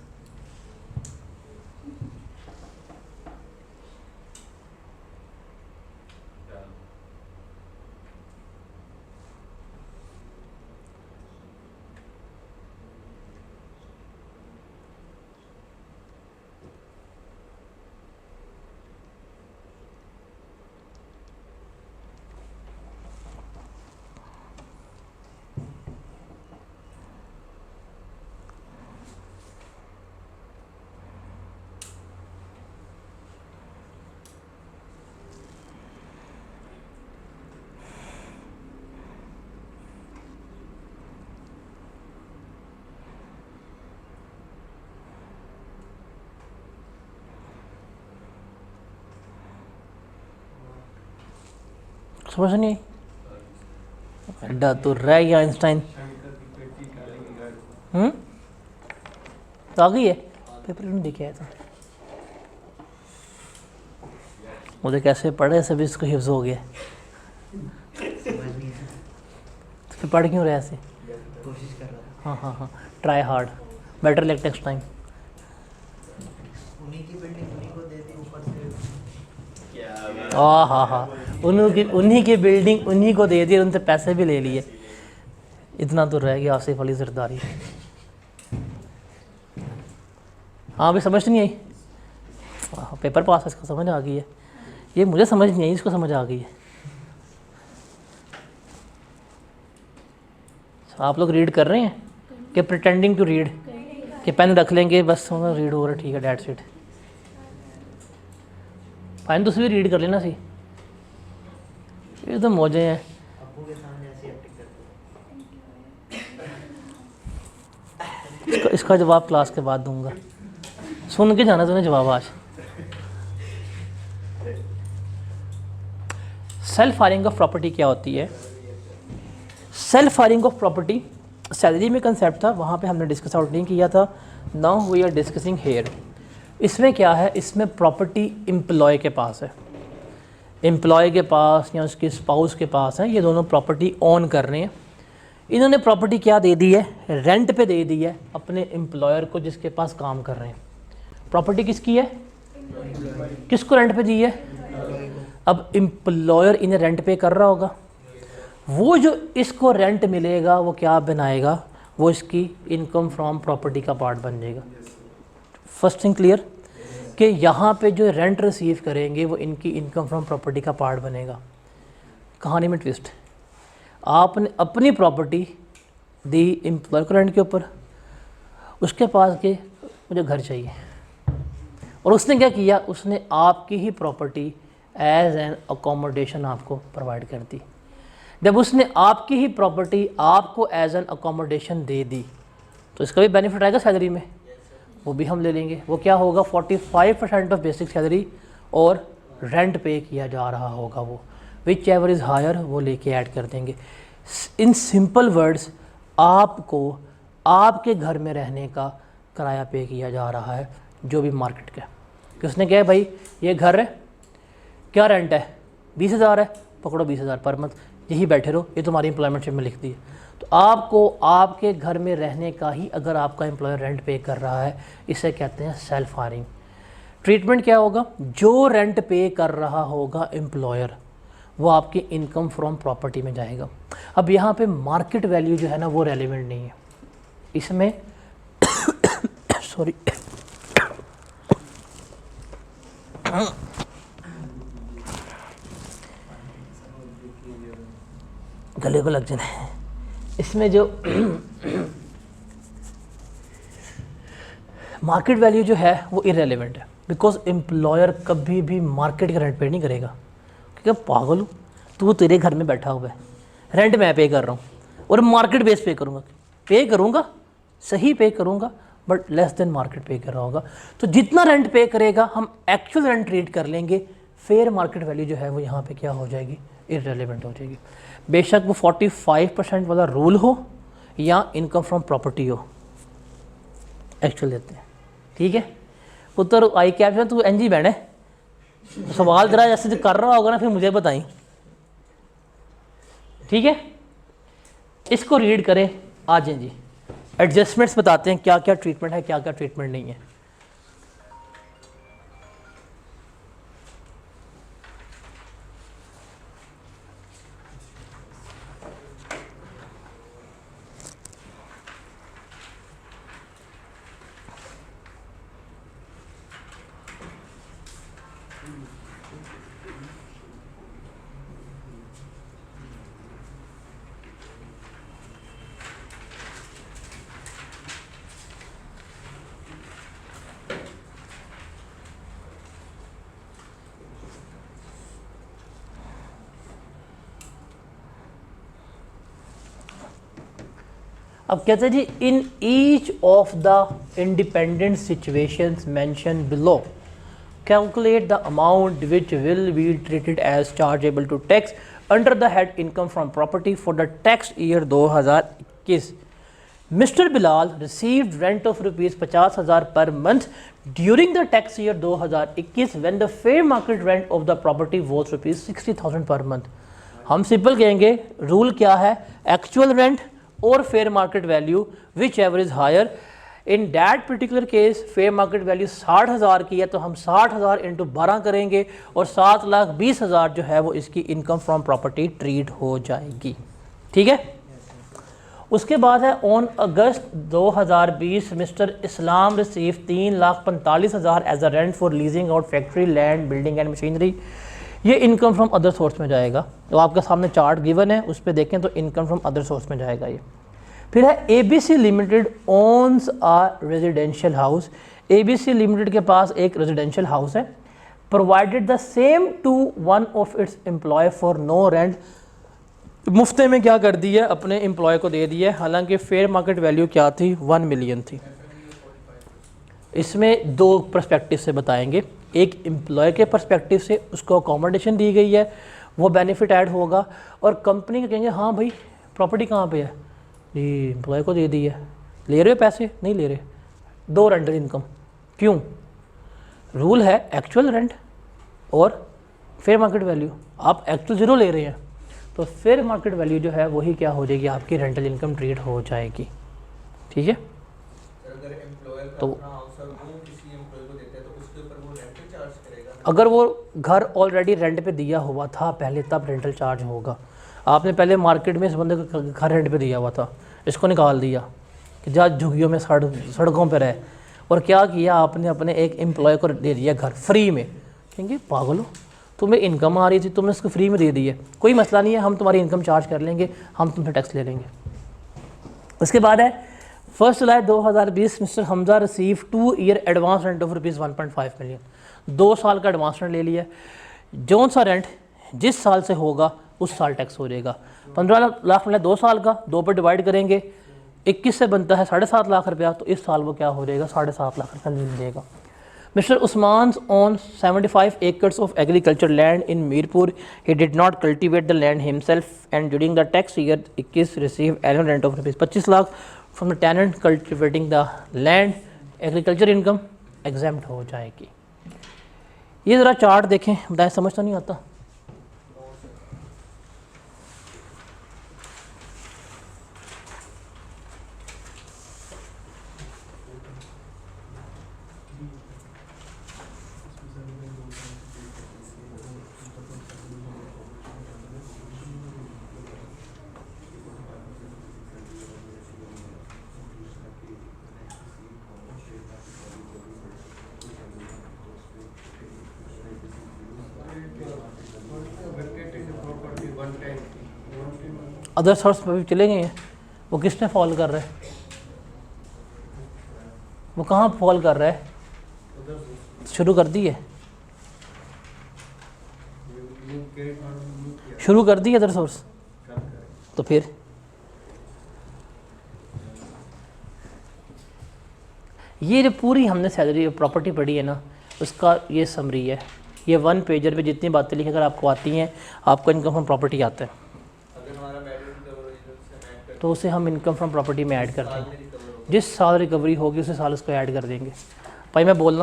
समझ नहीं आई? अड्डा तो रह गया आइंस्टाइन। तो आ गई है पेपर में देखे आया था मुझे, कैसे पढ़े सभी इसको हिफ्ज हो गया। तो फिर पढ़ क्यों रहे ऐसे? कोशिश कर रहा था। हाँ हाँ हाँ, try hard, better late next time. उन्हीं की बिल्डिंग उन्हीं को दे दी ऊपर से। हाँ, उन्हीं की बिल्डिंग उन्हीं को दे दी, उनसे पैसे भी ले लिए। इतना तो रह गया आसिफ अली जरदारी। हाँ भी समझ नहीं आई। पेपर पास इसको समझ आ गई है, ये मुझे समझ नहीं आई, इसको समझ आ गई है। आप लोग रीड कर रहे हैं कि प्रिटेंडिंग टू रीड, कि पेन रख लेंगे बस रीड हो रहा है, ठीक है डेट्स इट। फाइन तो भी रीड कर लेना सी, ये तो मौजे हैं। अब्बू के सामने ऐसी एक्टिंग करते इसका जवाब क्लास के बाद दूंगा, सुन के जाना तूने जवाब आज। सेल्फ फायरिंग ऑफ प्रॉपर्टी क्या होती है? Self firing of property salary में कंसेप्ट था, वहाँ पे हमने डिस्कस आउट नहीं किया था। Now we are discussing here. इसमें क्या है, इसमें प्रॉपर्टी एम्प्लॉय के पास है, एम्प्लॉय के पास या उसके स्पाउस के पास है, ये दोनों प्रॉपर्टी ओन कर रहे हैं। इन्होंने प्रॉपर्टी क्या दे दी है, रेंट पे दे दी है अपने एम्प्लॉयर को जिसके पास काम कर रहे हैं। प्रॉपर्टी किसकी है, किसको रेंट पे दी है? अब एम्प्लॉयर इन्हें रेंट पे कर रहा होगा, वो जो इसको रेंट मिलेगा वो क्या बनाएगा, वो इसकी इनकम फ्रॉम प्रॉपर्टी का पार्ट बन जाएगा। फर्स्ट थिंग क्लियर कि यहाँ पे जो रेंट रिसीव करेंगे वो इनकी इनकम फ्रॉम प्रॉपर्टी का पार्ट बनेगा। कहानी में ट्विस्ट, आपने अपनी प्रॉपर्टी दी एम्प्लॉय को रेंट के ऊपर, उसके पास के मुझे घर चाहिए, और उसने क्या किया, उसने आपकी ही प्रॉपर्टी एज एन अकोमोडेशन आपको प्रोवाइड कर दी। जब उसने आपकी ही प्रॉपर्टी आपको एज एन अकोमोडेशन दे दी तो इसका भी बेनिफिट आएगा सैलरी में, वो भी हम ले लेंगे। वो क्या होगा, 45% ऑफ बेसिक सैलरी और रेंट पे किया जा रहा होगा, वो विच एवर इज़ हायर वो लेके ऐड कर देंगे। इन सिंपल वर्ड्स, आपको आपके घर में रहने का किराया पे किया जा रहा है जो भी मार्केट का। किसने क्या है भाई, ये घर है, क्या रेंट है 20,000 है, पकड़ो 20,000 पर मंथ, यही बैठे रहो, ये तुम्हारी एम्प्लॉयमेंट में लिख दी है। तो आपको आपके घर में रहने का ही अगर आपका एम्प्लॉयर रेंट पे कर रहा है, इसे कहते हैं सेल्फ हायरिंग। ट्रीटमेंट क्या होगा, जो रेंट पे कर रहा होगा एम्प्लॉयर वो आपकी इनकम फ्रॉम प्रॉपर्टी में जाएगा। अब यहाँ पे मार्केट वैल्यू जो है ना वो रेलिवेंट नहीं है इसमें सॉरी गले को लग जाए। इसमें जो मार्केट वैल्यू जो है वो इरेलीवेंट है, बिकॉज एम्प्लॉयर कभी भी मार्केट का रेंट पे नहीं करेगा। क्योंकि पागल हूँ, तू तेरे घर में बैठा हुआ है, रेंट मैं पे कर रहा हूँ और मार्केट बेस पे करूँगा सही पे करूँगा, बट लेस देन मार्केट पे कर रहा होगा। तो जितना रेंट पे करेगा हम एक्चुअल रेंट ट्रीट कर लेंगे, फेयर मार्केट वैल्यू जो है वो यहाँ पे क्या हो जाएगी, इररेलेवेंट हो जाएगी। बेशक वो 45% वाला रूल हो या इनकम फ्रॉम प्रॉपर्टी हो, एक्चुअल देते हैं। ठीक है पुत्र, आई कैप्शन तू एनजी बहने सवाल जरा जैसे कर रहा होगा ना फिर मुझे बताई, ठीक है। इसको रीड करें, आ जाए जी। एडजस्टमेंट्स बताते हैं क्या क्या ट्रीटमेंट है, क्या क्या ट्रीटमेंट नहीं है। अब कहते हैं जी, in each of the independent situations mentioned below calculate the amount which will be treated as chargeable to tax under the head income from property for the tax year 2021। Mister Bilal received rent of ₹50,000 per month during the tax year 2021 when the fair market rent of the property was ₹60,000 per month. हम simple कहेंगे, rule क्या है, actual rent और fair market value whichever is higher. In that particular case fair market value 60,000 की है तो हम 60,000 into 12 करेंगे और 7,20,000 जो है वो इसकी इनकम फ्रॉम प्रॉपर्टी ट्रीट हो जाएगी। ठीक है। उसके बाद है on August 2020 mister Islam receive 3,45,000 as a rent for leasing out factory land building and machinery. ये इनकम फ्रॉम अदर सोर्स में जाएगा। तो आपके सामने चार्ट गिवन है, उस पर देखें तो इनकम फ्रॉम अदर सोर्स में जाएगा ये। फिर है ABC limited owns a residential house. ABC limited के पास एक रेजिडेंशियल हाउस है, provided the same to one of its employee for no rent. मुफ्ते में क्या कर दी है, अपने एम्प्लॉय को दे दी है, हालांकि फेयर मार्केट वैल्यू क्या थी, 1 मिलियन थी। इसमें दो पर्सपेक्टिव से बताएंगे, एक एम्प्लॉय के पर्सपेक्टिव से उसको अकोमोडेशन दी गई है, वो बेनिफिट ऐड होगा, और कंपनी के कहेंगे हाँ भाई प्रॉपर्टी कहाँ पे है जी, एम्प्लॉय को दे दी है, ले रहे हो पैसे, नहीं ले रहे, दो रेंटल इनकम। क्यों? रूल है एक्चुअल रेंट और फेयर मार्केट वैल्यू। आप एक्चुअल ज़ीरो ले रहे हैं तो फेयर मार्केट वैल्यू जो है वही क्या हो जाएगी, आपकी रेंटल इनकम ट्रीट हो जाएगी। ठीक है। अगर एम्प्लॉयर का तो अपना हाउस है वो किसी एम्प्लॉय को देता है तो उसके ऊपर वो रेंट चार्ज करेगा। अगर वो घर ऑलरेडी रेंट पे दिया हुआ था पहले, तब रेंटल चार्ज होगा। आपने पहले मार्केट में इस बंदे को घर रेंट पे दिया हुआ था, इसको निकाल दिया कि जा झुग्गियों में सड़कों पर रहे, और क्या किया आपने, अपने एक एम्प्लॉय को दे दिया घर फ्री में। कहेंगे पागल हो, तुम्हें इनकम आ रही थी, तुमने इसको फ्री में दे दी है, कोई मसला नहीं है, हम तुम्हारी इनकम चार्ज कर लेंगे, हम तुमसे टैक्स ले लेंगे। उसके बाद है 1 जुलाई 2020 mister Hamza receive 2 year advance rent of rupees 1.5 million. 2 साल का एडवांस रेंट ले लिया। जौन सा रेंट जिस साल से होगा उस साल टैक्स हो जाएगा। 15 लाख मतलब 2 साल का, 2 पर डिवाइड करेंगे, 21 से बनता है 7.5 लाख रुपया, तो इस साल वो क्या हो जाएगा, 7.5 लाख रुपया मिल जाएगा। Mister Usman own 75 acres of agriculture land in Mirpur. He did not cultivate the land himself and during the tax year 21 receive annual rent of rupees 25 lakh from the tenant cultivating the land. Agriculture income exempt हो जाएगी। ये ज़रा chart देखें, बताएं समझ तो नहीं आता। अदर सोर्स पर भी चले गए हैं, वो किस में फॉल कर रहा है, वो कहाँ फॉल कर रहा है, शुरू कर दी है, शुरू कर दी अदर सोर्स, तो फिर ये जो पूरी हमने सैलरी प्रॉपर्टी पढ़ी है ना, उसका ये समरी है। ये 1 पेजर पे जितनी बातें लिखी अगर आपको आती हैं, आपको इनकम फ्रॉम प्रॉपर्टी आता है, अगर हमारा बैटरी रिकवर हो जाए तो उसे हम इनकम फ्रॉम प्रॉपर्टी में ऐड कर देंगे। जिस साल रिकवरी होगी उसी साल उसको ऐड कर देंगे। भाई मैं बोल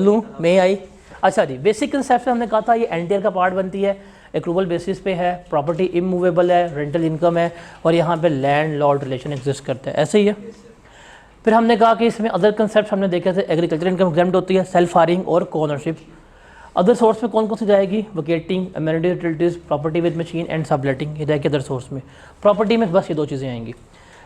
लूँ मैं आई। अच्छा जी, बेसिक कंसेप्ट हमने कहा था ये एनटीआर का पार्ट बनती है, एक्रूवल बेसिस पे है, प्रॉपर्टी इमूवेबल है, रेंटल इनकम है, और यहाँ पे लैंड लॉर्ड रिलेशन एग्जिस्ट करता है, ऐसे ही है। फिर हमने कहा कि इसमें अदर कंसेप्ट हमने देखे थे, एग्रीकल्चर इनकम एग्जेम्प्ट होती है, सेल्फ फायरिंग और कोऑनरशिप। अदर सोर्स में कौन कौन सी जाएगी, vacating, amenity utilities, property with machine and subletting, ये जाएगी अदर सोर्स में। प्रॉपर्टी में बस ये 2 चीज़ें आएंगी।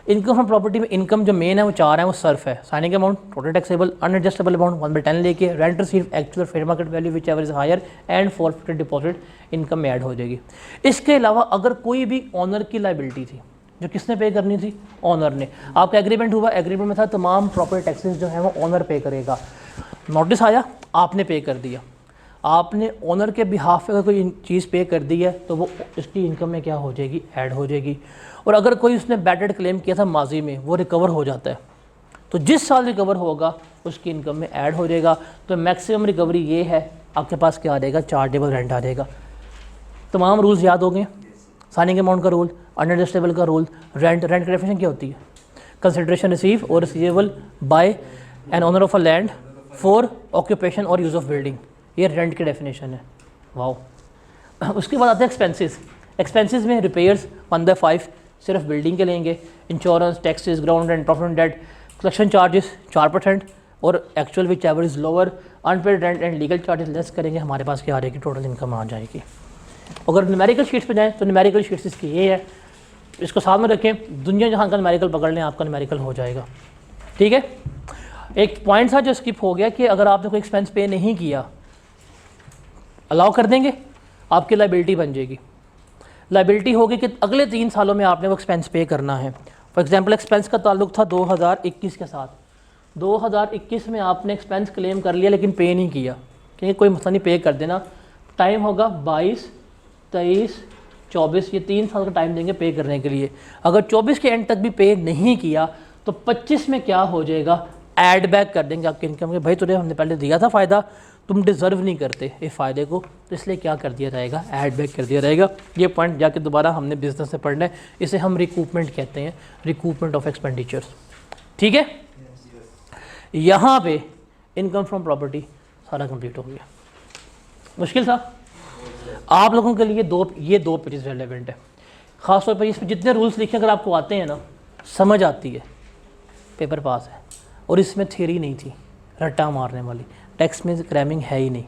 इनकम फ्रॉम प्रॉपर्टी में इनकम जो मेन है वो 4 है, वो सर्फ है, signing amount, total taxable, unadjustable amount 1/10 लेके, rent receive actual fair market value whichever is higher and forfeited deposit income में ऐड हो जाएगी। इसके अलावा अगर कोई भी ऑनर की लाइबिलिटी थी, जो किसने पे करनी थी, ऑनर ने, आपका एग्रीमेंट हुआ, एग्रीमेंट में था तमाम प्रॉपर्टी टैक्सेस जो है वो ऑनर पे करेगा, नोटिस आया, आपने पे कर दिया, आपने ओनर के बिहाफ पे अगर कोई चीज़ पे कर दी है तो वो इसकी इनकम में क्या हो जाएगी, ऐड हो जाएगी। और अगर कोई उसने बैड डेट क्लेम किया था माजी में, वो रिकवर हो जाता है, तो जिस साल रिकवर होगा उसकी इनकम में ऐड हो जाएगा। तो मैक्सिमम रिकवरी ये है, आपके पास क्या आ जाएगा, चार्जेबल रेंट आ जाएगा। तमाम रूल्स याद हो गए, साइनिंग अमाउंट का रूल, अनएडजस्टेबल का रूल, रेंट की डेफिनेशन क्या होती है, कंसिडरेशन रिसीव और receivable by an owner of a land for occupation और यूज़ ऑफ बिल्डिंग, ये रेंट की डेफिनेशन है। वाओ। उसके बाद आते हैं एक्सपेंसेस। एक्सपेंसेस में रिपेयर्स 1/5, सिर्फ बिल्डिंग के लेंगे, insurance, taxes, ground rent, profit and debt, collection charges 4% और actual whichever is lower, unpaid rent and legal charges less करेंगे, हमारे पास क्या आ जाएगी, टोटल इनकम आ जाएगी। अगर न्यूमेरिकल शीट्स पे जाएँ तो न्यूमेरिकल शीट्स इसकी ये है, इसको सामने रखें, दुनिया जहाँ का न्यूमेरिकल पकड़ लें आपका न्यूमेरिकल हो जाएगा। ठीक है, एक पॉइंट था जो स्किप हो गया कि अगर आपने कोई एक्सपेंस पे नहीं किया, अलाउ कर देंगे, आपकी लाइबिलिटी बन जाएगी। लाइबिलिटी होगी कि अगले 3 सालों में आपने वो एक्सपेंस पे करना है। फॉर एग्जांपल एक्सपेंस का ताल्लुक था 2021 के साथ, 2021 में आपने एक्सपेंस क्लेम कर लिया लेकिन पे नहीं किया, क्योंकि कोई मसला नहीं, पे कर देना। टाइम होगा 22, 23, 24, ये 3 साल का टाइम देंगे पे करने के लिए। अगर 24 के एंड तक भी पे नहीं किया तो 25 में क्या हो जाएगा, ऐड बैक कर देंगे आपके इनकम के, भाई तुझे हमने पहले दिया था फ़ायदा, तुम डिज़र्व नहीं करते ये फ़ायदे को, तो इसलिए क्या कर दिया जाएगा, ऐड बैक कर दिया जाएगा। ये पॉइंट जाके दोबारा हमने बिजनेस से पढ़ना है, इसे हम रिकूपमेंट कहते हैं, रिकूपमेंट ऑफ एक्सपेंडिचर्स। ठीक है, यहाँ पे इनकम फ्रॉम प्रॉपर्टी सारा कंप्लीट हो गया। मुश्किल था आप लोगों के लिए, ये दो पेजेस रेलेवेंट है ख़ासतौर पर। इसमें जितने रूल्स लिखे अगर आपको आते हैं ना, समझ आती है, पेपर पास है। और इसमें थ्योरी नहीं थी रट्टा मारने वाली, टैक्स में क्रैमिंग है ही नहीं,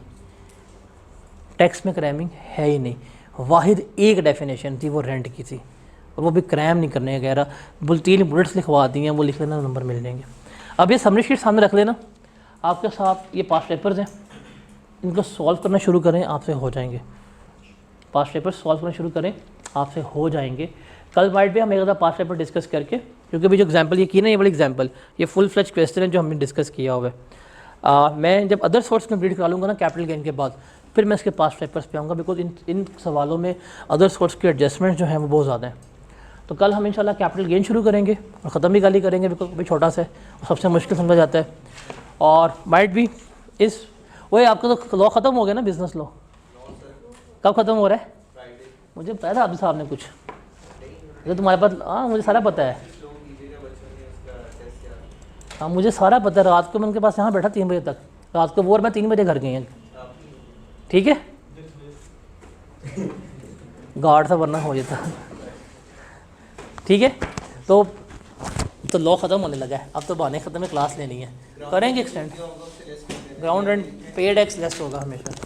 टैक्स में क्रैमिंग है ही नहीं। वाहिद एक डेफिनेशन थी, वो रेंट की थी, और वो भी क्रैम नहीं करने कह रहा, 3 बुलेट्स लिखवा दी हैं, वो लिख लेना, नंबर मिल जाएंगे। अब ये समरी शीट सामने रख लेना, आपके साथ ये पास पेपर्स हैं, इनको सॉल्व करना शुरू करें, आपसे हो जाएंगे। पास पेपर सॉल्व करना शुरू करें, आपसे हो जाएंगे। कल वाइट पे हम एक आधा पास पेपर डिस्कस करके, क्योंकि अभी जो एग्जांपल ये की ना, ये वाली एग्जांपल, ये फुल फ्लेज क्वेश्चन है जो हमने डिस्कस किया हुआ है। मैं जब अदर सोर्स कंप्लीट करा लूँगा ना कैपिटल गेन के बाद, फिर मैं इसके पास पेपर्स पे आऊँगा, बिकॉज इन सवालों में अदर सोर्स के एडजस्टमेंट जो हैं वो बहुत ज़्यादा हैं। तो कल हम इंशाल्लाह कैपिटल गेन शुरू करेंगे और ख़त्म भी गाली करेंगे, बिकॉज अभी छोटा सा है, सबसे मुश्किल समझा जाता है। और माइट भी इस वही आपका तो लॉ ख़त्म हो गया ना, बिजनेस लॉ कब ख़त्म हो रहा है, मुझे पता था आप साहब ने कुछ, मुझे तुम्हारे पास, हाँ मुझे सारा पता है, हाँ मुझे सारा पता है। रात को मैं उनके पास यहाँ बैठा 3 बजे तक, रात को वो और मैं 3 बजे घर गए हैं। ठीक है, गार्ड था वरना हो जाता। ठीक है, तो लॉ ख़त्म होने लगा है, अब तो बहाने ख़त्म है, क्लास लेनी है, करेंगे extend, ground and paid x less होगा हमेशा।